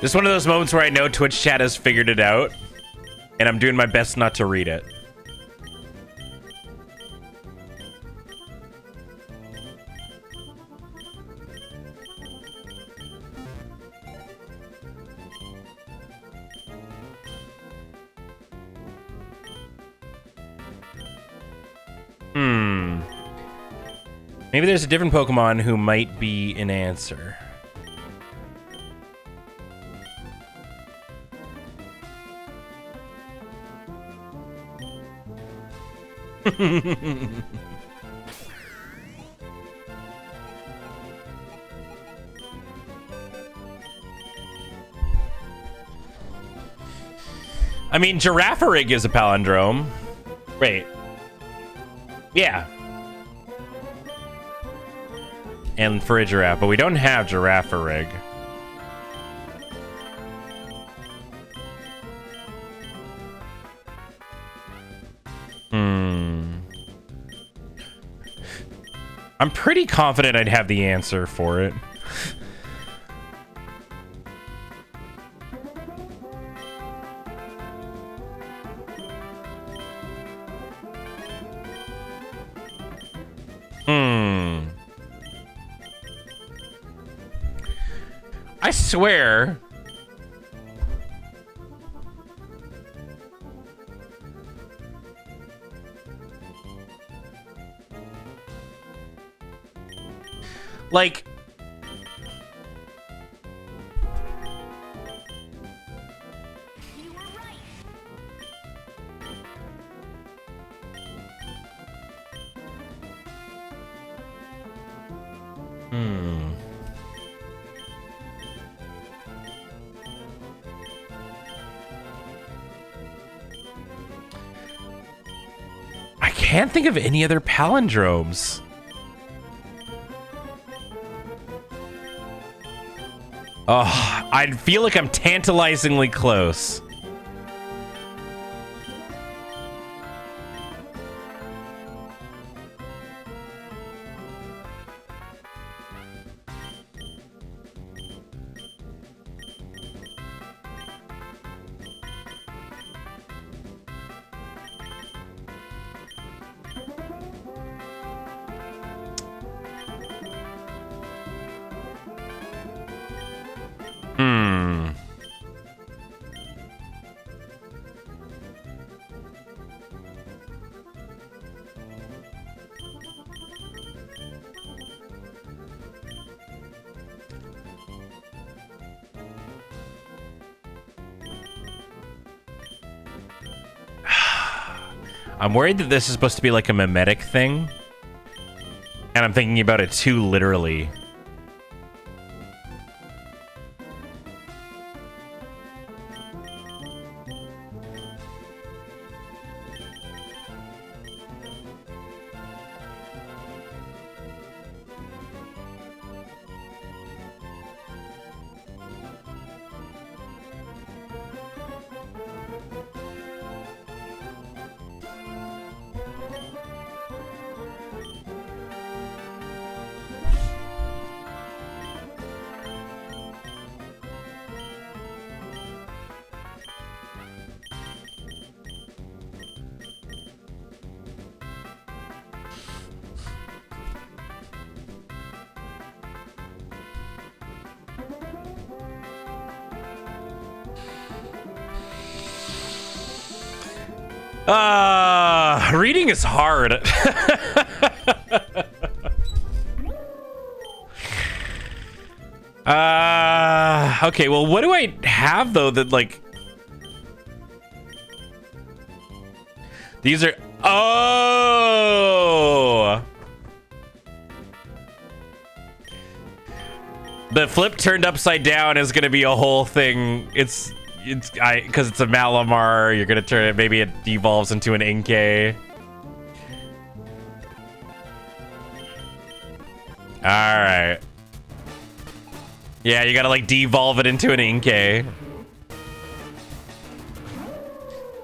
This is one of those moments where I know Twitch chat has figured it out, and I'm doing my best not to read it. Maybe there's a different Pokemon who might be an answer. I mean, Girafarig is a palindrome. Wait. Yeah. And for a giraffe, but we don't have Girafarig. I'm pretty confident I'd have the answer for it. I swear. Like, You were right. I can't think of any other palindromes. Oh, I feel like I'm tantalizingly close. I'm worried that this is supposed to be like a mimetic thing. And I'm thinking about it too literally. Reading is hard. Okay, well, what do I have, though, that, like... These are... Oh! The flip turned upside down is going to be a whole thing. Because it's a Malamar, you're going to turn it... Maybe it devolves into an Inkay. Alright. Yeah, you gotta, like, devolve it into an Inkay.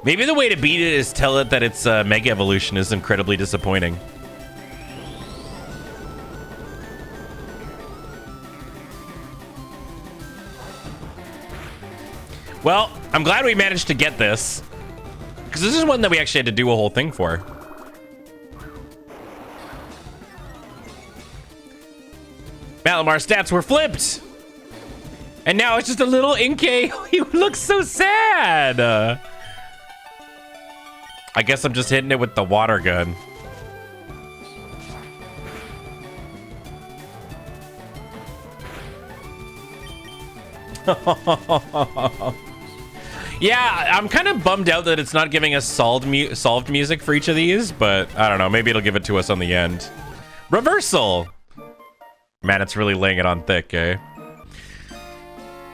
Maybe the way to beat it is tell it that its Mega Evolution is incredibly disappointing. Well, I'm glad we managed to get this. Because this is one that we actually had to do a whole thing for. Malamar's stats were flipped. And now it's just a little Inkay. He looks so sad. I guess I'm just hitting it with the water gun. Yeah, I'm kind of bummed out that it's not giving us solved music for each of these, but I don't know. Maybe it'll give it to us on the end. Reversal. Man, it's really laying it on thick, eh?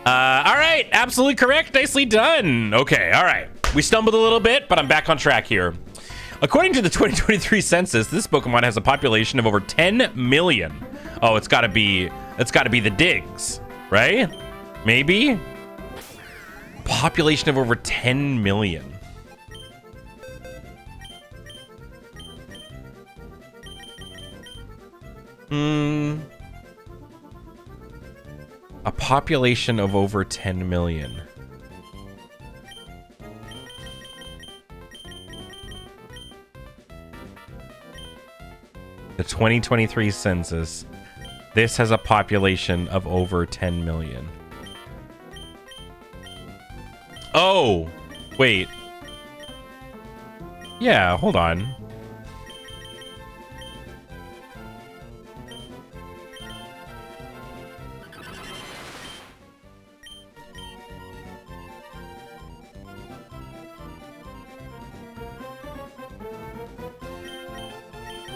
All right, absolutely correct. Nicely done. Okay, all right. We stumbled a little bit, but I'm back on track here. According to the 2023 census, this Pokemon has a population of over 10 million. Oh, it's gotta be the digs, right? Maybe? Population of over 10 million. A population of over 10 million. The 2023 census. This has a population of over 10 million. Oh, wait. Yeah, hold on.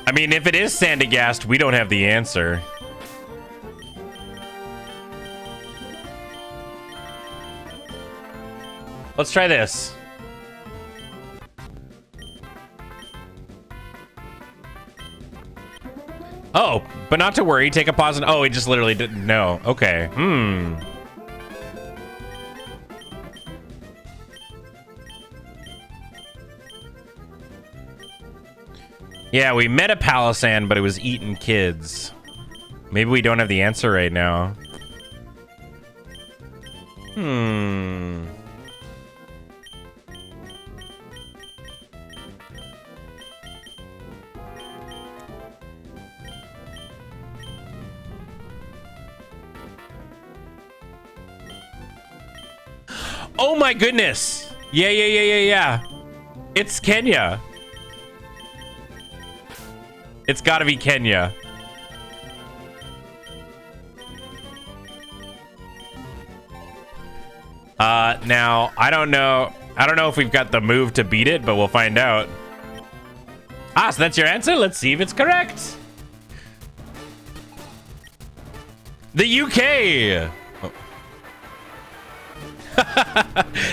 I mean, if it is Sandygast, we don't have the answer. Let's try this. Oh, but not to worry. Take a pause and... Oh, he just literally didn't know. Okay. Yeah, we met a Palossand, but it was eating kids. Maybe we don't have the answer right now. Oh my goodness. Yeah. It's Kenya. It's gotta be Kenya. Now, I don't know if we've got the move to beat it, but we'll find out. Ah, so that's your answer? Let's see if it's correct. The UK! Oh.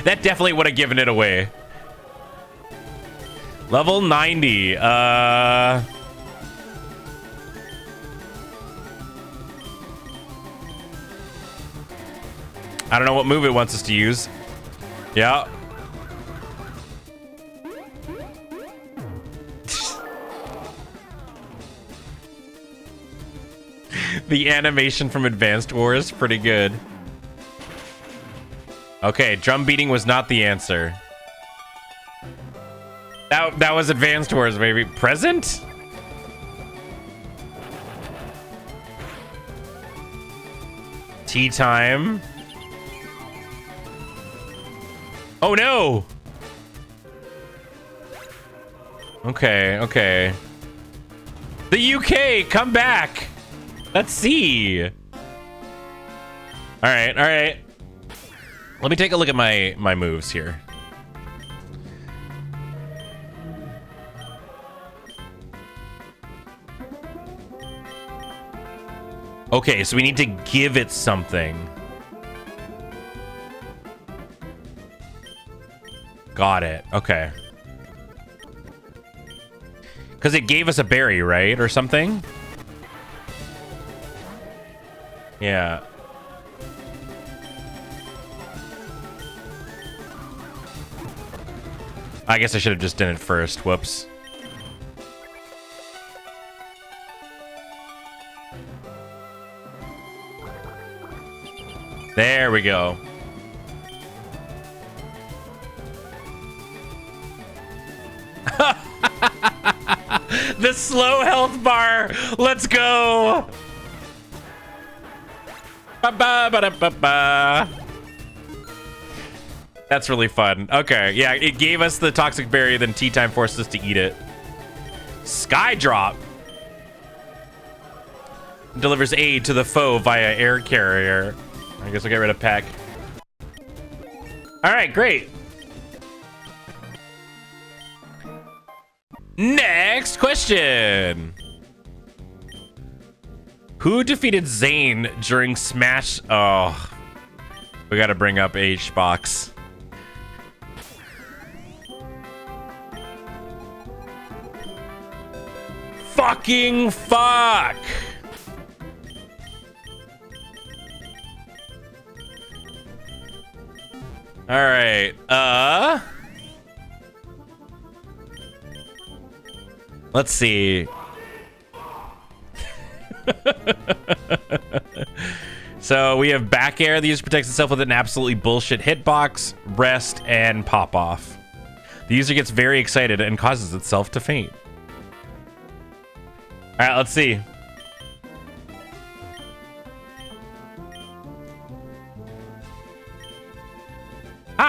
That definitely would have given it away. Level 90. I don't know what move it wants us to use. Yeah. The animation from Advanced War is pretty good. Okay, drum beating was not the answer. That was Advanced Wars, maybe. Present? Tea time. Oh no! Okay. The UK, come back! Let's see. Alright. Let me take a look at my moves here. Okay, so we need to give it something. Got it. Okay. Because it gave us a berry, right? Or something? Yeah. I guess I should have just done it first. Whoops. There we go. The slow health bar. Let's go. Ba-ba-ba-da-ba-ba. That's really fun. Okay, yeah, it gave us the toxic berry, then tea time forced us to eat it. Skydrop delivers aid to the foe via air carrier. I guess I'll get rid of Peck. All right, great. Next question. Who defeated Zane during Smash? Oh, we got to bring up H-Box. Fucking fuck. All right. Let's see. So we have back air. The user protects itself with an absolutely bullshit hitbox, rest, and pop off. The user gets very excited and causes itself to faint. All right, let's see.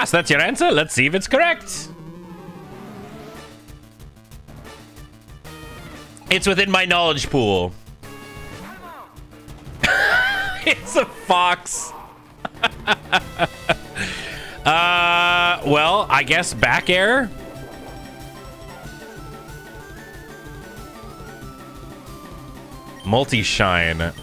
So that's your answer. Let's see if it's correct. It's within my knowledge pool. It's a fox. Well, I guess back air. Multi-shine.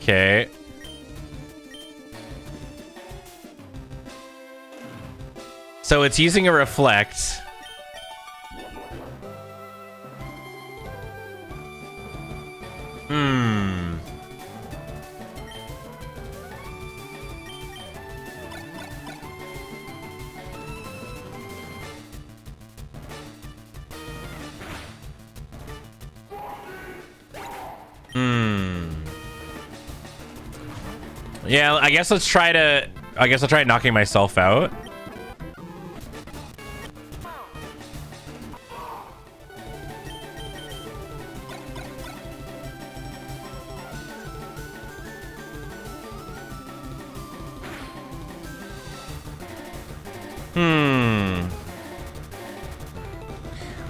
Okay. So it's using a reflect. Yeah, I guess I'll try knocking myself out.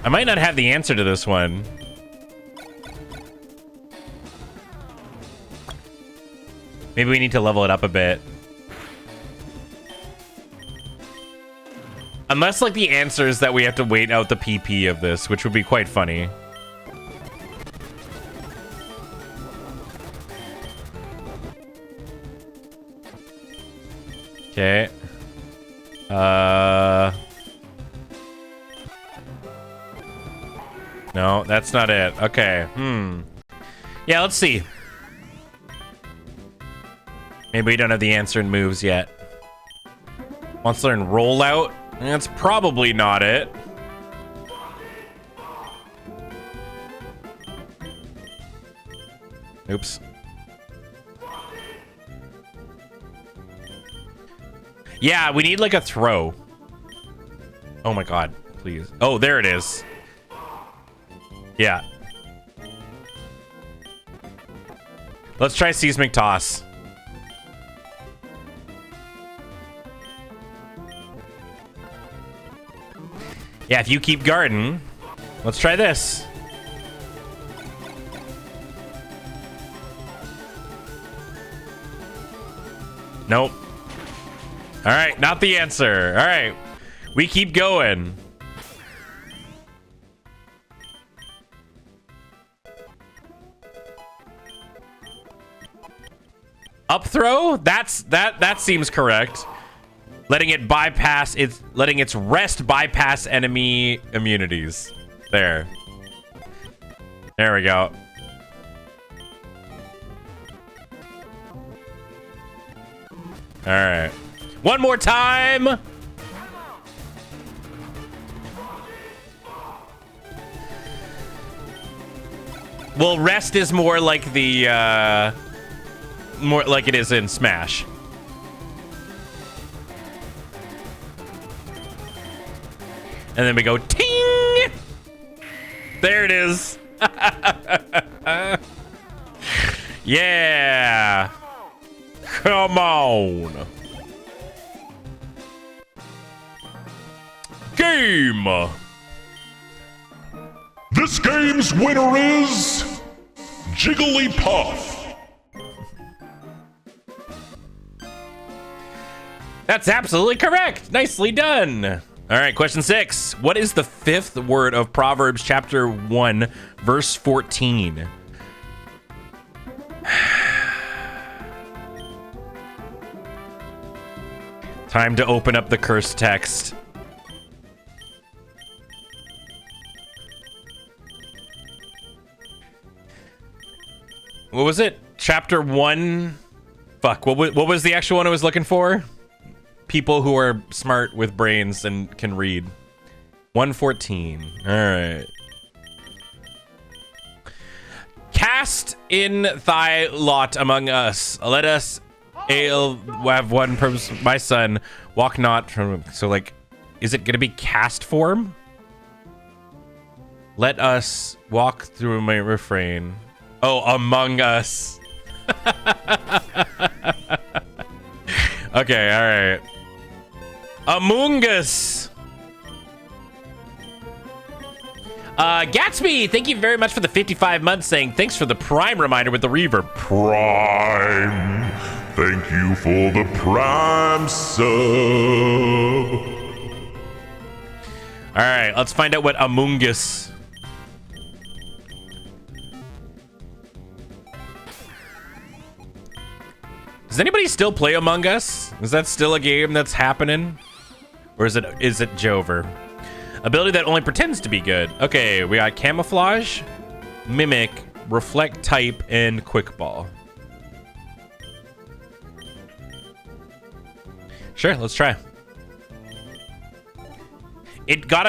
I might not have the answer to this one. Maybe we need to level it up a bit. Unless, like, the answer is that we have to wait out the PP of this, which would be quite funny. Okay. No, that's not it. Okay. Yeah, let's see. Maybe we don't have the answer in moves yet. Wants to learn rollout? That's probably not it. Oops. Yeah, we need like a throw. Oh my god, please. Oh, there it is. Yeah. Let's try seismic toss. Yeah, if you keep guarding, let's try this. Nope. All right, not the answer. All right, we keep going. Up throw? That seems correct. Letting its rest bypass enemy immunities. There we go. All right. One more time. Well, rest is more like the more like it is in Smash. And then we go ting. There it is. Yeah. Come on. Game. This game's winner is Jigglypuff. That's absolutely correct. Nicely done. All right, question 6. What is the 5th word of Proverbs chapter 1, verse 14? Time to open up the cursed text. What was it? Chapter 1? Fuck, what was the actual one I was looking for? People who are smart with brains and can read. 114. All right. Cast in thy lot among us. Let us have one purpose. My son, walk not from. So, like, is it going to be cast form? Let us walk through my refrain. Oh, among us. Okay, all right. Among Us. Gatsby, thank you very much for the 55 months, saying thanks for the Prime reminder with the reverb. Prime. Thank you for the Prime sub. All right, let's find out what Among Us. Does anybody still play Among Us? Is that still a game that's happening? Or is it Jover? Ability that only pretends to be good. Okay, we got Camouflage, Mimic, Reflect Type, and Quick Ball. Sure, let's try. It got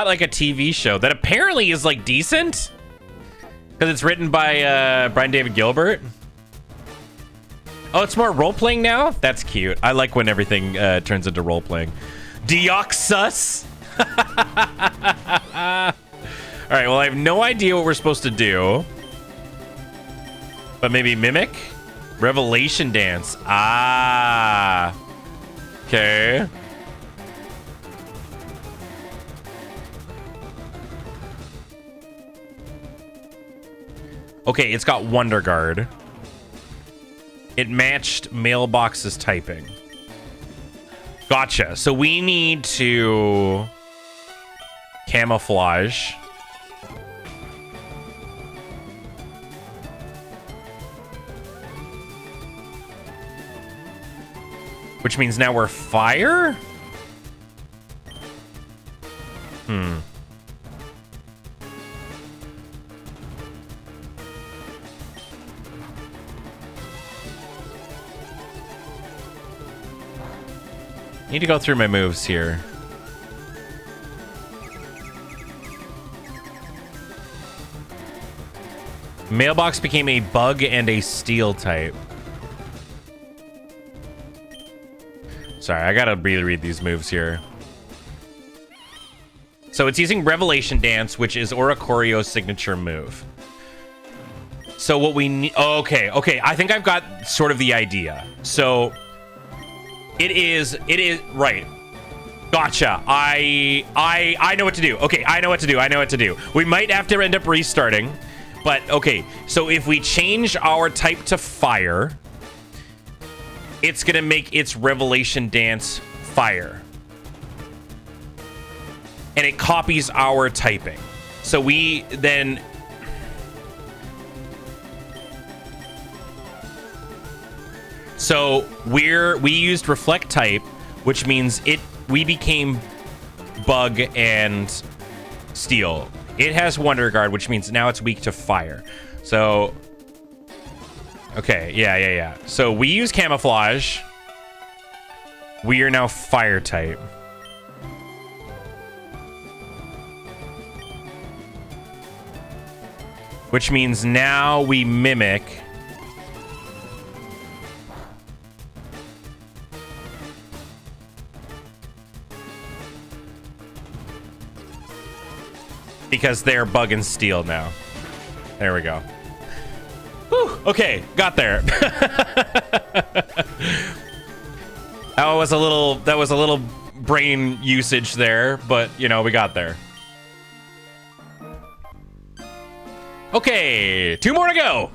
like a TV show that apparently is like decent. Because it's written by Brian David Gilbert. Oh, it's more role-playing now? That's cute. I like when everything turns into role-playing. Deoxys. All right, well, I have no idea what we're supposed to do. But maybe Mimic? Revelation Dance. Ah. Okay. Okay, it's got Wonder Guard. It matched Mailbox's typing. Gotcha. So we need to camouflage. Which means now we're fire? Need to go through my moves here. Mailbox became a bug and a steel type. Sorry, I gotta reread these moves here. So it's using Revelation Dance, which is Oricorio's signature move. So what we need... Oh, okay, I think I've got sort of the idea. So... It is right. Gotcha. I know what to do. Okay, I know what to do. We might have to end up restarting, but okay. So if we change our type to fire, it's gonna make its Revelation Dance fire. And it copies our typing. So we then... So we used Reflect Type, which means we became Bug and Steel. It has Wonder Guard, which means now it's weak to fire. So, okay, yeah. So we use Camouflage. We are now Fire type. Which means now we Mimic. Because they're Bug and Steel now. There we go. Whew, okay, got there. That was a little brain usage there, but you know, we got there. Okay, 2 more to go.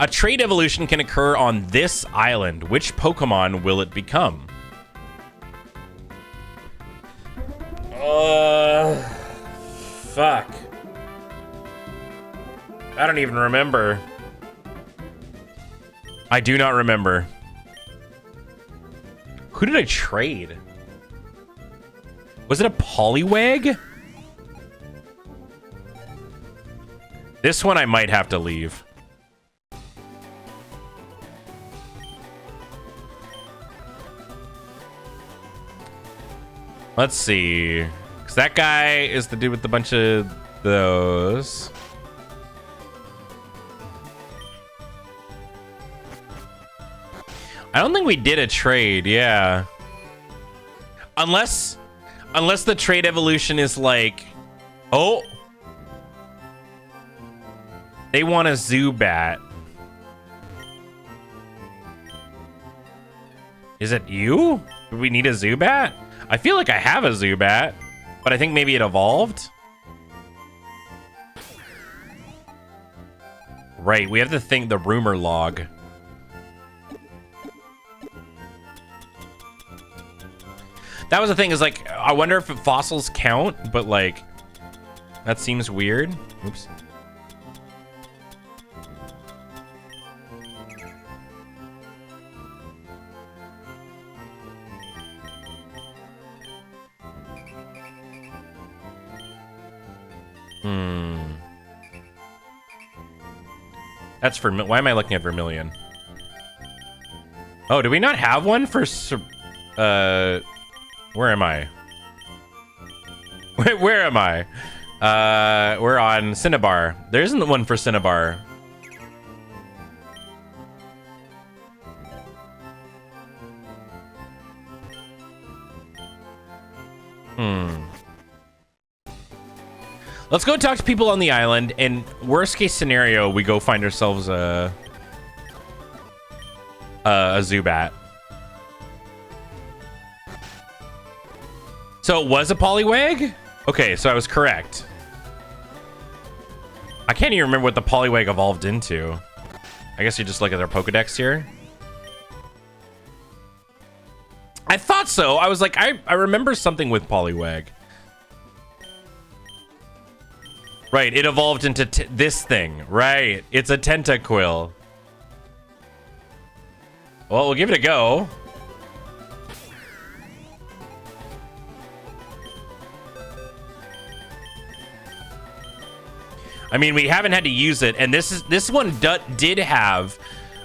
A trait evolution can occur on this island. Which Pokemon will it become? Fuck. I don't even remember. I do not remember. Who did I trade? Was it a Poliwag? This one I might have to leave. Let's see. Because that guy is the dude with a bunch of those. I don't think we did a trade, yeah. Unless the trade evolution is like, oh, they want a Zubat. Is it you? Do we need a Zubat? I feel like I have a Zubat, but I think maybe it evolved. Right, we have the thing, the rumor log. That was the thing, is like, I wonder if fossils count, but like, that seems weird. Oops. That's for, why am I looking at Vermilion? Oh, do we not have one for, where am I? Where am I? We're on Cinnabar. There isn't one for Cinnabar. Let's go talk to people on the island, and worst case scenario, we go find ourselves a Zubat. So it was a Poliwag? Okay, so I was correct. I can't even remember what the Poliwag evolved into. I guess you just look at their Pokedex here. I thought so. I was like, I remember something with Poliwag. Right, it evolved into this thing. Right, it's a Tentaquill. Well, we'll give it a go. I mean, we haven't had to use it, and this one did have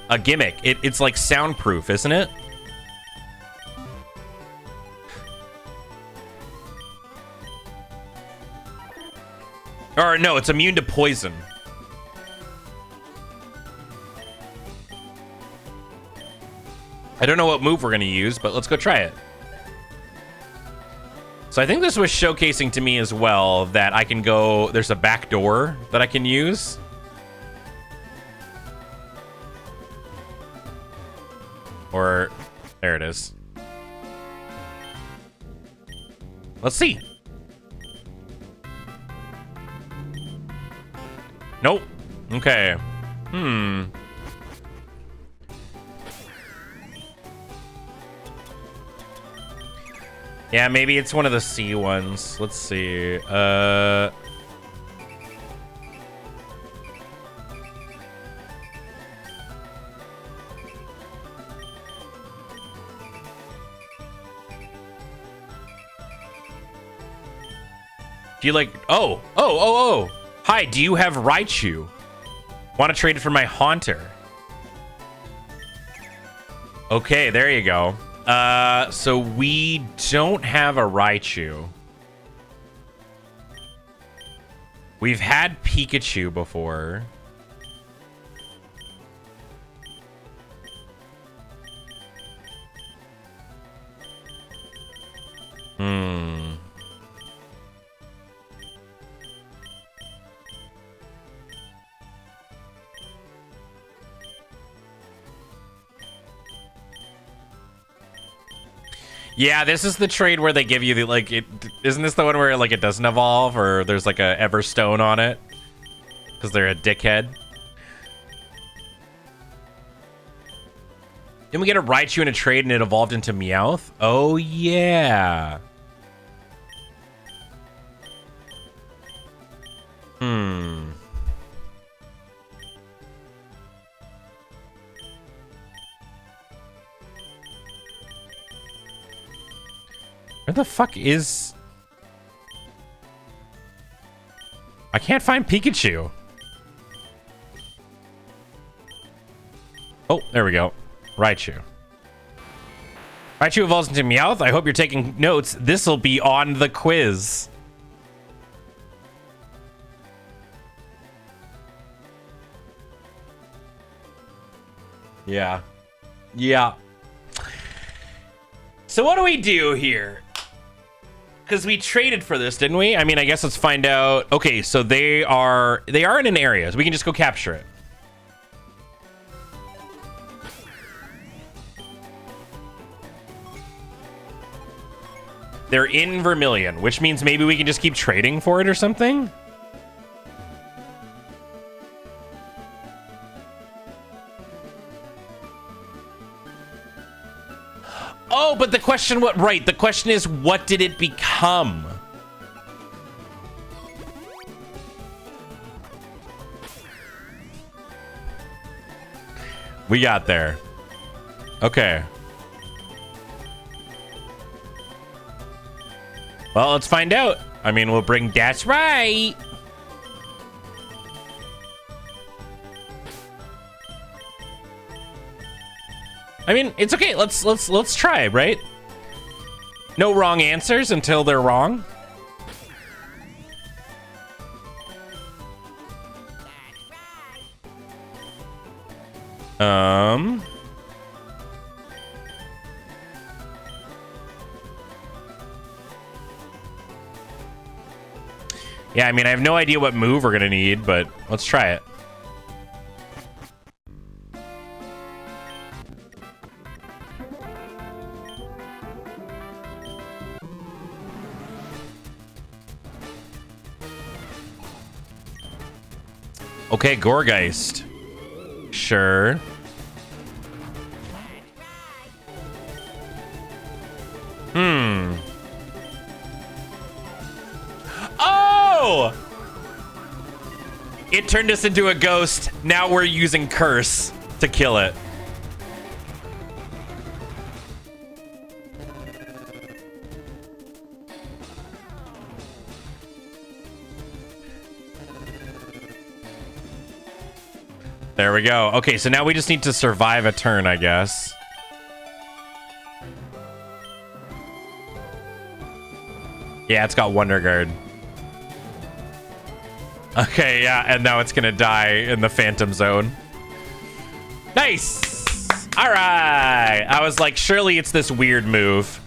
a gimmick. It's like soundproof, isn't it? Or no, it's immune to poison. I don't know what move we're gonna use, but let's go try it. So I think this was showcasing to me as well that I can go, there's a back door that I can use. Or, there it is. Let's see. Nope. Okay. Yeah, maybe it's one of the C ones. Let's see. Do you like... Oh. Hi, do you have Raichu? Want to trade it for my Haunter? Okay, there you go. So we don't have a Raichu. We've had Pikachu before. Yeah, this is the trade where they give you the, like, isn't this the one where, like, it doesn't evolve, or there's, like, a Everstone on it? Because they're a dickhead. Didn't we get a Raichu in a trade and it evolved into Meowth? Oh, yeah. Where the fuck is... I can't find Pikachu. Oh, there we go. Raichu. Raichu evolves into Meowth. I hope you're taking notes. This'll be on the quiz. Yeah. Yeah. So what do we do here? Because we traded for this, didn't we? I mean, I guess let's find out. Okay, so they are in an area, so we can just go capture it. They're in Vermilion, which means maybe we can just keep trading for it or something? Oh, but the question, the question is, what did it become? We got there. Okay. Well, let's find out. I mean, we'll bring That's Right. I mean, it's okay. Let's try, right? No wrong answers until they're wrong. Yeah, I mean, I have no idea what move we're gonna need, but let's try it. Okay, Gourgeist. Sure. Oh! It turned us into a ghost. Now we're using Curse to kill it. There we go. Okay, so now we just need to survive a turn, I guess. Yeah, it's got Wonder Guard. Okay, yeah, and now it's gonna die in the Phantom Zone. Nice! Alright! I was like, surely it's this weird move.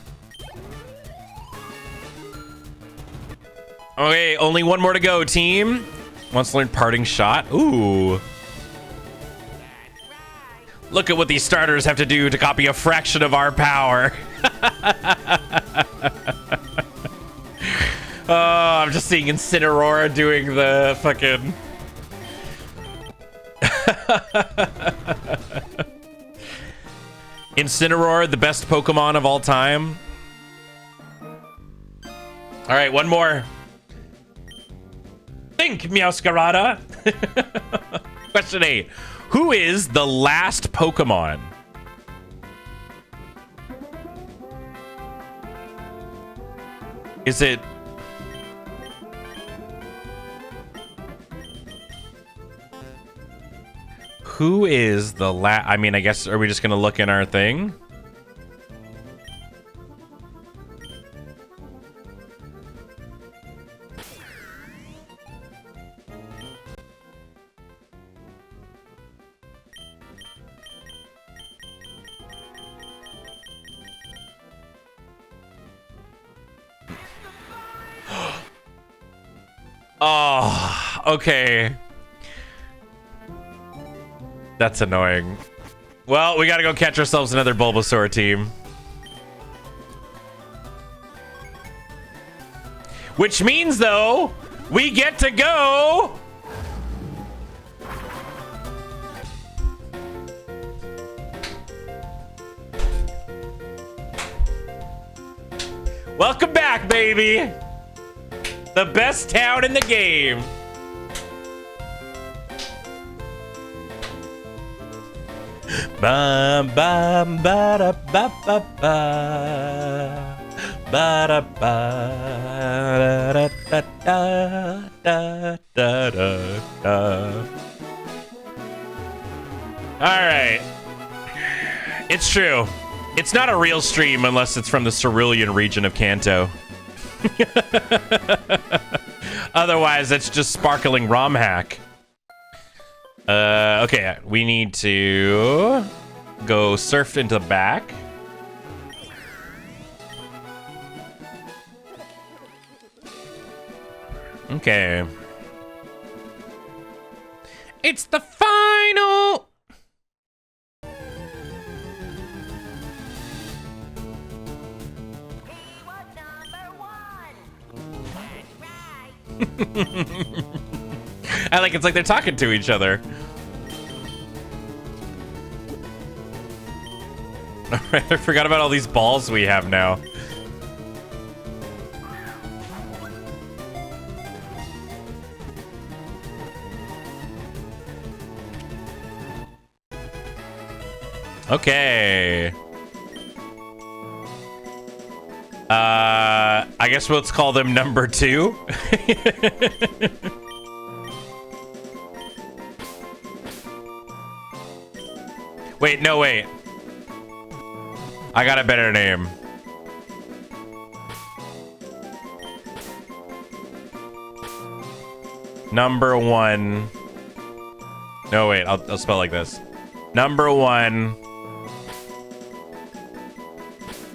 Okay, only one more to go, team. Wants to learn Parting Shot. Ooh. Look at what these starters have to do to copy a fraction of our power. Oh, I'm just seeing Incineroar doing the fucking... Incineroar, the best Pokemon of all time. All right, one more. Think, Meowscarada. Question 8. Who is the last Pokemon? Is it... Who is the last... I mean, I guess, are we just going to look in our thing? Oh, okay. That's annoying. Well, we gotta go catch ourselves another Bulbasaur team. Which means, though, we get to go Welcome back, baby. The best town in the game. Bum bum ba da ba ba ba ba da ba da da da da da da. All right. It's true. It's not a real stream unless it's from the Cerulean region of Kanto. Otherwise, it's just sparkling Romhack. Okay, we need to go surf into the back. Okay. It's the final. I like it's like they're talking to each other. Alright, I forgot about all these balls we have now. Okay. I guess let's call them number 2. Wait, no, wait. I got a better name. Number 1. No, wait, I'll spell like this. Number 1.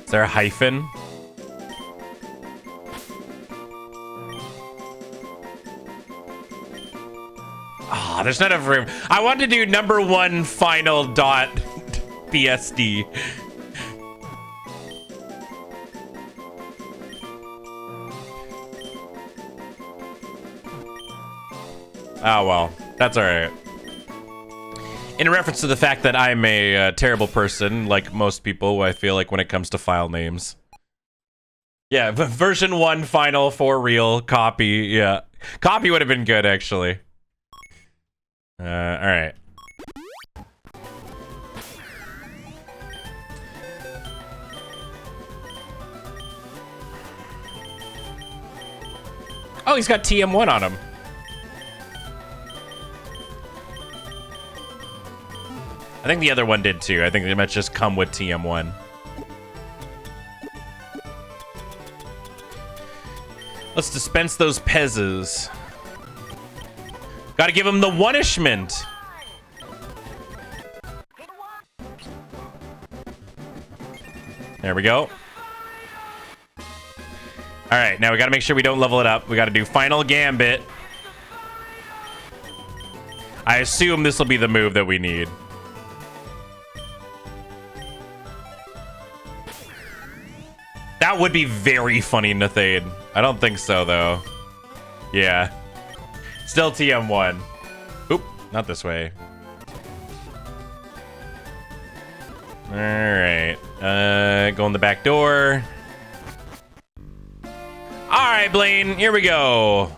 Is there a hyphen? Oh, there's not enough room. I want to do number 1 final dot BSD. Oh, well, that's all right. In reference to the fact that I'm a terrible person, like most people, I feel like when it comes to file names. Yeah, version 1 final for real copy. Yeah, copy would have been good actually. All right. Oh, he's got TM1 on him. I think the other one did too. I think they might just come with TM1. Let's dispense those pezzes. Gotta give him the punishment. There we go. All right, now we gotta make sure we don't level it up. We gotta do final gambit. I assume this will be the move that we need. That would be very funny, Nathade. I don't think so, though. Yeah. Still TM1. Oop, not this way. All right. Go in the back door. All right, Blaine, here we go.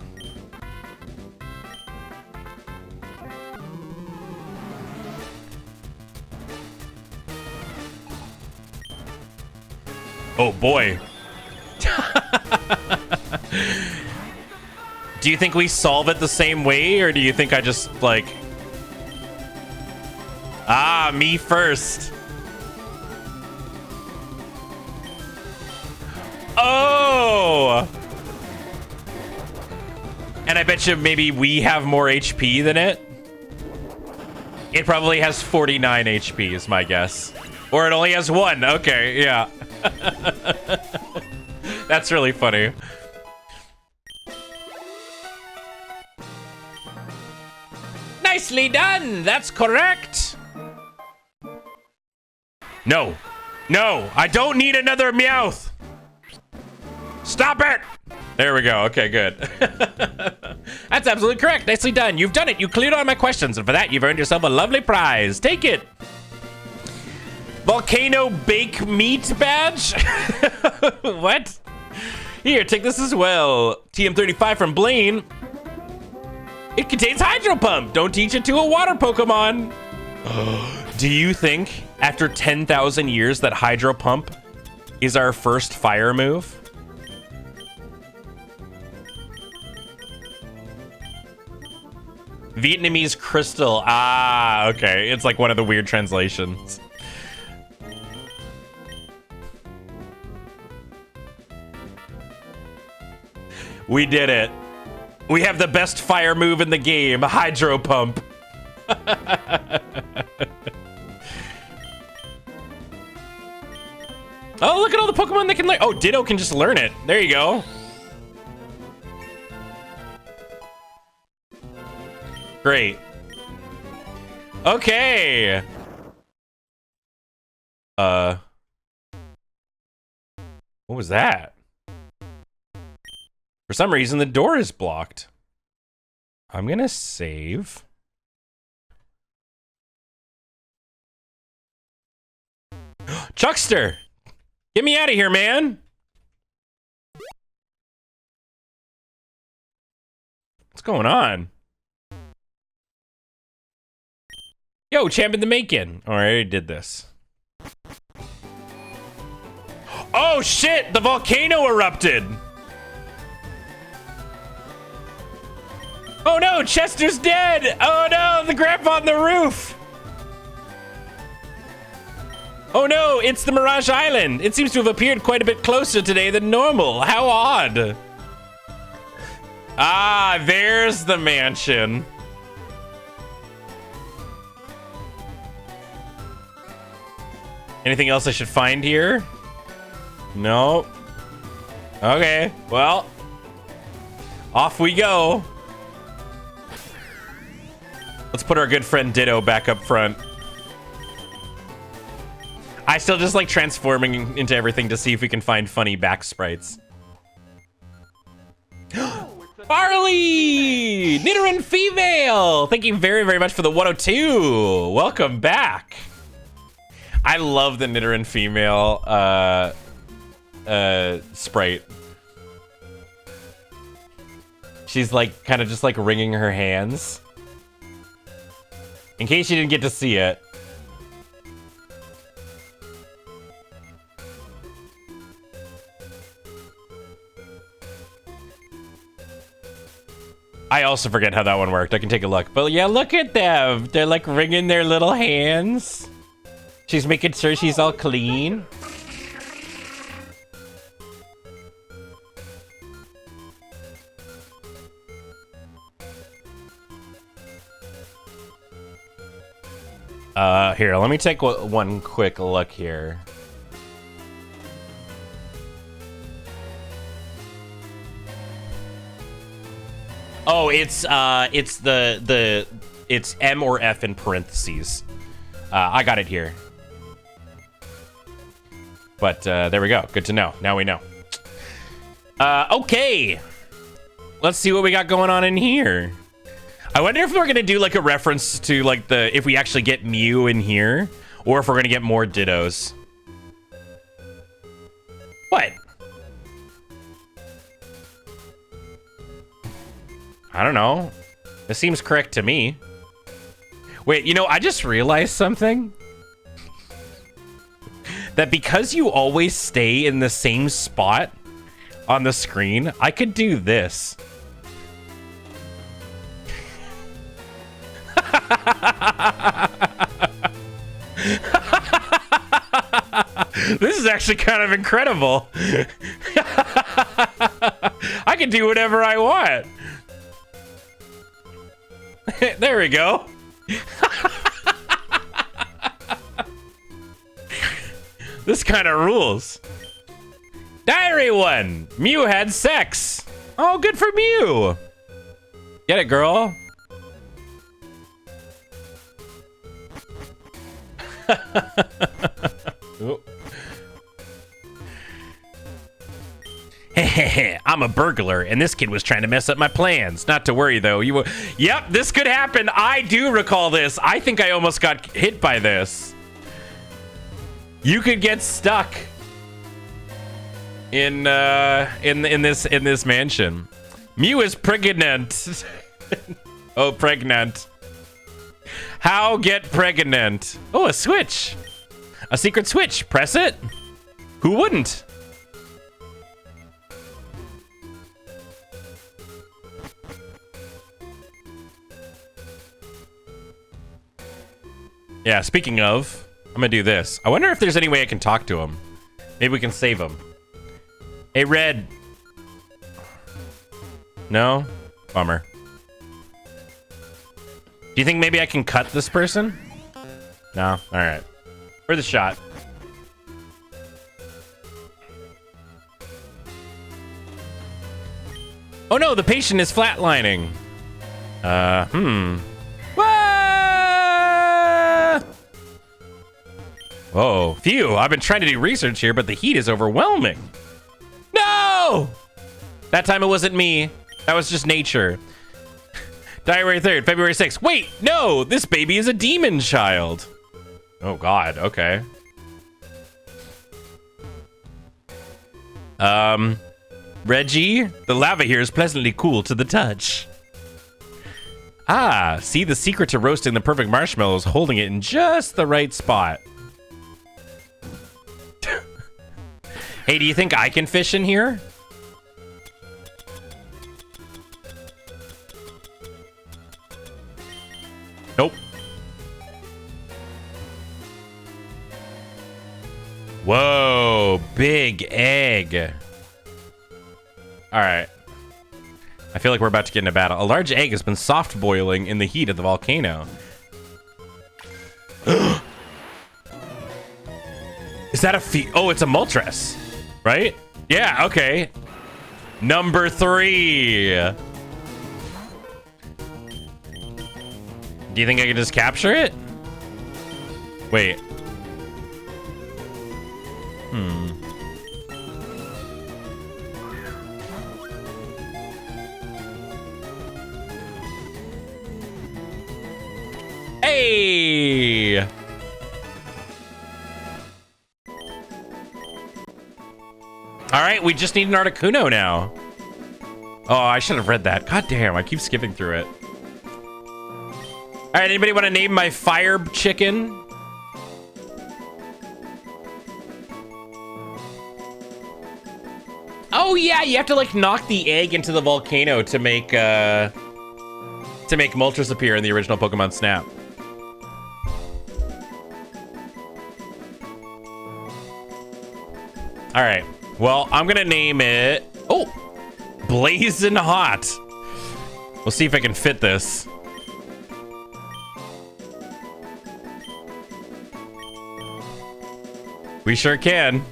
Oh, boy. Do you think we solve it the same way, or do you think I just, like... Ah, me first. Oh! And I bet you maybe we have more HP than it. It probably has 49 HP is my guess. Or it only has 1. Okay, yeah. That's really funny. Nicely done. That's correct. No. No, I don't need another Meowth. Stop it. There we go. Okay, good. That's absolutely correct. Nicely done. You've done it. You cleared all my questions, and for that, you've earned yourself a lovely prize. Take it. Volcano Bake Meat badge? What? Here, take this as well. TM35 from Blaine. It contains Hydro Pump. Don't teach it to a water Pokemon. Do you think after 10,000 years that Hydro Pump is our first fire move? Vietnamese crystal. Ah, okay. It's like one of the weird translations. We did it. We have the best fire move in the game, Hydro Pump. Oh, look at all the Pokemon that can learn. Oh, Ditto can just learn it. There you go. Great. Okay. What was that? For some reason, the door is blocked. I'm gonna save. Chuckster! Get me out of here, man! What's going on? Yo, Champion the Macon. Oh, I already did this. Oh shit! The volcano erupted! Oh no, Chester's dead! Oh no, the grandpa on the roof! Oh no, it's the Mirage Island! It seems to have appeared quite a bit closer today than normal. How odd! Ah, there's the mansion. Anything else I should find here? No. Okay, well. Off we go. Let's put our good friend Ditto back up front. I still just like transforming into everything to see if we can find funny back sprites. Farley! Nidoran female! Thank you very, very much for the 102. Welcome back. I love the Nidoran female sprite. She's like kind of just like wringing her hands. In case you didn't get to see it. I also forget how that one worked. I can take a look. But yeah, look at them. They're like wringing their little hands. She's making sure she's all clean. Here, let me take one quick look here. Oh, it's it's M or F in parentheses. I got it here. But there we go. Good to know. Now we know. Okay. Let's see what we got going on in here. I wonder if we're gonna do like a reference to like if we actually get Mew in here, or if we're gonna get more Dittos. What? I don't know. This seems correct to me. Wait, you know, I just realized something. That because you always stay in the same spot on the screen, I could do this. This is actually kind of incredible. I can do whatever I want. There we go. This kind of rules. Diary 1. Mew had sex. Oh, good for Mew. Get it, girl. I'm a burglar, and this kid was trying to mess up my plans. Not to worry, though. Yep, this could happen. I do recall this. I think I almost got hit by this. You could get stuck. in this mansion. Mew is pregnant. Oh, pregnant. How get pregnant? Oh, a switch. A secret switch. Press it. Who wouldn't? Yeah, speaking of, I'm gonna do this. I wonder if there's any way I can talk to him. Maybe we can save him. Hey, Red. No? Bummer. Do you think maybe I can cut this person? No? Alright. For the shot. Oh no, the patient is flatlining. Whoa, phew, I've been trying to do research here, but the heat is overwhelming. No! That time it wasn't me. That was just nature. January 3rd, February 6th. Wait, no, this baby is a demon child. Oh God, okay. Reggie, the lava here is pleasantly cool to the touch. Ah, see, the secret to roasting the perfect marshmallow is holding it in just the right spot. Hey, do you think I can fish in here? Nope. Whoa, big egg. All right. I feel like we're about to get in a battle. A large egg has been soft boiling in the heat of the volcano. Is that a oh, it's a Moltres, right? Yeah, okay. Number 3. Do you think I can just capture it? Wait. Hey! All right, we just need an Articuno now. Oh, I should have read that. God damn, I keep skipping through it. All right, anybody want to name my fire chicken? Oh yeah, you have to like knock the egg into the volcano to make Moltres appear in the original Pokemon Snap. All right. Well, I'm gonna name it. Oh, Blazing Hot. We'll see if I can fit this. We sure can.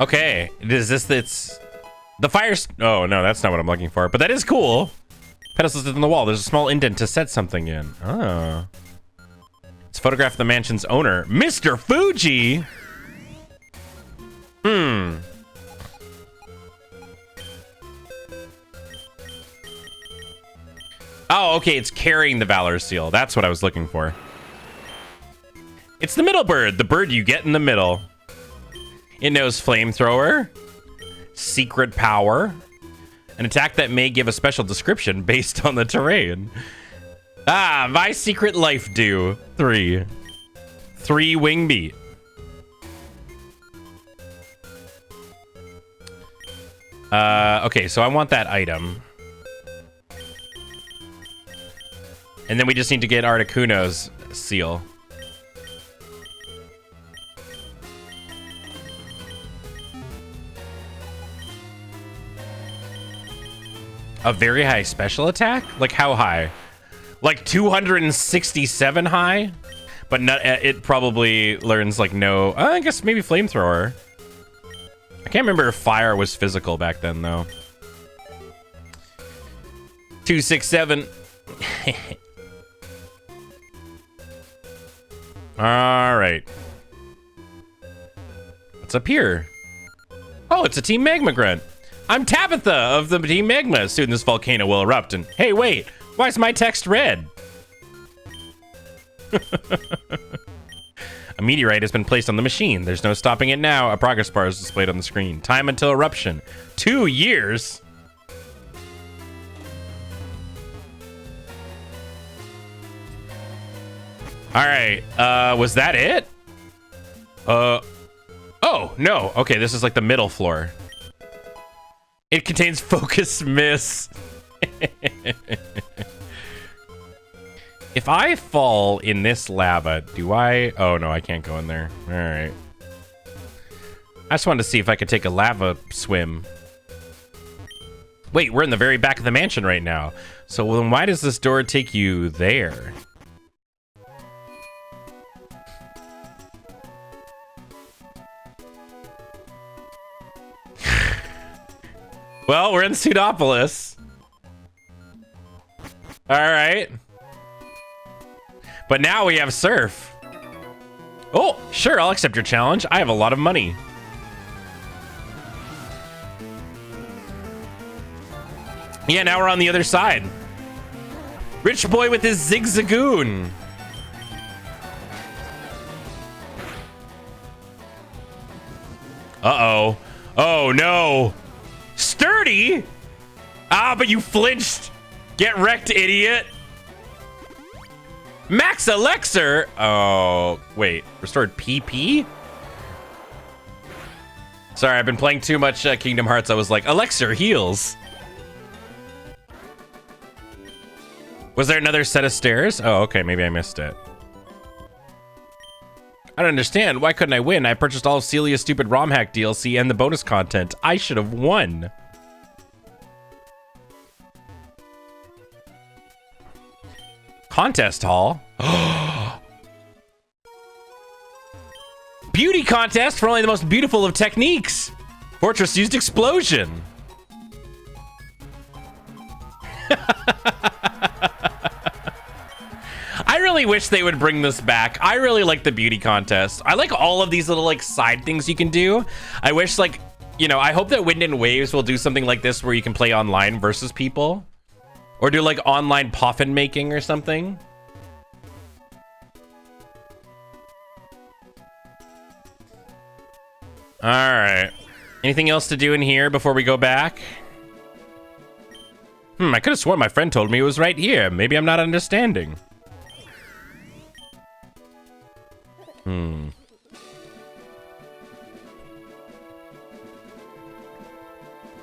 Okay, is this it's the fire? Oh no, that's not what I'm looking for. But that is cool. Pedestals in the wall. There's a small indent to set something in. Oh. It's photographed the mansion's owner, Mr. Fuji. Oh, okay, it's carrying the Valor Seal. That's what I was looking for. It's the middle bird, the bird you get in the middle. It knows Flamethrower, Secret Power, an attack that may give a special description based on the terrain. Ah, my secret life do. 3 wing beat. Okay, so I want that item. And then we just need to get Articuno's seal. A very high special attack? Like how high? Like 267 high? But not, it probably learns like no... I guess maybe Flamethrower. I can't remember if fire was physical back then though. 267. All right. What's up here? Oh, it's a Team Magma Grunt. I'm Tabitha of the Team Magma. Soon this volcano will erupt and... Hey, wait. Why is my text red? A meteorite has been placed on the machine. There's no stopping it now. A progress bar is displayed on the screen. Time until eruption. 2 years? All right. Was that it? Oh, no. Okay, this is like the middle floor. It contains focus miss. If I fall in this lava, do I... Oh, no, I can't go in there. All right. I just wanted to see if I could take a lava swim. Wait, we're in the very back of the mansion right now. So then why does this door take you there? Well, we're in Pseudopolis. All right. But now we have surf. Oh, sure, I'll accept your challenge. I have a lot of money. Yeah, now we're on the other side. Rich boy with his zigzagoon. Uh-oh. Oh, no. Sturdy? Ah, but you flinched. Get wrecked, idiot. Max Elixir? Oh, wait. Restored PP? Sorry, I've been playing too much Kingdom Hearts. I was like, Elixir heals. Was there another set of stairs? Oh, okay. Maybe I missed it. I don't understand. Why couldn't I win? I purchased all of Celia's stupid Romhack DLC and the bonus content. I should have won. Contest hall. Beauty contest for only the most beautiful of techniques. Fortress used explosion. I really wish they would bring this back. I really like the beauty contest. I like all of these little like side things you can do. I wish like, you know, I hope that Wind and Waves will do something like this where you can play online versus people. Or do like online poffin making or something. All right. Anything else to do in here before we go back? I could have sworn my friend told me it was right here. Maybe I'm not understanding.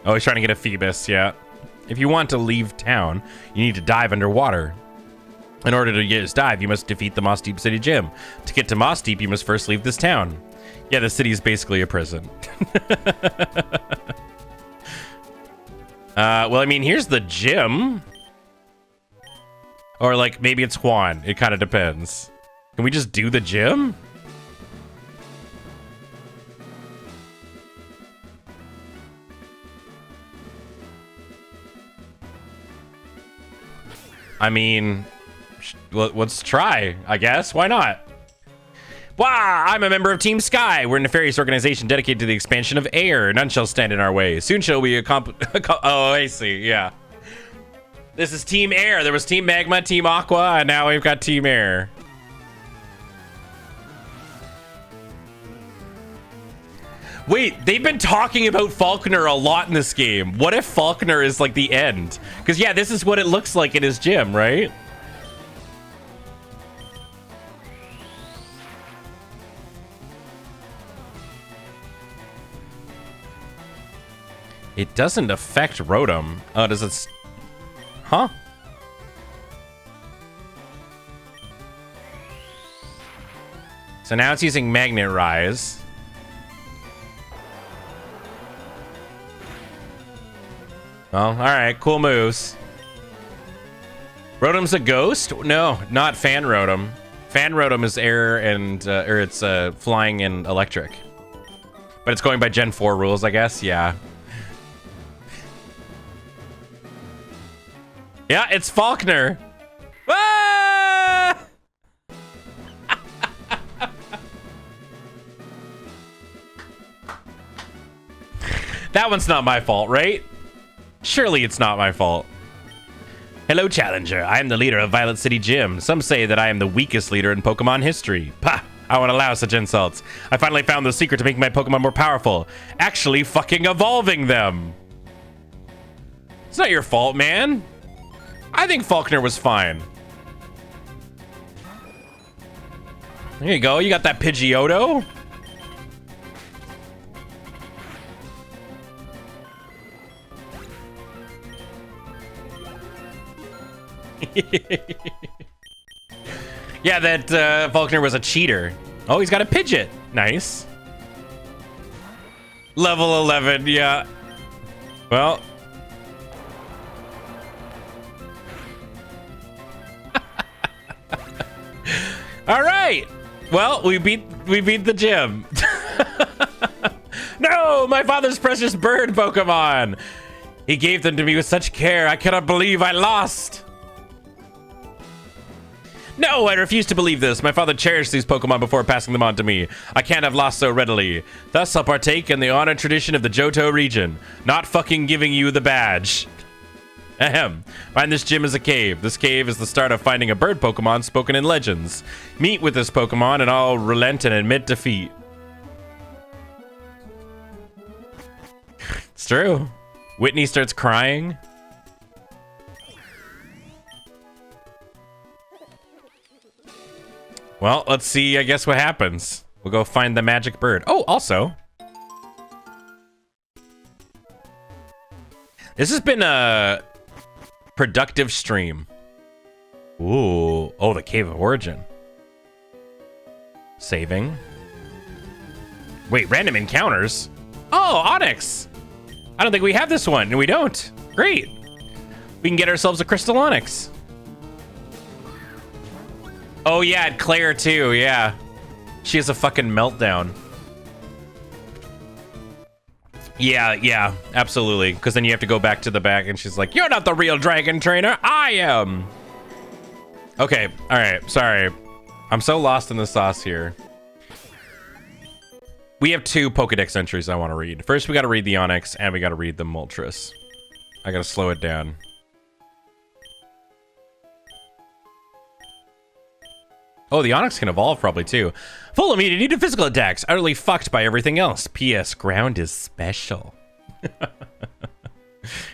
Oh, he's trying to get a Phoebus, yeah. If you want to leave town, you need to dive underwater. In order to get his dive, you must defeat the Moss Deep City Gym. To get to Moss Deep, you must first leave this town. Yeah, the city is basically a prison. Well, I mean, here's the gym. Or, like, maybe it's Juan. It kind of depends. Can we just do the gym? I mean, let's try, I guess. Why not? Wow, I'm a member of Team Sky. We're a nefarious organization dedicated to the expansion of air. None shall stand in our way. Soon shall we oh, I see, yeah. This is Team Air. There was Team Magma, Team Aqua, and now we've got Team Air. Wait, they've been talking about Falconer a lot in this game. What if Falconer is like the end? Because yeah, this is what it looks like in his gym, right? It doesn't affect Rotom. Oh, does it? Huh? So now it's using Magnet Rise. Well, all right, cool moves. Rotom's a ghost? No, not Fan Rotom. Fan Rotom is air and, or it's flying and electric. But it's going by Gen 4 rules, I guess. Yeah. Yeah, it's Falconer. Ah! That one's not my fault, right? Surely it's not my fault. Hello, Challenger. I am the leader of Violet City Gym. Some say that I am the weakest leader in Pokemon history. Pah! I won't allow such insults. I finally found the secret to making my Pokemon more powerful. Actually fucking evolving them. It's not your fault, man. I think Faulkner was fine. There you go. You got that Pidgeotto. Yeah, that Faulkner was a cheater. Oh, he's got a Pidgeot. Nice. Level 11, yeah. Well. All right. Well, we beat the gym. No, my father's precious bird Pokemon. He gave them to me with such care. I cannot believe I lost. No, I refuse to believe this. My father cherished these Pokemon before passing them on to me. I can't have lost so readily. Thus, I'll partake in the honored tradition of the Johto region. Not fucking giving you the badge. Ahem. Find this gym as a cave. This cave is the start of finding a bird Pokemon spoken in legends. Meet with this Pokemon and I'll relent and admit defeat. It's true. Whitney starts crying. Well, let's see, I guess, what happens. We'll go find the magic bird. Oh, also. This has been a productive stream. Ooh. Oh, the Cave of Origin. Saving. Wait, random encounters? Oh, Onyx. I don't think we have this one. We don't. Great. We can get ourselves a Crystal Onyx. Oh, yeah, Claire, too. Yeah. She has a fucking meltdown. Yeah, absolutely. Because then you have to go back to the back and she's like, you're not the real dragon trainer. I am. Okay. All right. Sorry. I'm so lost in the sauce here. We have 2 Pokedex entries I want to read. First, we got to read the Onyx and we got to read the Moltres. I got to slow it down. Oh, the Onyx can evolve probably too. Full immunity to physical attacks. Utterly fucked by everything else. P.S. Ground is special.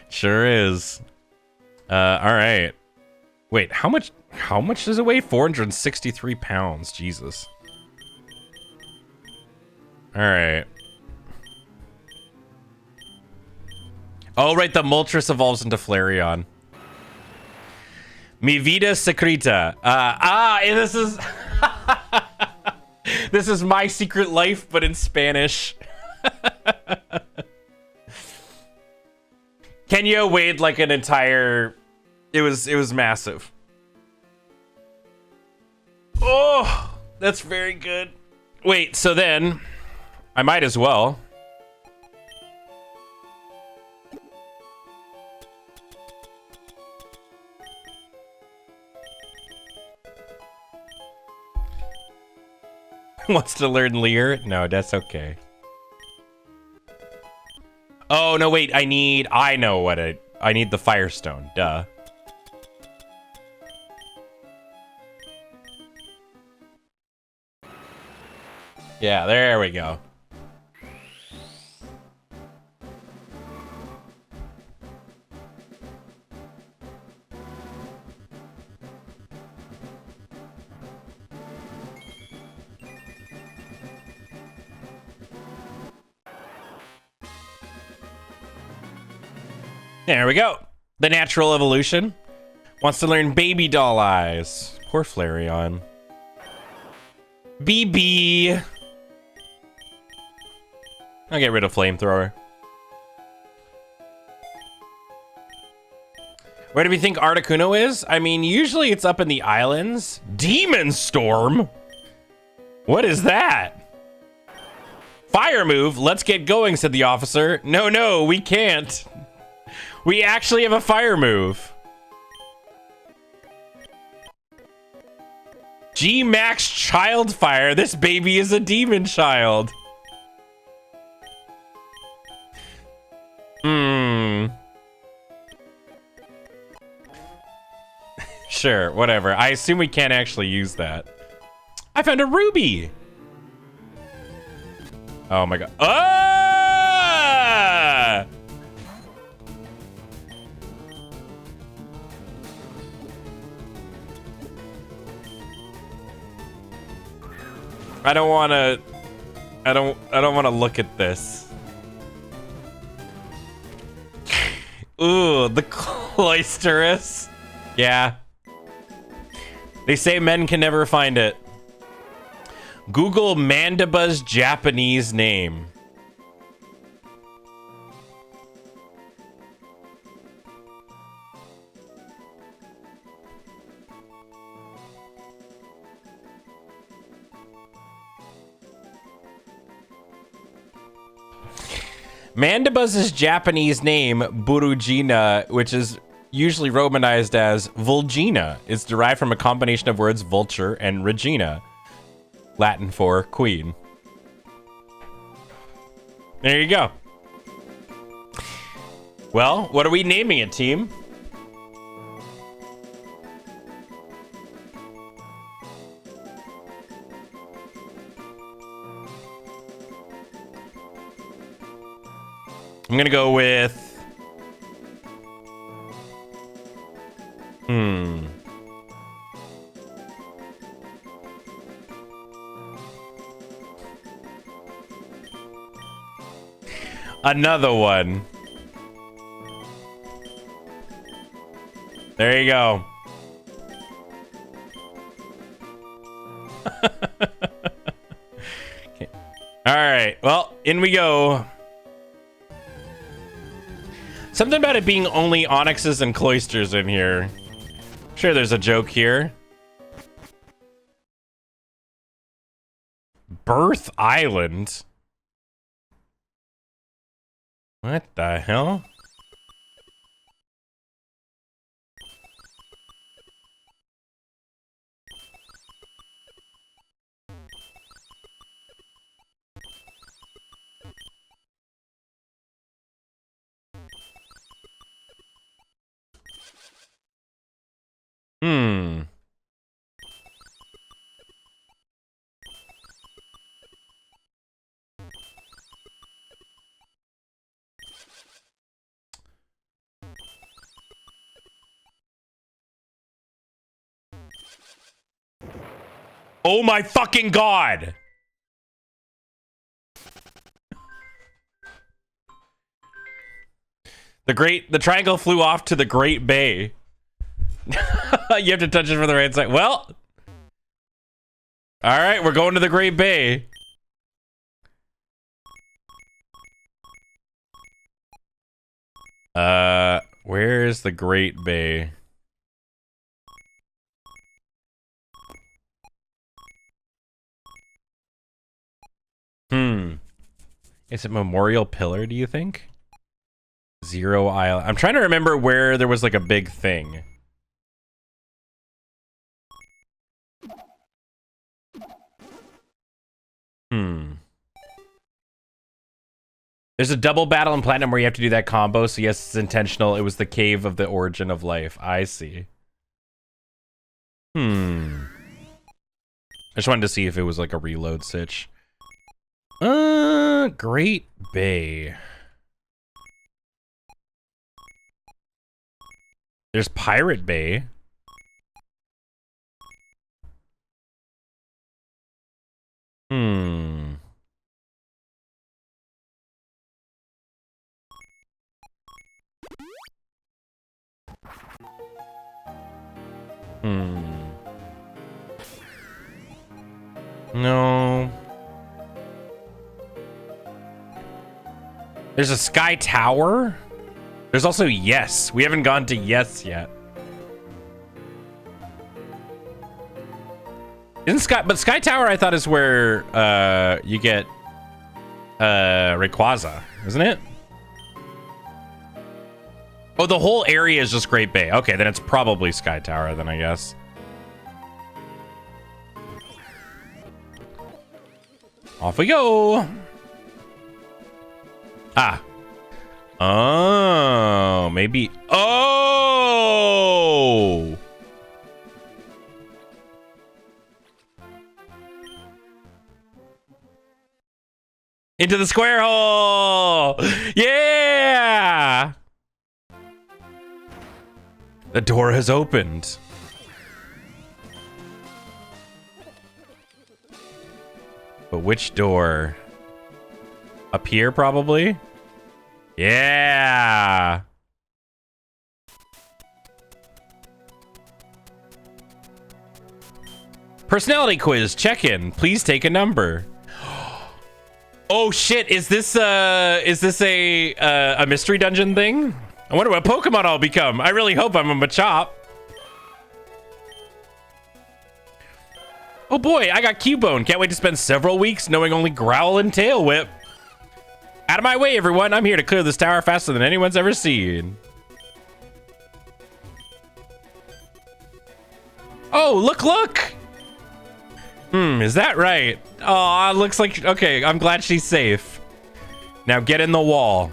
Sure is. All right. Wait, how much does it weigh? 463 pounds. Jesus. All right. Oh, right. The Moltres evolves into Flareon. Mi vida secreta. This is this is my secret life, but in Spanish. Kenya weighed like an entire. It was massive. Oh, that's very good. Wait, so then I might as well. Wants to learn Leer? No, that's okay. Oh, no, wait. I need the Firestone. Duh. Yeah, there we go. There we go. The natural evolution. Wants to learn baby doll eyes. Poor Flareon. BB. I'll get rid of flamethrower. Where do we think Articuno is? I mean, usually it's up in the islands. Demon Storm? What is that? Fire move? Let's get going, said the officer. No, we can't. We actually have a fire move. G-Max Childfire. This baby is a demon child. Sure, whatever. I assume we can't actually use that. I found a ruby. Oh my god. Ah! I don't want to look at this. Ooh, the cloisterous. Yeah. They say men can never find it. Google Mandiba's Japanese name. Mandiba's Japanese name, Burugina, which is usually romanized as Vulgina, is derived from a combination of words vulture and Regina, Latin for queen. There you go. Well, what are we naming it, team? I'm gonna go with... Another one. There you go. Okay. All right. Well, in we go. Something about it being only onyxes and cloisters in here. Sure, there's a joke here. Birth Island. What the hell? Oh my fucking god! The triangle flew off to the Great Bay. You have to touch it from the right side. Well, all right, we're going to the Great Bay. Where's the Great Bay? Is it Memorial Pillar, do you think? Zero Island. I'm trying to remember where there was like a big thing. There's a double battle in Platinum where you have to do that combo, so yes, it's intentional. It was the cave of the origin of life. I see. I just wanted to see if it was like a reload sitch. Great Bay. There's Pirate Bay. No. There's a Sky Tower. There's also Yes. We haven't gone to Yes yet. But Sky Tower I thought is where you get Rayquaza, isn't it? Oh, the whole area is just Great Bay. Okay, then it's probably Sky Tower then, I guess. Off we go. Ah. Oh, maybe. Oh! Into the square hole! Yeah! The door has opened. But which door? Up here, probably? Yeah! Personality quiz, check-in. Please take a number. Oh shit, is this a mystery dungeon thing? I wonder what Pokemon I'll become. I really hope I'm a Machop. Oh boy, I got Cubone. Can't wait to spend several weeks knowing only Growl and Tail Whip. Out of my way, everyone. I'm here to clear this tower faster than anyone's ever seen. Oh, look! Is that right? Oh, looks like... Okay, I'm glad she's safe. Now get in the wall.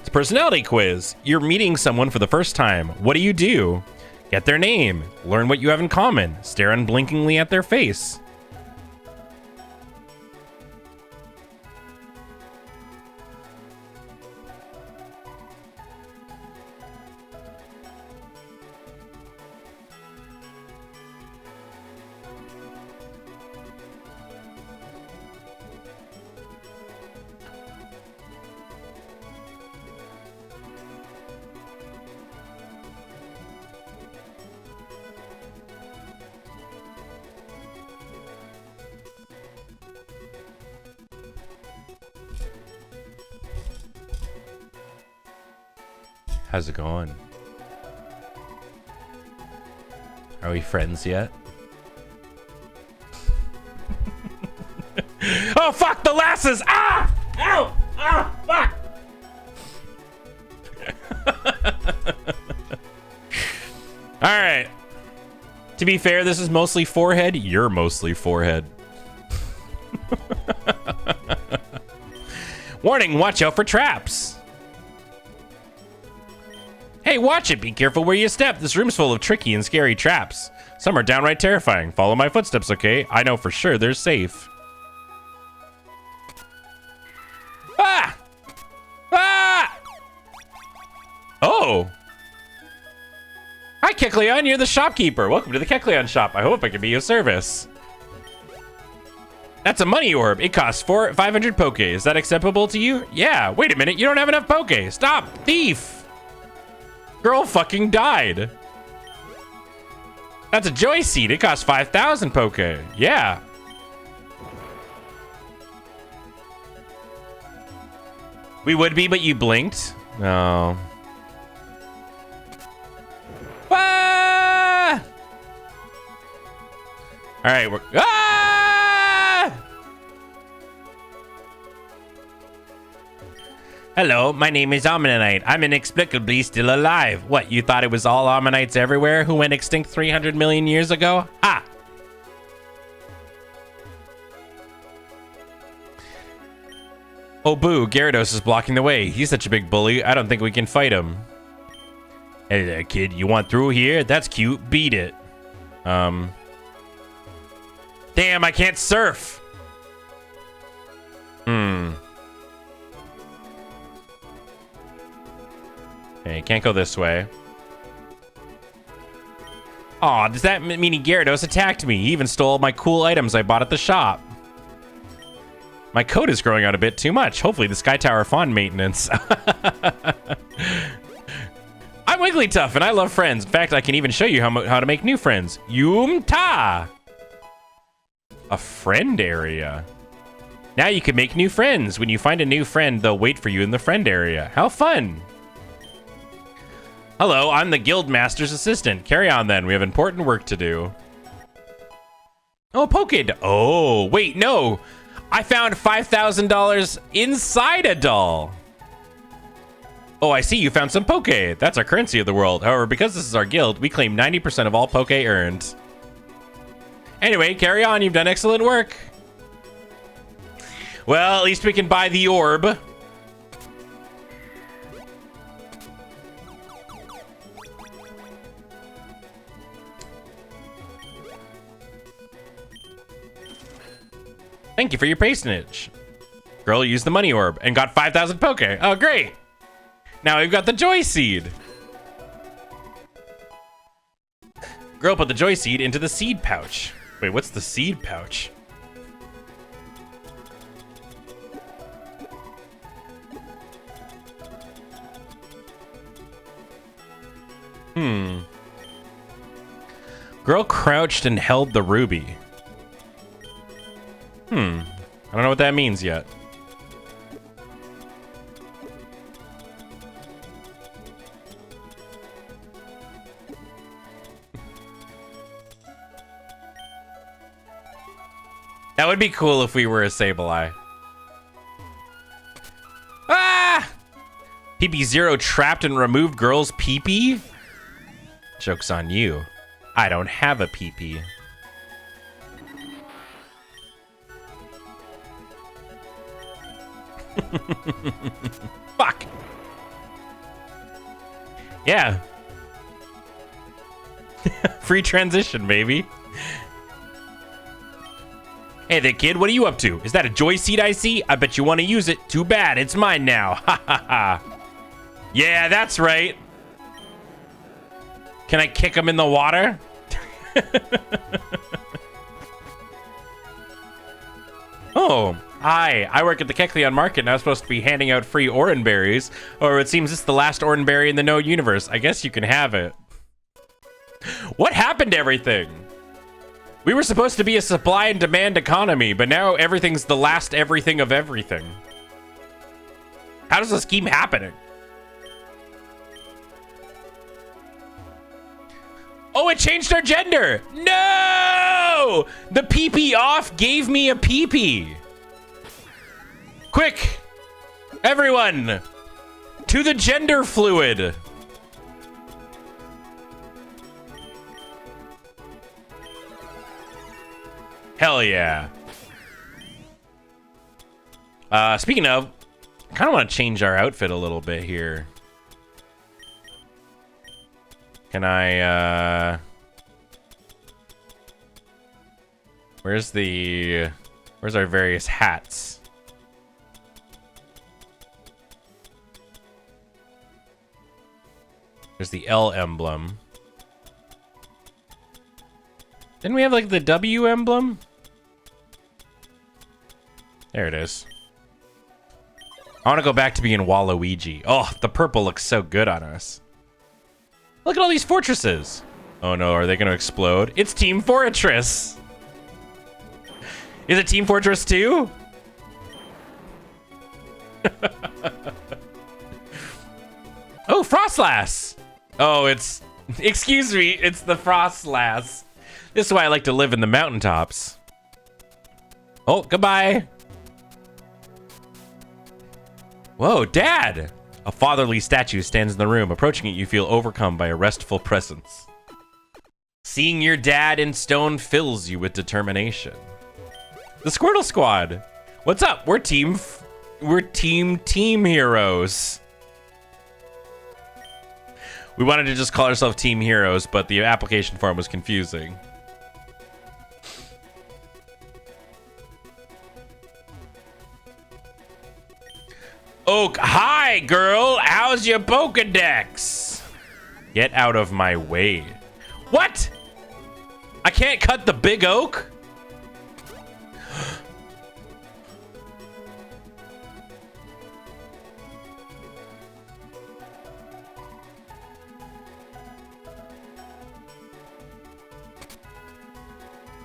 It's a personality quiz. You're meeting someone for the first time. What do you do? Get their name. Learn what you have in common. Stare unblinkingly at their face. How's it going? Are we friends yet? Oh fuck, the lasses! Ah! Ow! Ah! Fuck! Alright. To be fair, this is mostly forehead. You're mostly forehead. Warning, watch out for traps. Hey, watch it. Be careful where you step. This room's full of tricky and scary traps. Some are downright terrifying. Follow my footsteps, okay? I know for sure they're safe. Ah! Ah! Oh! Hi, Kecleon. You're the shopkeeper. Welcome to the Kecleon shop. I hope I can be of service. That's a money orb. It costs 500 poke. Is that acceptable to you? Yeah. Wait a minute. You don't have enough poke. Stop. Thief. Girl fucking died. That's a joy seed. It costs 5,000 poke. Yeah. We would be, but you blinked. No. Ah! All right, we're... Ah! Hello, my name is Ammonite. I'm inexplicably still alive. What, you thought it was all Ammonites everywhere who went extinct 300 million years ago? Ah! Oh boo, Gyarados is blocking the way. He's such a big bully, I don't think we can fight him. Hey there, kid, you want through here? That's cute, beat it. Damn, I can't surf! Okay, can't go this way. Aw, does that mean Gyarados attacked me? He even stole my cool items I bought at the shop. My coat is growing out a bit too much. Hopefully the Sky Tower Fawn maintenance. I'm Wigglytuff and I love friends. In fact, I can even show you how to make new friends. Yum-ta! A friend area. Now you can make new friends. When you find a new friend, they'll wait for you in the friend area. How fun! Hello, I'm the Guildmaster's assistant. Carry on then, we have important work to do. Oh, Pokédoll. Oh, wait, no. I found $5,000 inside a doll. Oh, I see, you found some Poke. That's our currency of the world. However, because this is our guild, we claim 90% of all Poke earned. Anyway, carry on, you've done excellent work. Well, at least we can buy the orb. Thank you for your patronage. Girl used the money orb and got 5,000 poke. Oh, great. Now we've got the joy seed. Girl put the joy seed into the seed pouch. Wait, what's the seed pouch? Girl crouched and held the ruby. I don't know what that means yet. That would be cool if we were a Sableye. Ah! PP0 trapped and removed girl's PP? Joke's on you. I don't have a PP. Fuck. Yeah. Free transition, baby. Hey there, kid. What are you up to? Is that a joy seed I see? I bet you want to use it. Too bad. It's mine now. Ha ha ha. Yeah, that's right. Can I kick him in the water? Oh, hi. I work at the Kecleon Market and I'm supposed to be handing out free oran berries. Or it seems it's the last oran berry in the known universe. I guess you can have it. What happened to everything? We were supposed to be a supply and demand economy, but now everything's the last everything of everything. How does this keep happening? Oh, it changed our gender. No! The PP off gave me a PP. Quick, everyone, to the gender fluid. Hell yeah. Speaking of, I kind of want to change our outfit a little bit here. Can I, where's our various hats? There's the L emblem. Didn't we have like the W emblem? There it is. I want to go back to being Waluigi. Oh, the purple looks so good on us. Look at all these fortresses. Oh no, are they going to explode? It's Team Fortress. Is it Team Fortress 2? Oh, Frostlass. Oh, it's... Excuse me, it's the Frostlass. This is why I like to live in the mountaintops. Oh, goodbye. Whoa, Dad! A fatherly statue stands in the room. Approaching it, you feel overcome by a restful presence. Seeing your dad in stone fills you with determination. The Squirtle Squad. What's up? We're team heroes. We wanted to just call ourselves Team Heroes, but the application form was confusing. Oh, hi, girl. How's your Pokedex? Get out of my way. What? I can't cut the big oak?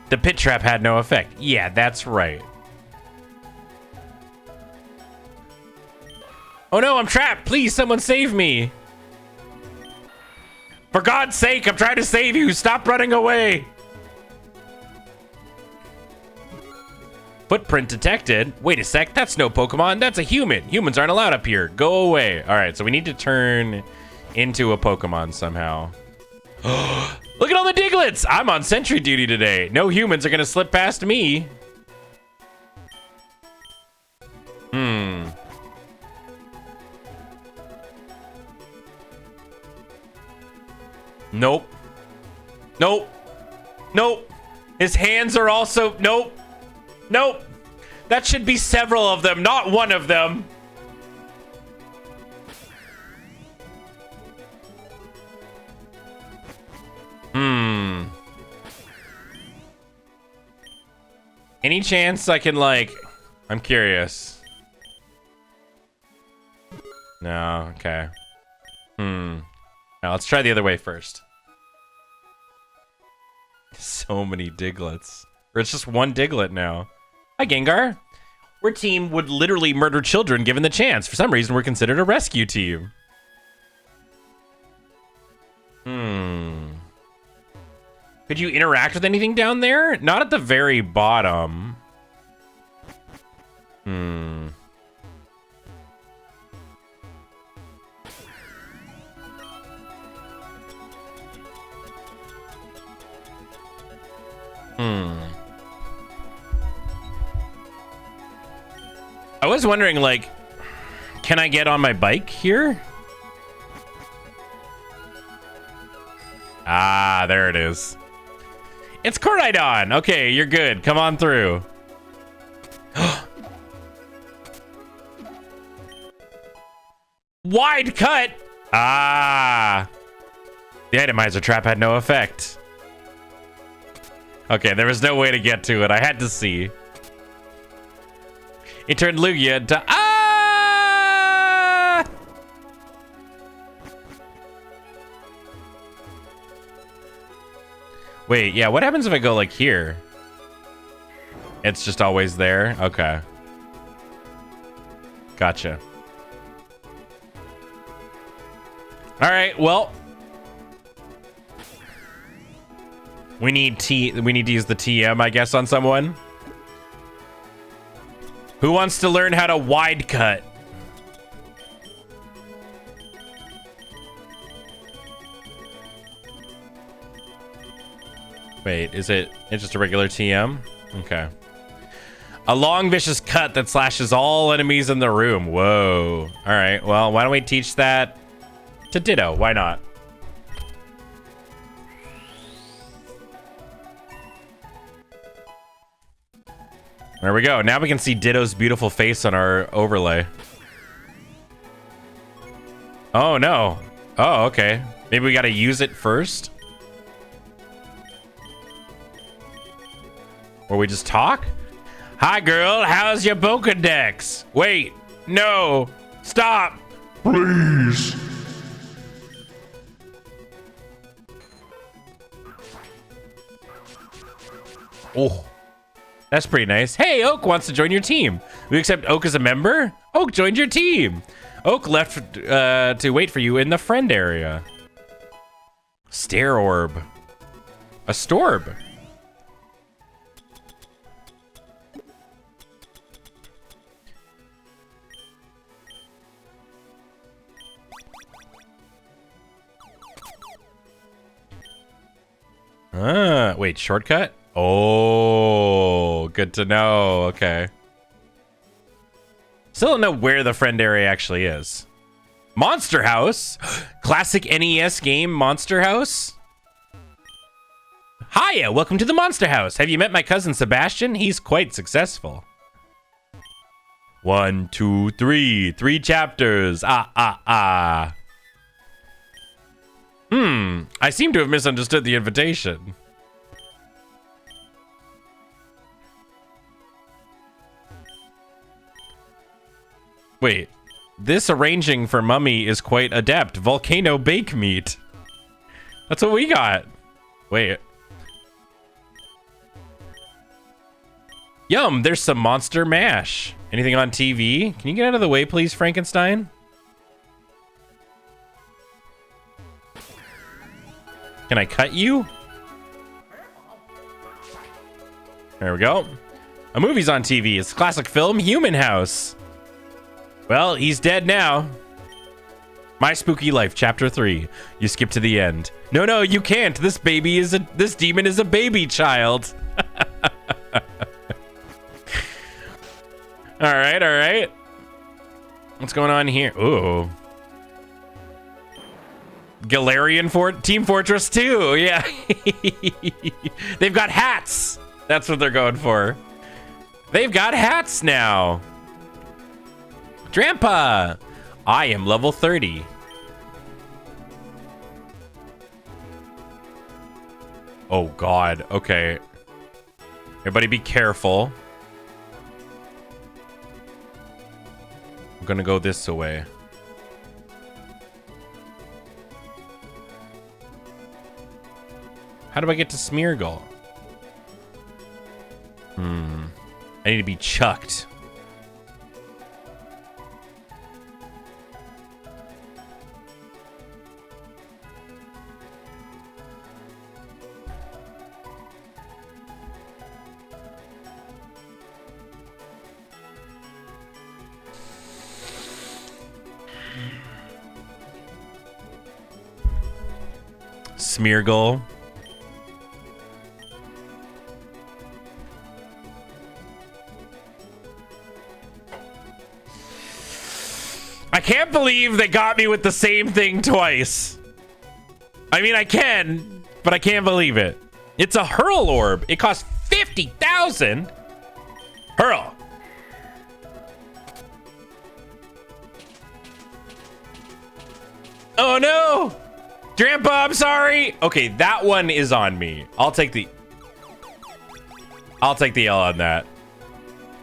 The pit trap had no effect. Yeah, that's right. Oh no, I'm trapped. Please, someone save me. For God's sake, I'm trying to save you. Stop running away. Footprint detected. Wait a sec, that's no Pokemon. That's a human. Humans aren't allowed up here. Go away. All right, so we need to turn into a Pokemon somehow. Look at all the Digletts. I'm on sentry duty today. No humans are going to slip past me. Nope. Nope. Nope. His hands are also... Nope. Nope. That should be several of them, not one of them. Any chance I can, like... I'm curious. No, okay. Now let's try the other way first. So many Diglets. Or it's just one Diglett now. Hi, Gengar. We're a team would literally murder children given the chance. For some reason, we're considered a rescue team. Could you interact with anything down there? Not at the very bottom. I was wondering, like, can I get on my bike here? Ah, there it is. It's Koraidon. Okay, you're good. Come on through. Wide cut. Ah. The itemizer trap had no effect. Okay, there was no way to get to it. I had to see. It turned Lugia into... Ah! Wait, yeah, what happens if I go, like, here? It's just always there? Okay. Gotcha. Alright, well... We need to use the TM, I guess, on someone. Who wants to learn how to wide cut? Wait, it's just a regular TM? Okay. A long, vicious cut that slashes all enemies in the room. Whoa. All right, well, why don't we teach that to Ditto? Why not? There we go. Now we can see Ditto's beautiful face on our overlay. Oh, no. Oh, okay. Maybe we got to use it first? Or we just talk? Hi, girl. How's your Pokedex? Wait. No. Stop. Please. Oh. That's pretty nice. Hey, Oak wants to join your team. We accept Oak as a member? Oak joined your team. Oak left to wait for you in the friend area. Stare orb. A storb. Wait, shortcut? Oh, good to know. Okay. Still don't know where the friend area actually is. Monster House? Classic NES game, Monster House? Hiya, welcome to the Monster House. Have you met my cousin Sebastian? He's quite successful. 1, 2, 3. 3 chapters. I seem to have misunderstood the invitation. Wait, this arranging for Mummy is quite adept. Volcano bake meat. That's what we got. Wait. Yum, there's some monster mash. Anything on TV? Can you get out of the way, please, Frankenstein? Can I cut you? There we go. A movie's on TV. It's a classic film, Human House. Well, he's dead now. My Spooky Life, Chapter 3. You skip to the end. No, you can't. This demon is a baby child. All right. What's going on here? Ooh. Galarian Team Fortress 2. Yeah. They've got hats. That's what they're going for. They've got hats now. Drampa, I am level 30. Oh God, okay. Everybody be careful. I'm gonna go this way. How do I get to Smeargle? I need to be chucked. Smeargle. I can't believe they got me with the same thing twice. I mean, I can, but I can't believe it. It's a Hurl Orb. It costs 50,000. Hurl. Oh no. Drampa, I'm sorry. Okay, that one is on me. I'll take the L on that.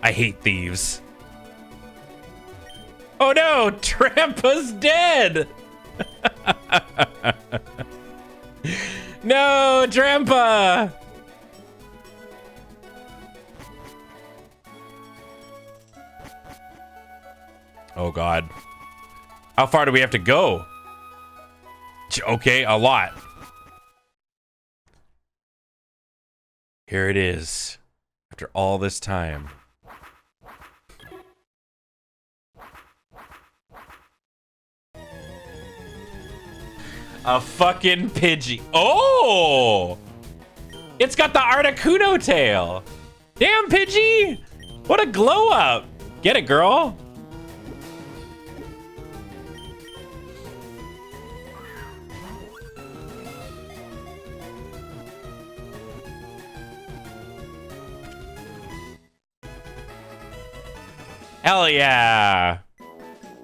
I hate thieves. Oh no, Trampa's dead. No, Drampa. Oh God. How far do we have to go? Okay, a lot. Here it is. After all this time. A fucking Pidgey. Oh! It's got the Articuno tail. Damn, Pidgey! What a glow up. Get it, girl. Hell yeah.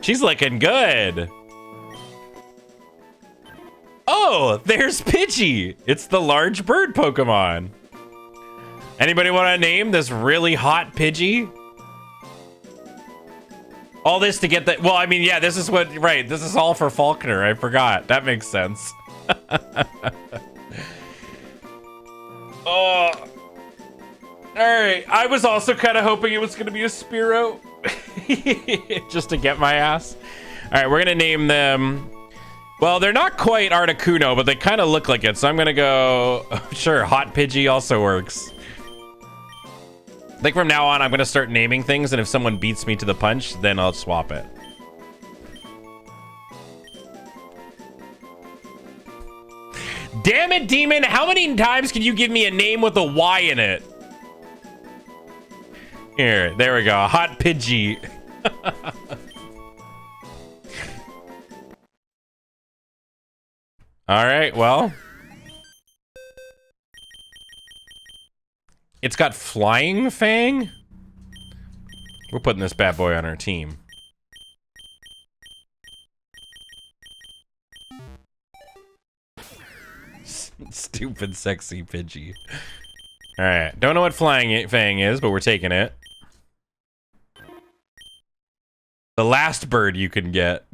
She's looking good. Oh, there's Pidgey. It's the large bird Pokemon. Anybody want to name this really hot Pidgey? All this to get the... Well, I mean, yeah, this is what... Right, this is all for Falconer. I forgot. That makes sense. Oh. All right. I was also kind of hoping it was going to be a Spearow. Just to get my ass. All right, we're going to name them... Well, they're not quite Articuno, but they kind of look like it. So I'm going to go... Sure, Hot Pidgey also works. I think from now on, I'm going to start naming things, and if someone beats me to the punch, then I'll swap it. Damn it, Demon! How many times can you give me a name with a Y in it? Here, there we go. Hot Pidgey. All right, well. It's got Flying Fang? We're putting this bad boy on our team. Stupid, sexy Pidgey. All right, don't know what Flying Fang is, but we're taking it. The last bird you can get.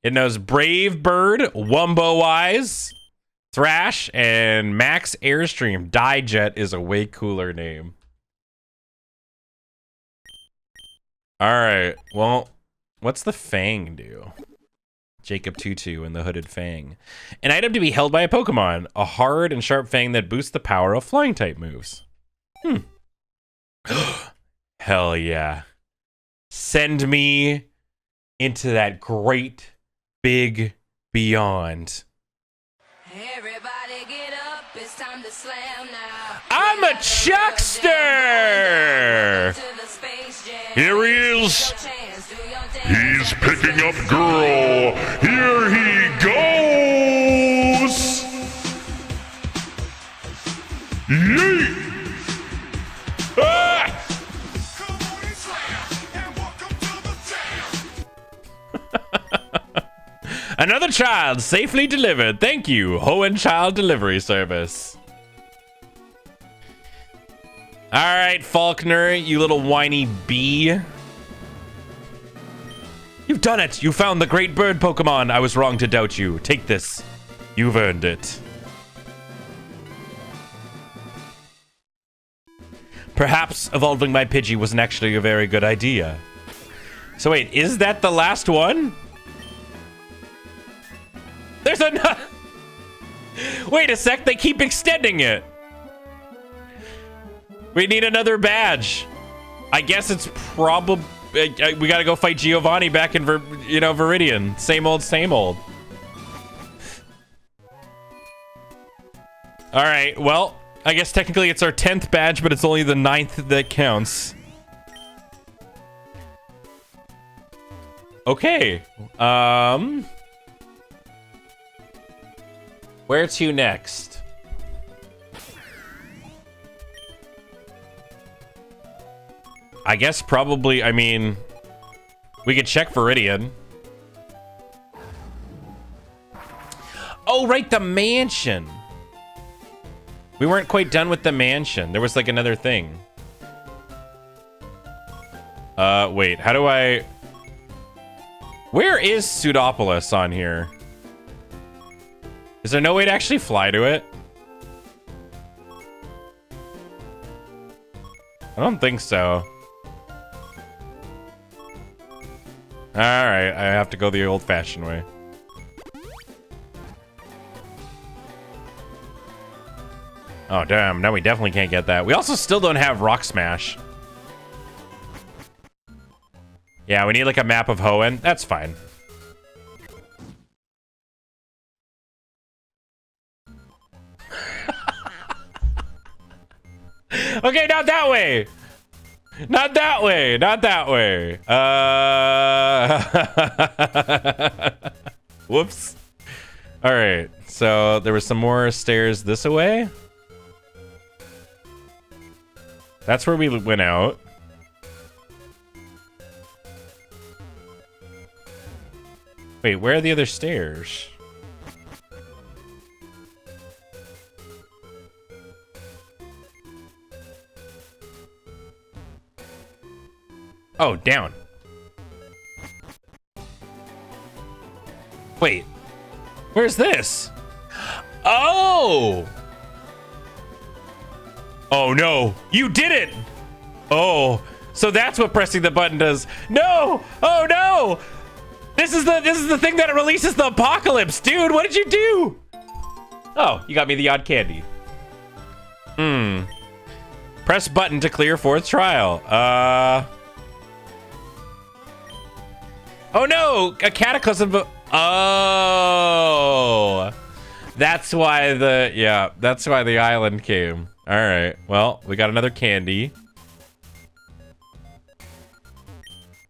It knows Brave Bird, Wumbo Eyes, Thrash, and Max Airstream. Dijet is a way cooler name. All right, well, what's the Fang do? Jacob Tutu and the Hooded Fang. An item to be held by a Pokemon. A hard and sharp fang that boosts the power of flying type moves. Hell yeah. Send me into that great big beyond. Everybody get up, it's time to slam now. I'm a Chuckster! Here he is. He's picking up girl. Here he goes. Yeet. Ah! Another child safely delivered. Thank you, Hoenn Child Delivery Service. All right, Faulkner, you little whiny bee. You've done it. You found the great bird Pokemon. I was wrong to doubt you. Take this. You've earned it. Perhaps evolving my Pidgey wasn't actually a very good idea. So wait, is that the last one? There's another. Wait a sec, they keep extending it. We need another badge. I guess it's probably we gotta go fight Giovanni back in Viridian. Same old, same old. All right, well, I guess technically it's our 10th badge, but it's only the 9th that counts. Okay. Where to next? I guess probably, I mean, we could check Viridian. Oh, right, the mansion. We weren't quite done with the mansion. There was like another thing. Wait, how do I... Where is Pseudopolis on here? Is there no way to actually fly to it? I don't think so. Alright, I have to go the old-fashioned way. Oh, damn. Now we definitely can't get that. We also still don't have Rock Smash. Yeah, we need like a map of Hoenn. That's fine. Okay, not that way. Not that way. Not that way. Whoops. All right. So there was some more stairs this way. That's where we went out. Wait, where are the other stairs? Oh, down. Wait. Where's this? Oh! Oh no, you did it! Oh, so that's what pressing the button does. No! Oh no! This is the thing that releases the apocalypse, dude. What did you do? Oh, you got me the odd candy. Press button to clear fourth trial. Oh no, a cataclysm. Oh, that's why that's why the island came. All right, well, we got another candy.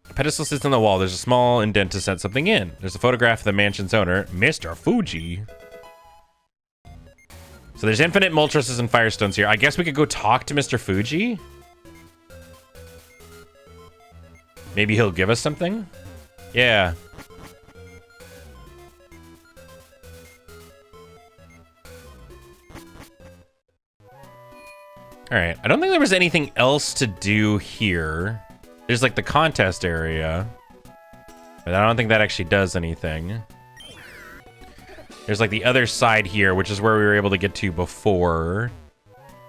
A pedestal sits on the wall. There's a small indent to set something in. There's a photograph of the mansion's owner, Mr. Fuji. So there's infinite Moltres and Firestones here. I guess we could go talk to Mr. Fuji. Maybe he'll give us something? Yeah. All right. I don't think there was anything else to do here. There's like the contest area, but I don't think that actually does anything. There's like the other side here, which is where we were able to get to before,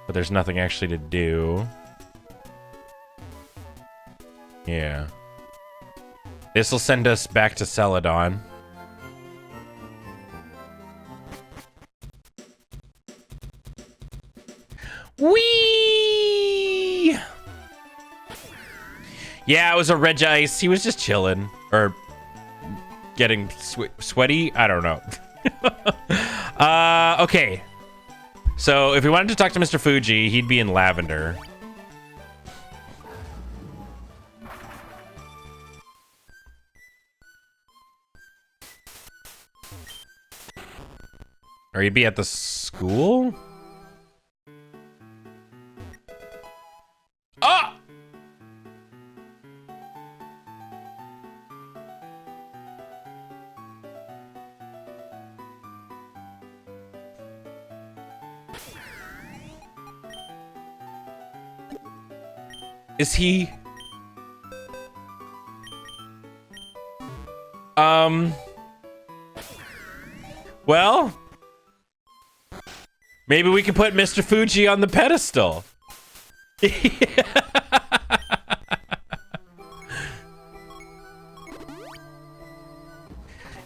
but there's nothing actually to do. Yeah. This will send us back to Celadon. Whee! Yeah, it was a Regice. He was just chilling. Or getting sweaty? I don't know. Okay. So if we wanted to talk to Mr. Fuji, he'd be in Lavender. Or he'd be at the school? Ah! Is he? Well, maybe we can put Mr. Fuji on the pedestal.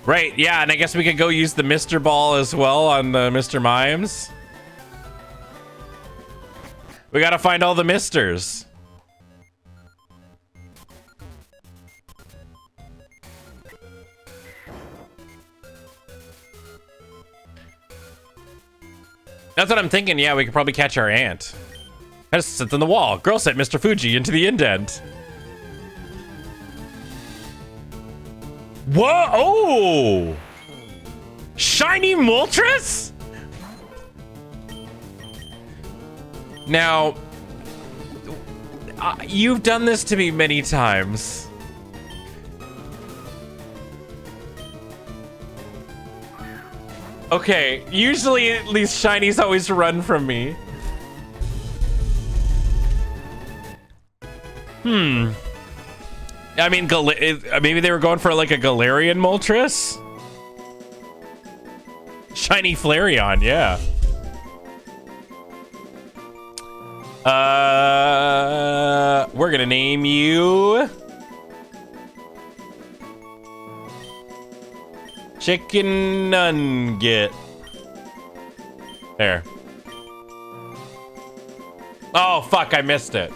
Right, yeah, and I guess we could go use the Mr. Ball as well on the Mr. Mimes. We gotta find all the misters. That's what I'm thinking. Yeah, we could probably catch our aunt. Pedestal sits on the wall. Girl set Mr. Fuji into the indent. Whoa! Oh! Shiny Moltres? Now, you've done this to me many times. Okay, usually at least shinies always run from me. I mean, maybe they were going for like a Galarian Moltres? Shiny Flareon, yeah. We're gonna name you Chicken Nugget. There. Oh, fuck, I missed it.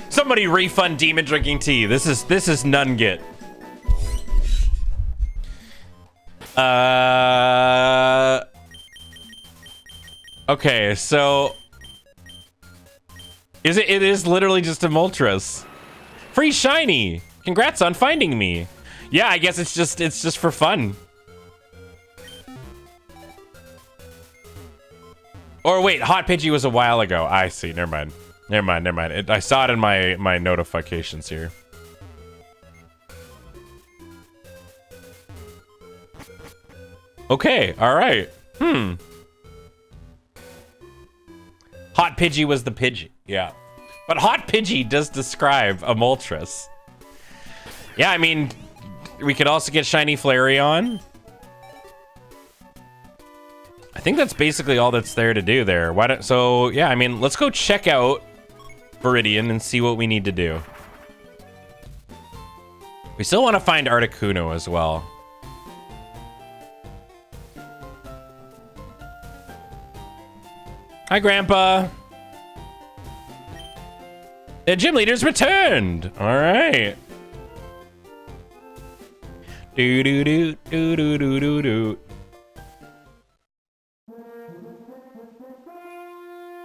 Somebody refund Demon Drinking Tea. This is Nugget. Okay, so it is literally just a Moltres. Free shiny. Congrats on finding me. Yeah, I guess it's just for fun. Or wait, Hot Pidgey was a while ago. I see. Never mind. I saw it in my notifications here. Okay, all right. Hot Pidgey was the Pidgey. Yeah. But Hot Pidgey does describe a Moltres. Yeah, I mean, we could also get Shiny Flareon. I think that's basically all that's there to do there. So, yeah, I mean, let's go check out Viridian and see what we need to do. We still want to find Articuno as well. Hi, Grandpa. The gym leader's returned. All right. Do do do do do do do do.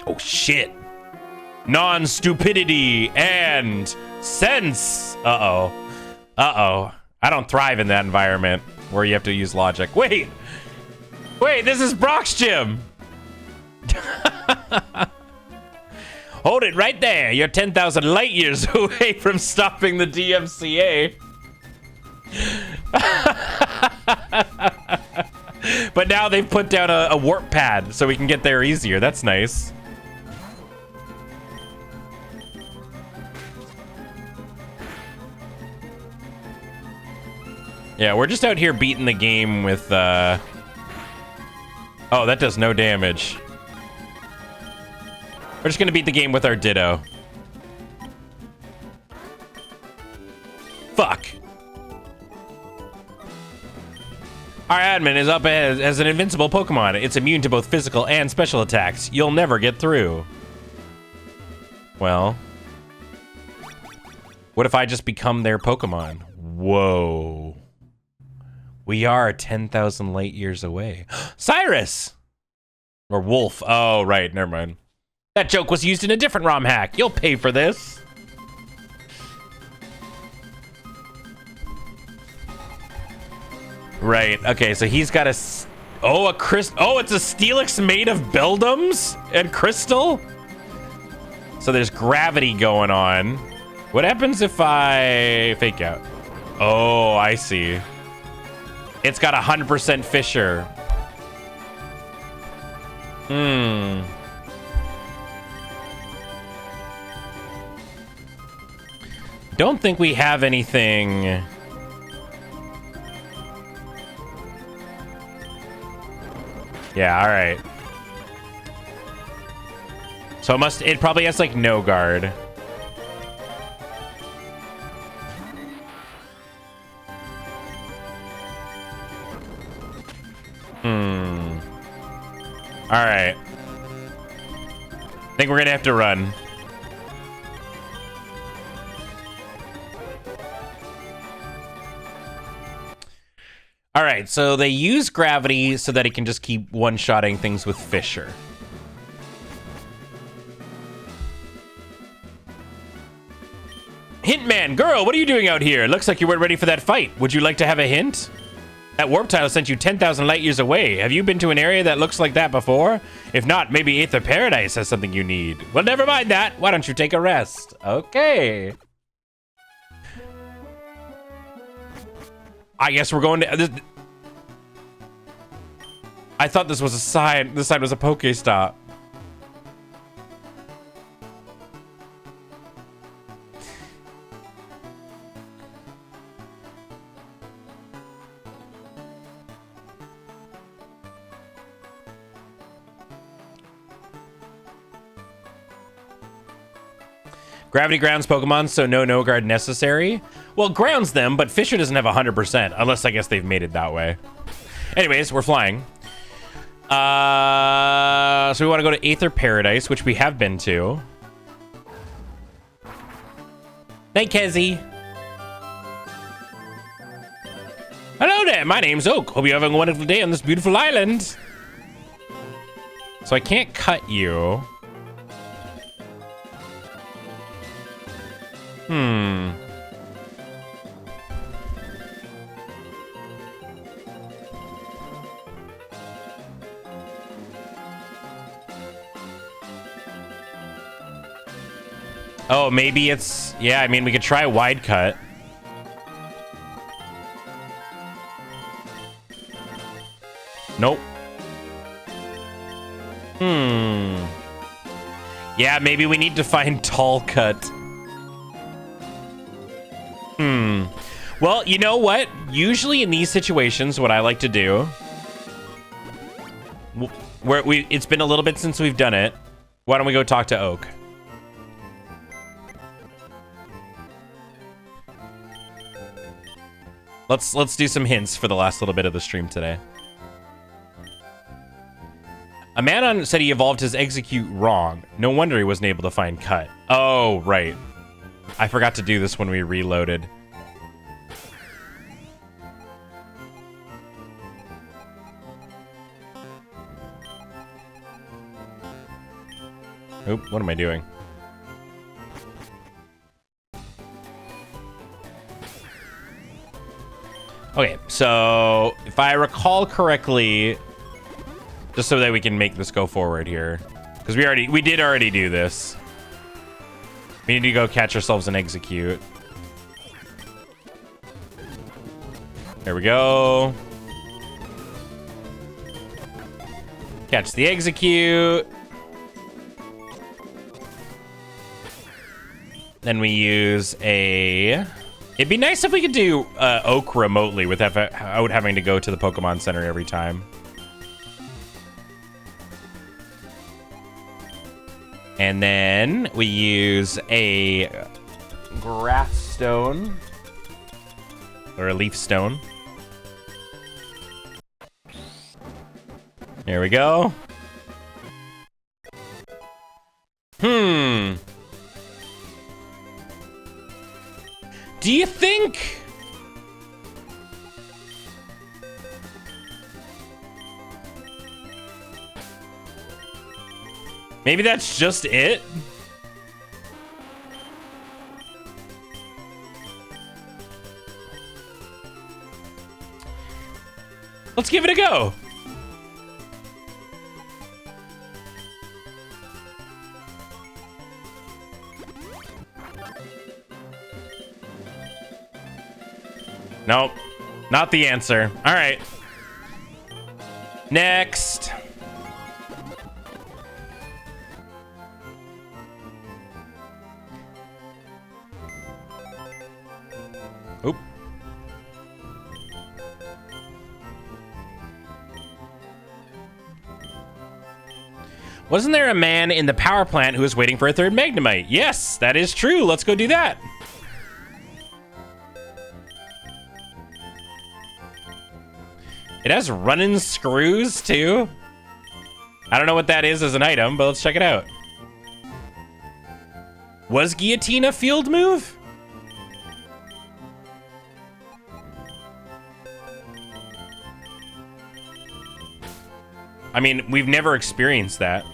Oh shit. Non-stupidity and sense. Uh-oh. Uh-oh. I don't thrive in that environment where you have to use logic. Wait, this is Brock's gym. Hold it right there. You're 10,000 light years away from stopping the DMCA. But now they've put down a warp pad so we can get there easier. That's nice. Yeah, we're just out here beating the game with, Oh, that does no damage. We're just gonna beat the game with our Ditto. Fuck. Our admin is up as an invincible Pokemon. It's immune to both physical and special attacks. You'll never get through. Well, what if I just become their Pokemon? Whoa. We are 10,000 light years away. Cyrus! Or Wolf. Oh, right. Never mind. That joke was used in a different Romhack. You'll pay for this. Right. Okay, so he's got a... Oh, Oh, it's a Steelix made of Beldums and Crystal? So there's gravity going on. What happens if I fake out? Oh, I see. It's got 100% Fissure. Don't think we have anything. Yeah, all right. So it probably has like no guard. All right. I think we're gonna have to run. All right, so they use gravity so that it can just keep one-shotting things with Fisher. Hintman, girl, what are you doing out here? Looks like you weren't ready for that fight. Would you like to have a hint? That warp tile sent you 10,000 light years away. Have you been to an area that looks like that before? If not, maybe Aether Paradise has something you need. Well, never mind that. Why don't you take a rest? Okay. I guess we're going to... I thought this was a sign. This sign was a Pokestop. Gravity grounds Pokemon, so no guard necessary. Well, grounds them, but Fisher doesn't have 100%, unless I guess they've made it that way. Anyways, we're flying. So we want to go to Aether Paradise, which we have been to. Night, Kezzy. Hello there, my name's Oak. Hope you're having a wonderful day on this beautiful island. So I can't cut you. Oh, maybe it's... Yeah, I mean, we could try wide cut. Nope. Yeah, maybe we need to find tall cut. Well, you know what? Usually in these situations, what I like to do... It's been a little bit since we've done it. Why don't we go talk to Oak? Let's do some hints for the last little bit of the stream today. A man said he evolved his execute wrong. No wonder he wasn't able to find cut. Oh, right. I forgot to do this when we reloaded. Oop, what am I doing? Okay, so if I recall correctly, just so that we can make this go forward here, because we did already do this. We need to go catch ourselves and execute. There we go. Catch the execute. Then we use a... It'd be nice if we could do Oak remotely without having to go to the Pokemon Center every time. And then we use a Grass Stone. Or a Leaf Stone. There we go. Do you think... Maybe that's just it? Let's give it a go. Nope, not the answer. All right. Next. Wasn't there a man in the power plant who was waiting for a third Magnemite? Yes, that is true. Let's go do that. It has running screws, too. I don't know what that is as an item, but let's check it out. Was Guillotine a field move? I mean, we've never experienced that.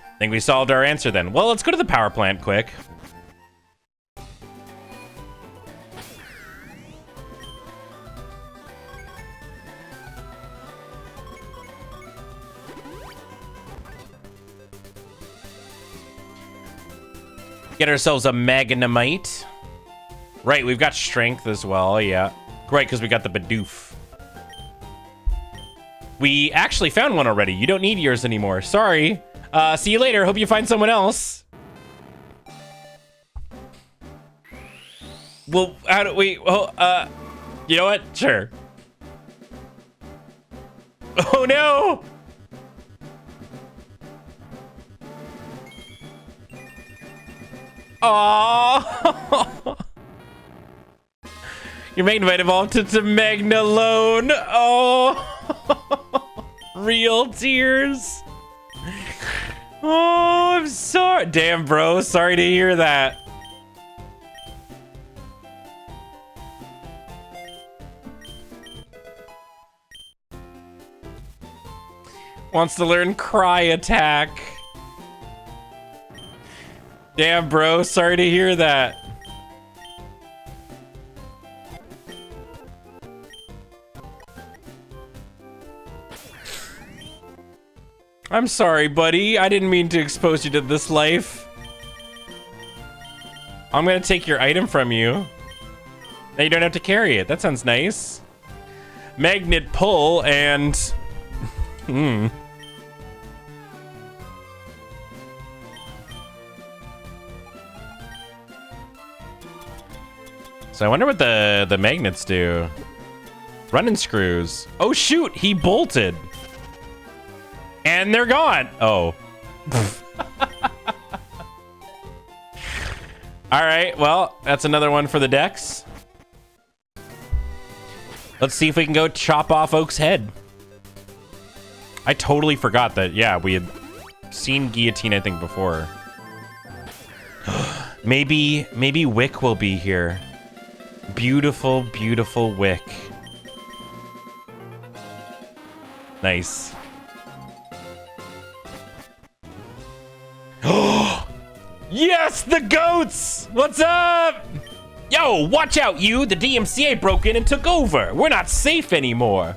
I think we solved our answer then. Well, let's go to the power plant quick. Get ourselves a Magnemite. Right, we've got strength as well, yeah. Right, because we got the Bidoof. We actually found one already. You don't need yours anymore. Sorry. See you later. Hope you find someone else. Well, how do we... Well, you know what? Sure. Oh, no! Aww. Your Magnemite evolved to Magnolone. Oh. Real tears. Oh, I'm sorry. Damn, bro. Sorry to hear that. Wants to learn Cry Attack. Damn, bro. Sorry to hear that. I'm sorry, buddy. I didn't mean to expose you to this life. I'm gonna take your item from you. Now you don't have to carry it. That sounds nice. Magnet pull and... So I wonder what the magnets do. Running screws. Oh shoot, he bolted. And they're gone. Oh. All right, well, that's another one for the decks. Let's see if we can go chop off Oak's head. I totally forgot that, yeah, we had seen Guillotine, I think, before. Maybe Wick will be here. Beautiful, beautiful Wick. Nice. Yes, the goats! What's up? Yo, watch out, you! The DMCA broke in and took over. We're not safe anymore.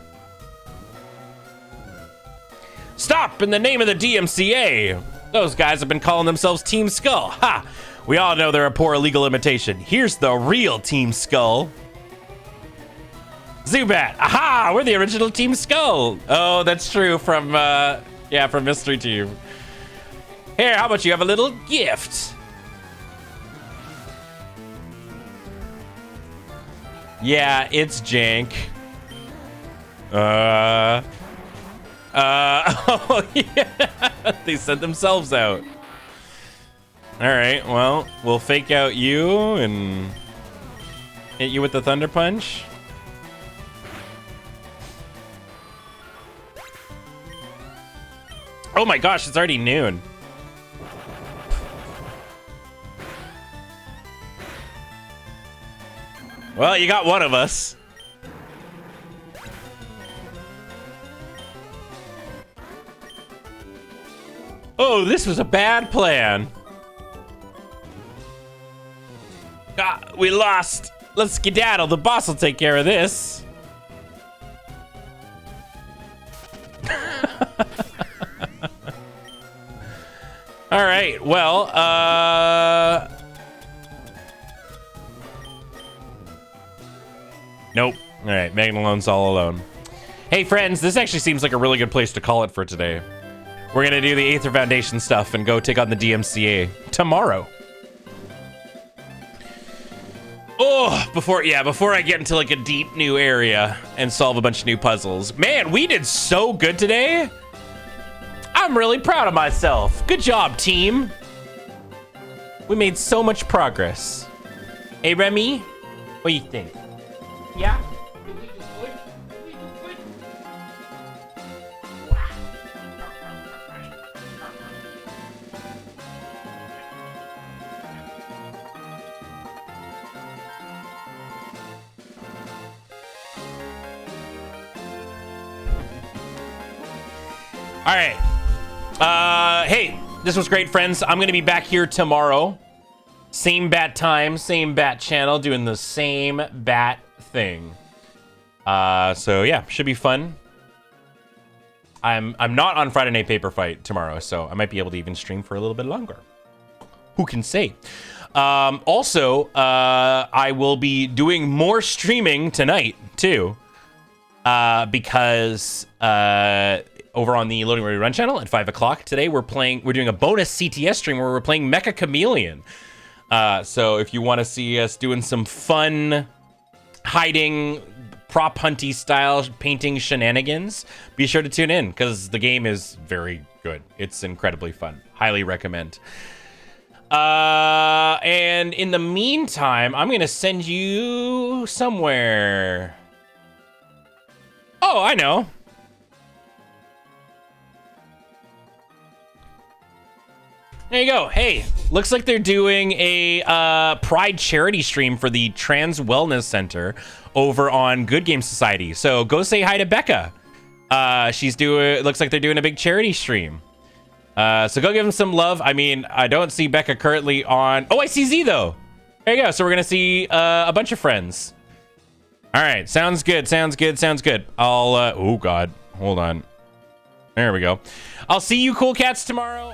Stop in the name of the DMCA. Those guys have been calling themselves Team Skull. Ha! We all know they're a poor illegal imitation. Here's the real Team Skull. Zubat. Aha! We're the original Team Skull. Oh, that's true from, yeah, from Mystery Team. Here, how about you have a little gift? Yeah, it's jank. Oh, yeah. They sent themselves out. All right, well, we'll fake out you and hit you with the Thunder Punch. Oh my gosh, it's already noon. Well, you got one of us. Oh, this was a bad plan. Ah, we lost. Let's skedaddle. The boss will take care of this. All right, well, nope. All right, Magnolone's all alone. Hey, friends, this actually seems like a really good place to call it for today. We're gonna do the Aether Foundation stuff and go take on the DMCA tomorrow. Oh, Oh, before I get into like a deep new area and solve a bunch of new puzzles. Man, we did so good today. I'm really proud of myself. Good job, team. We made so much progress. Hey, Remy, what do you think? Yeah? All right. Hey, this was great, friends. I'm going to be back here tomorrow. Same bat time, same bat channel, doing the same bat thing. So yeah, should be fun. I'm not on Friday Night Paper Fight tomorrow, so I might be able to even stream for a little bit longer. Who can say? Also, I will be doing more streaming tonight too, because over on the Loading Ready Run channel at 5 o'clock today, we're doing a bonus CTS stream where we're playing Mecha Chameleon. So if you want to see us doing some fun hiding, prop hunty style painting shenanigans, be sure to tune in because the game is very good. It's incredibly fun. Highly recommend. And in the meantime, I'm going to send you somewhere. Oh, I know. There you go. Hey, looks like they're doing a Pride charity stream for the Trans Wellness Center over on Good Game Society. So go say hi to Becca. Looks like they're doing a big charity stream. So go give them some love. I mean, I don't see Becca currently on. Oh, I see Z though. There you go. So we're gonna see a bunch of friends. All right, sounds good. Sounds good. I'll. Oh God, hold on. There we go. I'll see you cool cats tomorrow.